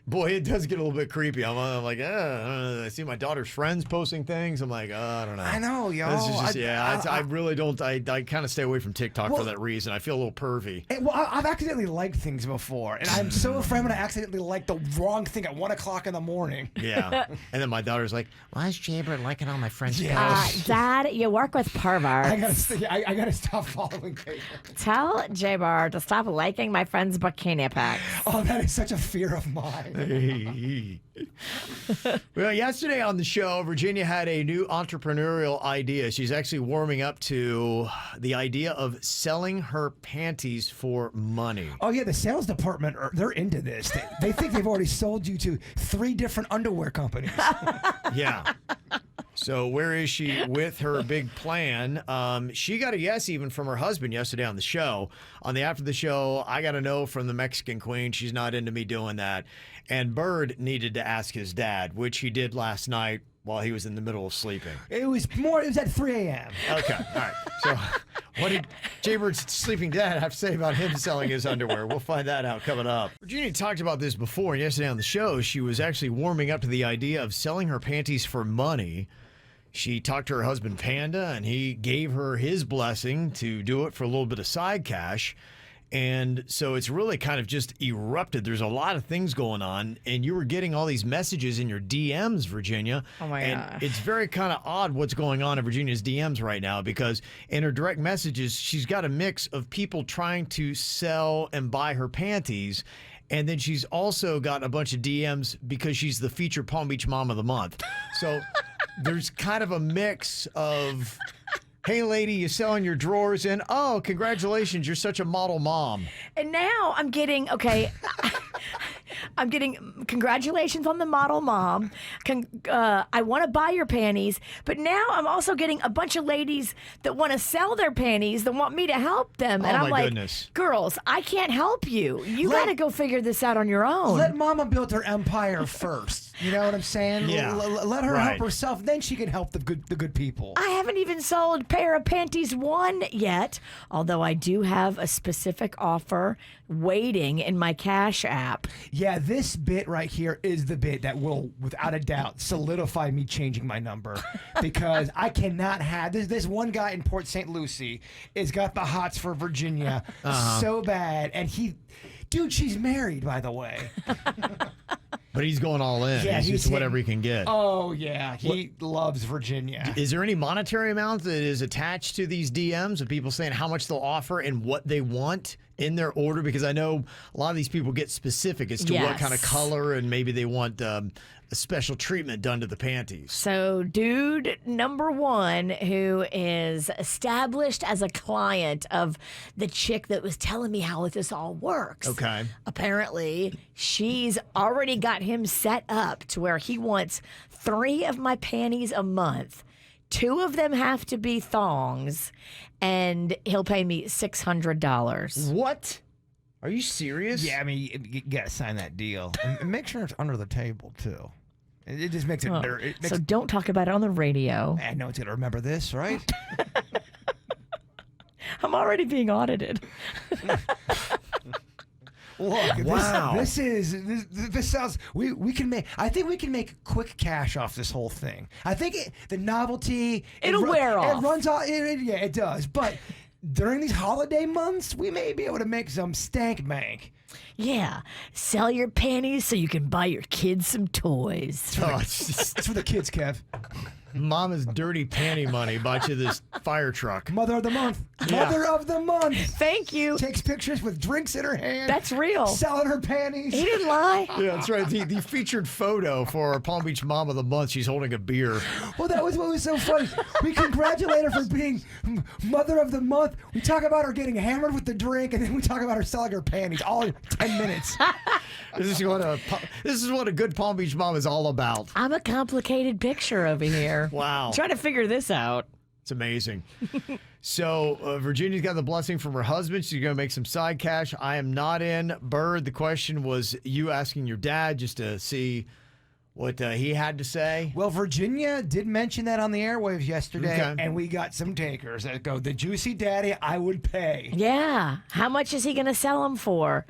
Boy, it does get a little bit creepy. I'm like, I see my daughter's friends posting things. I'm like, I don't know. I know, y'all. I really don't. I kind of stay away from TikTok for that reason. I feel a little pervy. I've accidentally liked things before, and I'm so afraid I'm going to accidentally like the wrong thing at 1 o'clock in the morning. Yeah. And then my daughter's like, why is Jaybird liking all my friends' posts? Dad, you work with perverts. I gotta stop following people. Tell J-Bar to stop liking my friend's bikini pics. Oh, that is such a fear of mine. Well, yesterday on the show, Virginia had a new entrepreneurial idea. She's actually warming up to the idea of selling her panties for money. Oh, yeah, the sales department, they're into this. They think they've already sold you to 3 different underwear companies. Yeah. So where is she with her big plan? She got a yes even from her husband yesterday on the show. On the after the show, I got a no from the Mexican queen. She's not into me doing that. And Bird needed to ask his dad, which he did last night while he was in the middle of sleeping. It was at 3 a.m. Okay, all right. So what did Jaybird's sleeping dad have to say about him selling his underwear? We'll find that out coming up. Virginia talked about this before, and yesterday on the show, she was actually warming up to the idea of selling her panties for money. She talked to her husband, Panda, and he gave her his blessing to do it for a little bit of side cash. And so it's really kind of just erupted. There's a lot of things going on, and you were getting all these messages in your DMs, Virginia. Oh, my gosh. It's very kind of odd what's going on in Virginia's DMs right now, because in her direct messages, she's got a mix of people trying to sell and buy her panties. And then she's also got a bunch of DMs because she's the featured Palm Beach Mom of the Month. So there's kind of a mix of, hey, lady, you selling your drawers? And, oh, congratulations, you're such a model mom. And now I'm getting, okay, I'm getting congratulations on the model mom. I want to buy your panties. But now I'm also getting a bunch of ladies that want to sell their panties, that want me to help them. And Oh, I'm my like, goodness. girls, I can't help you. You got to go figure this out on your own. Let Mama build her empire first. You know what I'm saying? Yeah. Let her Right. help herself. Then she can help the good people. I haven't even sold pair of panties one yet, although I do have a specific offer waiting in my Cash app. Yeah, this bit right here is the bit that will, without a doubt, solidify me changing my number, because I cannot have this one guy in Port St. Lucie has got the hots for Virginia so bad, and dude, she's married, by the way. But he's going all in. Yeah, he's just hitting- whatever he can get. Oh yeah, he loves Virginia. Is there any monetary amount that is attached to these DMs of people saying how much they'll offer and what they want in their order? Because I know a lot of these people get specific as to what kind of color, and maybe they want a special treatment done to the panties. So, dude number one, who is established as a client of the chick that was telling me how this all works. Okay. Apparently, she's already got him set up to where he wants 3 of my panties a month. 2 of them have to be thongs, and he'll pay me $600. What? Are you serious? Yeah, I mean, you gotta sign that deal, and make sure it's under the table too. It just makes it. Oh, so don't talk about it on the radio. I know it's gonna remember this, right? I'm already being audited. Look, Wow. this sounds. We can make. I think we can make quick cash off this whole thing. I think the novelty. It'll wear off. It runs off. Yeah, it does. But during these holiday months, we may be able to make some stank bank. Yeah, sell your panties so you can buy your kids some toys. Oh, it's just, It's for the kids, Kev. Mama's dirty panty money bought you this fire truck. Mother of the month. Yeah. Mother of the month. Thank you. Takes pictures with drinks in her hand. That's real. Selling her panties. He didn't lie. Yeah, that's right. The featured photo for Palm Beach Mom of the Month, she's holding a beer. Well, that was what was so funny. We congratulate her for being Mother of the Month. We talk about her getting hammered with the drink, and then we talk about her selling her panties all in 10 minutes. This is what a good Palm Beach mom is all about. I'm a complicated picture over here. Wow. Trying to figure this out. It's amazing. So Virginia's got the blessing from her husband. She's going to make some side cash. I am not in. Bird, the question was you asking your dad just to see what he had to say. Well, Virginia did mention that on the airwaves yesterday, Okay. and we got some takers that go, the juicy daddy, I would pay. Yeah. How much is he going to sell them for?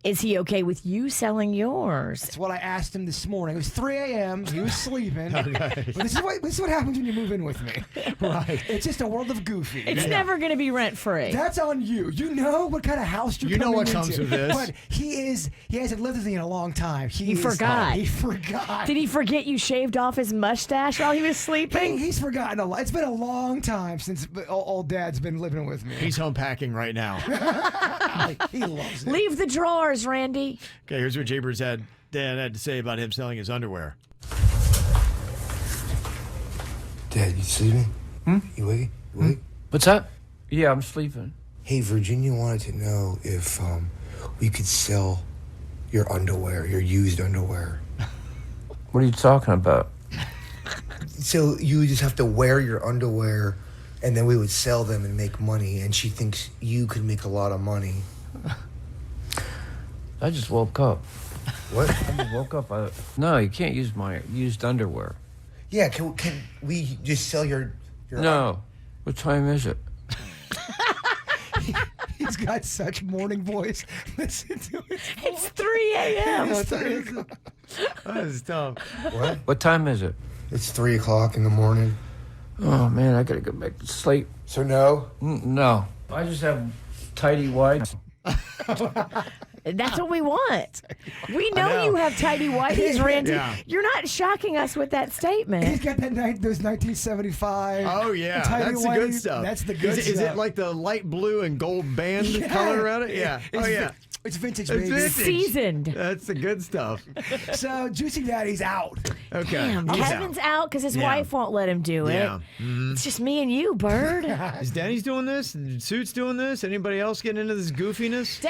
Is he okay with you selling yours? That's what I asked him this morning. It was 3 a.m. He was sleeping. But this is what happens when you move in with me. Right. It's just a world of goofy. It's never going to be rent free. That's on you. You know what kind of house you're You know coming what into. comes with this. But he hasn't lived with me in a long time. He forgot. He forgot. Did he forget you shaved off his mustache while he was sleeping? He's forgotten a lot. It's been a long time since old dad's been living with me. He's home packing right now. He loves it. Leave the drawers, Randy. Okay, here's what Jaber's dad had to say about him selling his underwear. Dad, you sleeping? You awake? You awake? What's that? Yeah, I'm sleeping. Hey, Virginia wanted to know if we could sell your underwear, your used underwear. What are you talking about? So you would just have to wear your underwear, and then we would sell them and make money, and she thinks you could make a lot of money. I just woke up. What? I just woke up. No, you can't use my used underwear. Yeah, can we just sell your No. What time is it? He's got such morning voice. Listen to it. It's 3 a.m. That is tough. What? What time is it? It's 3 o'clock in the morning. Oh, man, I gotta go back to sleep. So no? No. I just have tidy whites. That's what we want. We know you have tidy whities, Randy. Yeah. You're not shocking us with that statement. He's got those 1975. Oh, yeah. tidy That's the good whities. stuff. That's the good stuff. Is it like the light blue and gold band color around it? Yeah. It's, Oh, yeah. It's vintage, It's baby. vintage. Seasoned. That's the good stuff. So, Juicy Daddy's out. Okay. Damn, He's Kevin's out because his Yeah. wife won't let him do it. Yeah. It's just me and you, Bird. Is Denny's doing this? Suits doing this? Anybody else getting into this goofiness?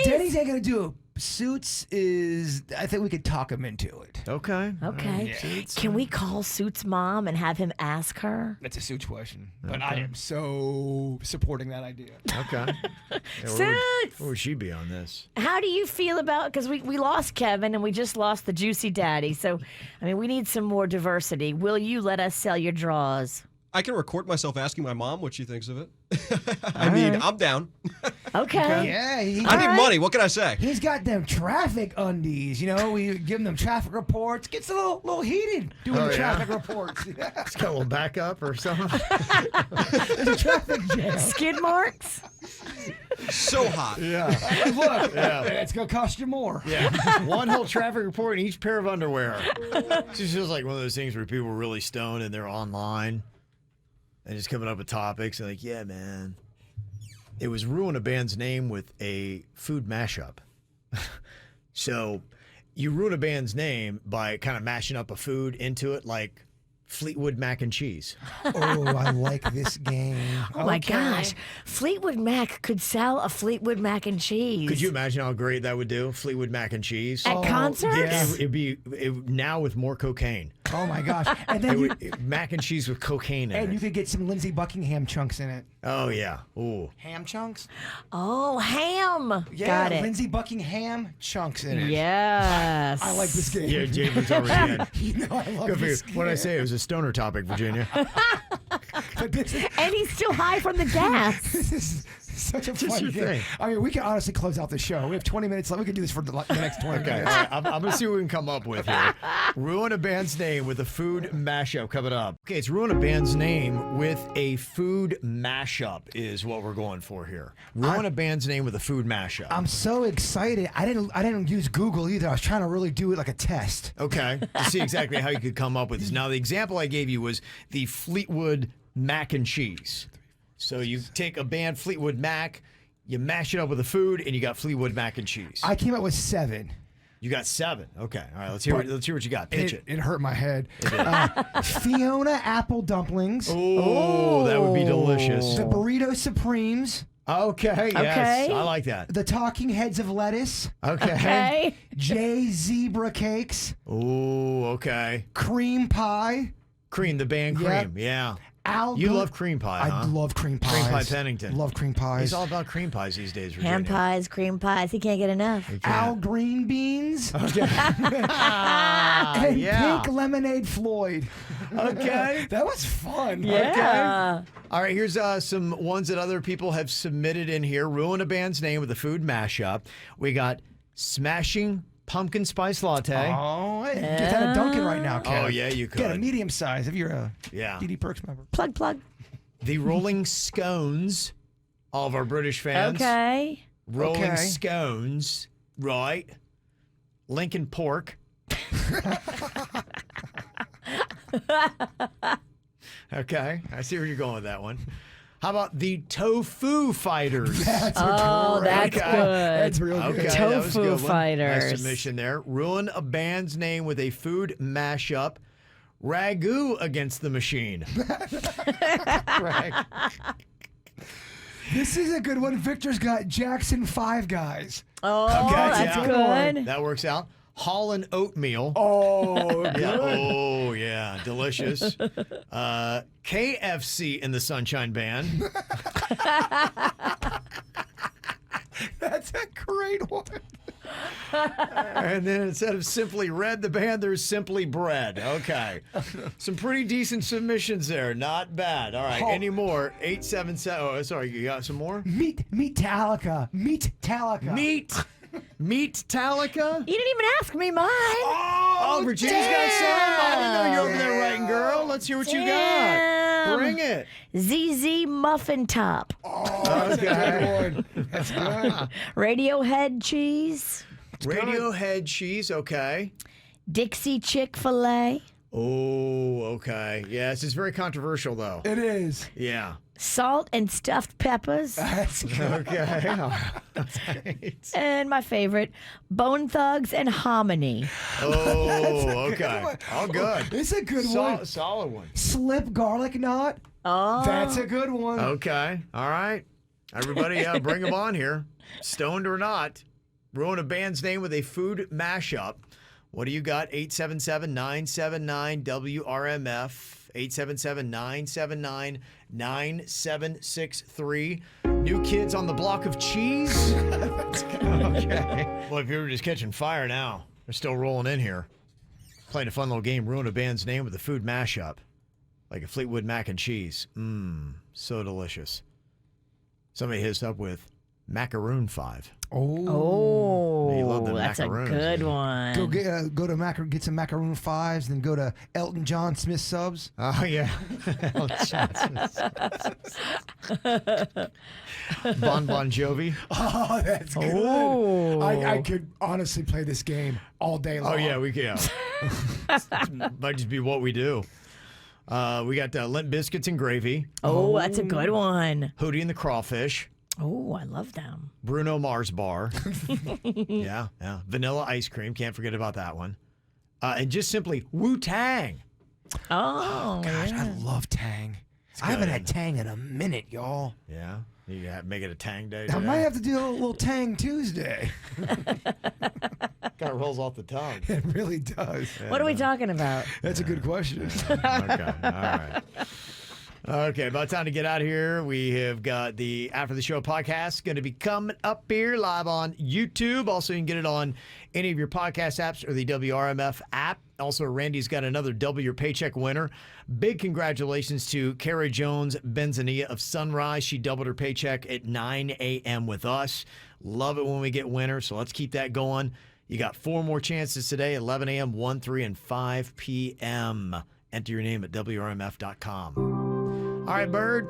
Denny's ain't going to do it. Suits is, I think we could talk him into it. Okay. Okay. Can we call Suits' mom and have him ask her? That's a Suits question. But I am so supporting that idea. Okay. Suits! Where would she be on this? How do you feel about, because we lost Kevin and we just lost the Juicy Daddy. So, I mean, we need some more diversity. Will you let us sell your draws? I can record myself asking my mom what she thinks of it. I mean, I'm down. Okay. Yeah. I need money. What can I say? He's got them traffic undies. You know, we give him them traffic reports. Gets a little heated doing the traffic reports. Yeah. It's got a little backup or something. There's a traffic jam. Skid marks? So hot. Yeah. Look, Yeah. it's going to cost you more. Yeah. One whole traffic report in each pair of underwear. It just feels like one of those things where people are really stoned and they're online and just coming up with topics and like, yeah, man. It was ruin a band's name with a food mashup. So you ruin a band's name by kind of mashing up a food into it, like Fleetwood mac and cheese. Oh, I like this game. Oh my gosh. Fleetwood Mac could sell a Fleetwood mac and cheese. Could you imagine how great that would do? Fleetwood mac and cheese. At concerts? Yeah, it'd be now with more cocaine. Oh my gosh. And then mac and cheese with cocaine in and it. you could get some Lindsey Buckingham chunks in it. Oh, yeah. Ooh. Ham chunks? Oh, ham. Yeah, Got it. Lindsey Buckingham chunks in it. Yes. I like this game. Yeah, James already in. You know I love Good for you. this game. What did I say? It was a stoner topic, Virginia. But this is, And he's still high from the gas. this is such a fun your game. thing. I mean, we can honestly close out the show. We have 20 minutes left. We can do this for the next 20 Okay, all minutes. right, I'm going to see what we can come up with here. Ruin a band's name with a food mashup coming up. Okay, it's ruin a band's name with a food mashup is what we're going for here. Ruin a band's name with a food mashup. I'm so excited. I didn't use Google either. I was trying to really do it like a test. Okay, to see exactly how you could come up with this. Now, the example I gave you was the Fleetwood mac and cheese. So you take a band, Fleetwood Mac, you mash it up with the food, and you got Fleetwood mac and cheese. I came up with 7. You got 7. Okay, all right. Let's hear what you got. Pitch it. It hurt my head. Fiona apple dumplings. Oh, that would be delicious. The burrito supremes. Okay, yes, I like that. The talking heads of lettuce. Okay. J zebra cakes. Oh, okay. Cream pie. Cream, the band Yep. Cream, yeah. Al You Gr- love cream pie, I huh? love cream pies. Cream pie Pennington. Love cream pies. He's all about cream pies these days, Virginia. Ham pies, cream pies. He can't get enough. Al green beans. Okay. And yeah. pink lemonade Floyd. Okay. That was fun. Yeah. All right, here's some ones that other people have submitted in here. Ruin a band's name with a food mashup. We got Smashing Pumpkin Spice Latte. Oh, hey, get that at Dunkin' right now, Kev. Oh, yeah, you could. Get a medium size if you're a Yeah. DD Perks member. Plug. The Rolling Scones, all of our British fans. Okay. Rolling Okay. Scones, right. Lincoln Pork. Okay, I see where you're going with that one. How about the Tofu Fighters? That's Oh, that's good. That's real good. Okay, that was a Tofu good one. Fighters. Nice submission there. Ruin a band's name with a food mashup. Ragu against the machine. Right. This is a good one. Victor's got Jackson 5 Guys. Oh, Okay, that's yeah. good. That works out. Holland Oatmeal. Oh, good. Yeah. Oh, yeah. Delicious. KFC in the Sunshine Band. That's a great one. And then instead of Simply Red, the band, there's Simply Bread. Okay. Some pretty decent submissions there. Not bad. All right. Oh. Any more? 877. Oh, sorry. You got some more? Meat Talica. Meat Talica. Meat Talica? You didn't even ask me mine. Oh, Virginia's got some. I didn't know you were over there writing, girl. Let's hear what you got. Bring it. ZZ Muffin Top. Oh, that's a good one. That's good. Radiohead cheese. Radiohead cheese, okay. Dixie Chick-fil-A. Oh, okay. Yeah, this is very controversial, though. It is. Yeah. Salt and stuffed peppers. That's good. Okay. And my favorite, Bone Thugs and Hominy. Oh, okay. All good. It's a good one. Solid one. Slip garlic knot. Oh. That's a good one. Okay. All right. Everybody, bring them on here. Stoned or not. Ruin a band's name with a food mashup. What do you got? 877-979-WRMF. 877-979-9763. New kids on the block of cheese? Okay. Well, if you were just catching fire now, they're still rolling in here. Playing a fun little game, ruin a band's name with a food mashup. Like a Fleetwood mac and cheese. So delicious. Somebody hit us up with Macaroon 5. Oh, You love the that's a macaroons, good yeah. one. Go to get some macaroon 5s, then go to Elton John Smith subs. Oh, yeah. Elton John Bon Jovi. Oh, that's good. Oh. I could honestly play this game all day long. Oh, yeah, we can. Might just be what we do. We got Limp Biscuits and Gravy. Oh, that's a good one. Hootie and the Crawfish. Oh, I love them. Bruno Mars Bar. Yeah. Vanilla ice cream. Can't forget about that one. And just simply Wu-Tang. Oh, gosh, yeah. I love Tang. I haven't had Tang in a minute, y'all. Yeah. You got to make it a Tang day I today. might have to do a little Tang Tuesday. Kind of rolls off the tongue. It really does. What are we talking about? That's a good question. Okay. All right. Okay, about time to get out of here. We have got the After the Show podcast going to be coming up here live on YouTube. Also, you can get it on any of your podcast apps or the WRMF app. Also, Randy's got another Double Your Paycheck winner. Big congratulations to Kara Jones Benzania of Sunrise. She doubled her paycheck at 9 a.m. with us. Love it when we get winners, so let's keep that going. You got 4 more chances today, 11 a.m., 1, 3, and 5 p.m. Enter your name at WRMF.com. All right, Bird,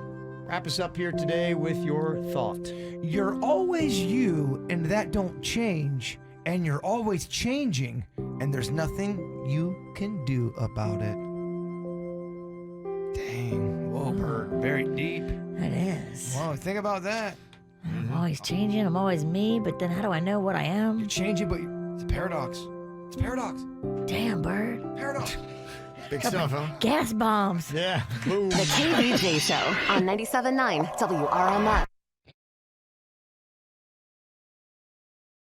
wrap us up here today with your thought. You're always you, and that don't change. And you're always changing, and there's nothing you can do about it. Dang. Whoa, Bird. Very deep. It is. Whoa, think about that. I'm always changing. I'm always me, but then how do I know what I am? You're changing, but it's a paradox. It's a paradox. Damn, Bird. Paradox. Big stuff, huh? Gas bombs. Yeah. Boom. The KVJ Show on 97.9 WRMF.